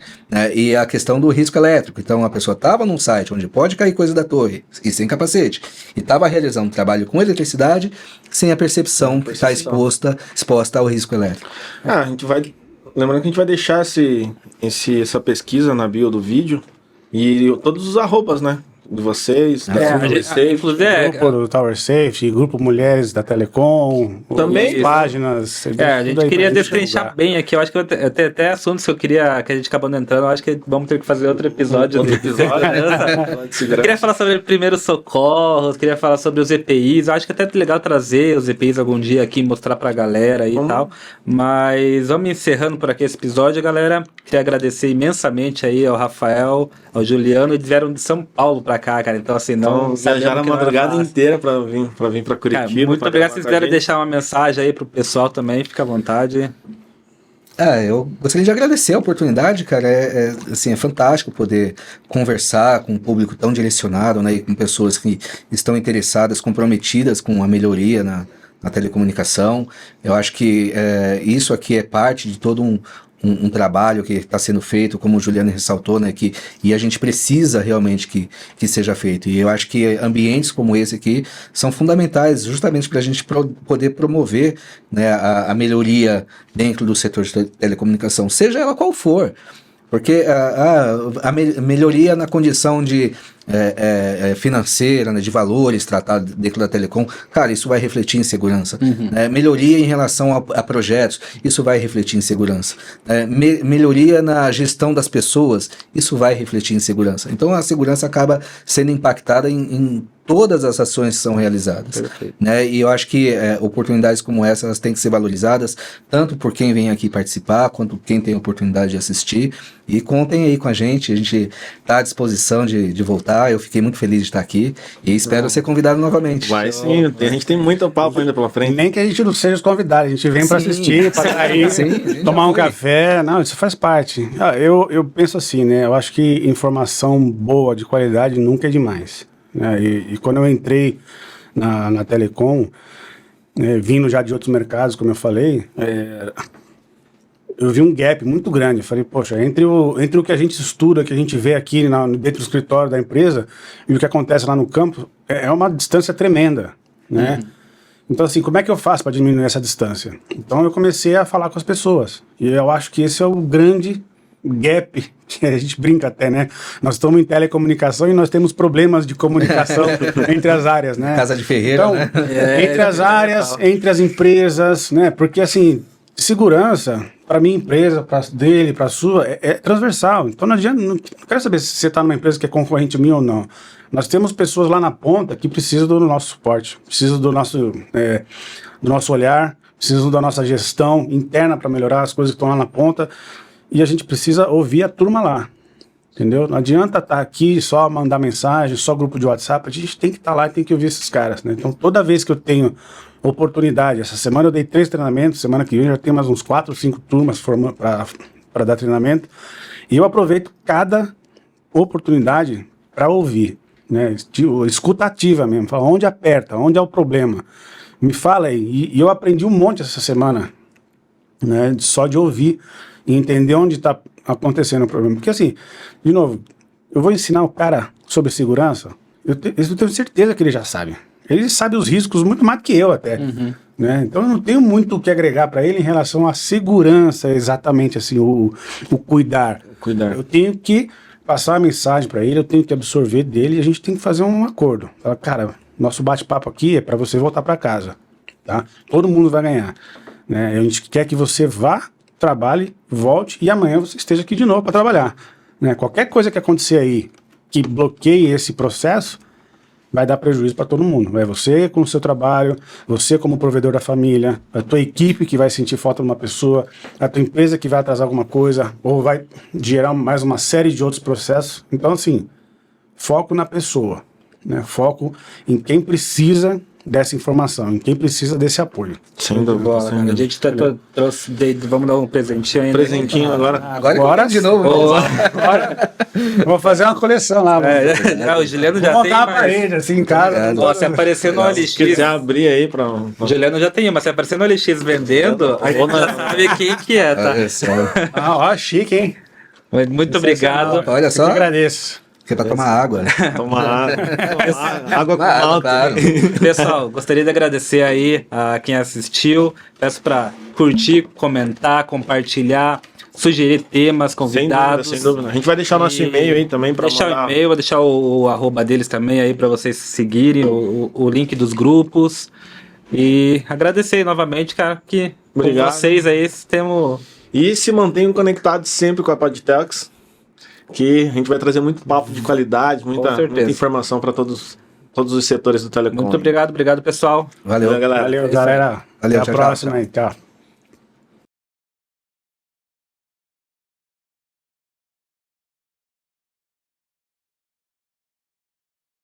C: e a questão do risco elétrico. Então, a pessoa estava num site onde pode cair coisa da torre e sem capacete, e estava realizando um trabalho com eletricidade sem a percepção que está exposta ao risco elétrico.
A: A gente vai... Lembrando que a gente vai deixar essa pesquisa na bio do vídeo e todos os arrobas, né? De vocês,
B: inclusive
D: grupo do Tower Safety, grupo Mulheres da Telecom,
A: também
D: páginas.
B: A gente queria destrinchar bem aqui. Eu acho que tem até assuntos que que a gente acabou não entrando. Eu acho que vamos ter que fazer outro episódio. Eu queria falar sobre primeiros socorros, queria falar sobre os EPIs. Eu acho que é até legal trazer os EPIs algum dia aqui, mostrar pra galera e tal. Mas vamos encerrando por aqui esse episódio, galera. Queria agradecer imensamente aí ao Rafael, ao Juliano, eles vieram de São Paulo pra cá, cara. Então, assim, não
A: viajaram a madrugada inteira pra vir pra Curitiba.
B: Cara, muito obrigado. Se vocês quiserem deixar uma mensagem aí pro pessoal também, fica à vontade.
C: Eu gostaria de agradecer a oportunidade, cara. Assim, é fantástico poder conversar com um público tão direcionado, né, e com pessoas que estão interessadas, comprometidas com a melhoria na telecomunicação. Eu acho que isso aqui é parte de todo um trabalho que está sendo feito, como o Juliano ressaltou, né, e a gente precisa realmente que seja feito. E eu acho que ambientes como esse aqui são fundamentais justamente para a gente poder promover, né, a melhoria dentro do setor de telecomunicação, seja ela qual for. Porque a melhoria na condição de financeira, né, de valores tratados dentro da telecom, cara, isso vai refletir em segurança. Melhoria em relação a projetos, isso vai refletir em segurança. Melhoria na gestão das pessoas, isso vai refletir em segurança. Então a segurança acaba sendo impactada em todas as ações que são realizadas. Né? E eu acho que oportunidades como essa elas têm que ser valorizadas, tanto por quem vem aqui participar, quanto quem tem a oportunidade de assistir. E contem aí com a gente está à disposição de voltar. Eu fiquei muito feliz de estar aqui e espero ser convidado novamente.
A: Vai sim, a gente tem muito papo ainda pela frente.
D: Nem que a gente não seja os convidados, a gente vem para assistir, para sair, tomar um café. Não, isso faz parte. Eu penso assim, né? Eu acho que informação boa, de qualidade, nunca é demais. Né? E quando eu entrei na telecom, vindo já de outros mercados, como eu falei, eu vi um gap muito grande. Eu falei, poxa, entre o que a gente estuda, que a gente vê aqui dentro do escritório da empresa e o que acontece lá no campo, é uma distância tremenda, né? Então, assim, como é que eu faço para diminuir essa distância? Então, eu comecei a falar com as pessoas. E eu acho que esse é o grande gap, que a gente brinca até, né? Nós estamos em telecomunicação e nós temos problemas de comunicação entre as áreas, né?
C: Casa de Ferreira,
D: então,
C: né?
D: Entre as áreas, entre as empresas, né? Porque, assim, segurança, para minha empresa, para dele, para a sua, é transversal. Então não adianta, não quero saber se você está numa empresa que é concorrente minha ou não. Nós temos pessoas lá na ponta que precisam do nosso suporte, precisam do nosso olhar, precisam da nossa gestão interna para melhorar as coisas que estão lá na ponta. E a gente precisa ouvir a turma lá, entendeu? Não adianta estar aqui só mandar mensagem, só grupo de WhatsApp. A gente tem que estar lá e tem que ouvir esses caras, né? Então toda vez que eu tenho oportunidade. Essa semana eu dei 3 treinamentos, semana que vem já tem mais uns 4 ou 5 turmas para dar treinamento. E eu aproveito cada oportunidade para ouvir, né? Escuta ativa mesmo, fala onde aperta, onde é o problema. Me fala aí. E eu aprendi um monte essa semana, né? Só de ouvir e entender onde está acontecendo o problema. Porque assim, de novo, eu vou ensinar o cara sobre segurança, eu tenho certeza que ele já sabe. Ele sabe os riscos muito mais do que eu até. Né? Então eu não tenho muito o que agregar para ele em relação à segurança, exatamente assim, o cuidar. Eu tenho que passar a mensagem para ele, eu tenho que absorver dele e a gente tem que fazer um acordo. Fala, cara, nosso bate-papo aqui é para você voltar para casa. Tá? Todo mundo vai ganhar. Né? A gente quer que você vá, trabalhe, volte e amanhã você esteja aqui de novo para trabalhar. Né? Qualquer coisa que acontecer aí que bloqueie esse processo, vai dar prejuízo para todo mundo. É você com o seu trabalho, você como provedor da família, a tua equipe que vai sentir falta de uma pessoa, a tua empresa que vai atrasar alguma coisa, ou vai gerar mais uma série de outros processos. Então, assim, foco na pessoa, né? Foco em quem precisa dessa informação, em quem precisa desse apoio.
A: Sem dúvida.
B: A gente trouxe, vamos dar um presentinho ainda.
A: Presentinho agora.
C: Agora de novo.
D: Vou fazer uma coleção lá.
B: O Juliano já tem.
D: Montar uma parede assim em casa.
B: Se aparecer no OLX.
A: Se quiser abrir aí para.
B: O Juliano já tem, mas se aparecer no OLX vendendo, a gente já sabe quem que é, tá?
D: Ó, chique, hein?
B: Muito obrigado.
C: Olha só.
D: Eu agradeço.
C: Que é pra tomar água, né?
A: Tomar água com álcool.
C: Claro.
B: Pessoal, gostaria de agradecer aí a quem assistiu. Peço para curtir, comentar, compartilhar, sugerir temas, convidados.
A: Sem dúvida. A gente vai deixar o nosso e-mail aí também para
B: deixar o e-mail, vou deixar o arroba deles também aí para vocês seguirem, o link dos grupos. E agradecer aí novamente, cara, que
A: obrigado.
B: Com vocês aí temos...
A: E se mantenham conectados sempre com a Podtelx, que a gente vai trazer muito papo de qualidade, muita informação para todos os setores do telecom.
B: Muito obrigado pessoal.
C: Valeu,
A: galera.
D: Valeu, galera.
C: Valeu,
D: Até a próxima aí, tchau.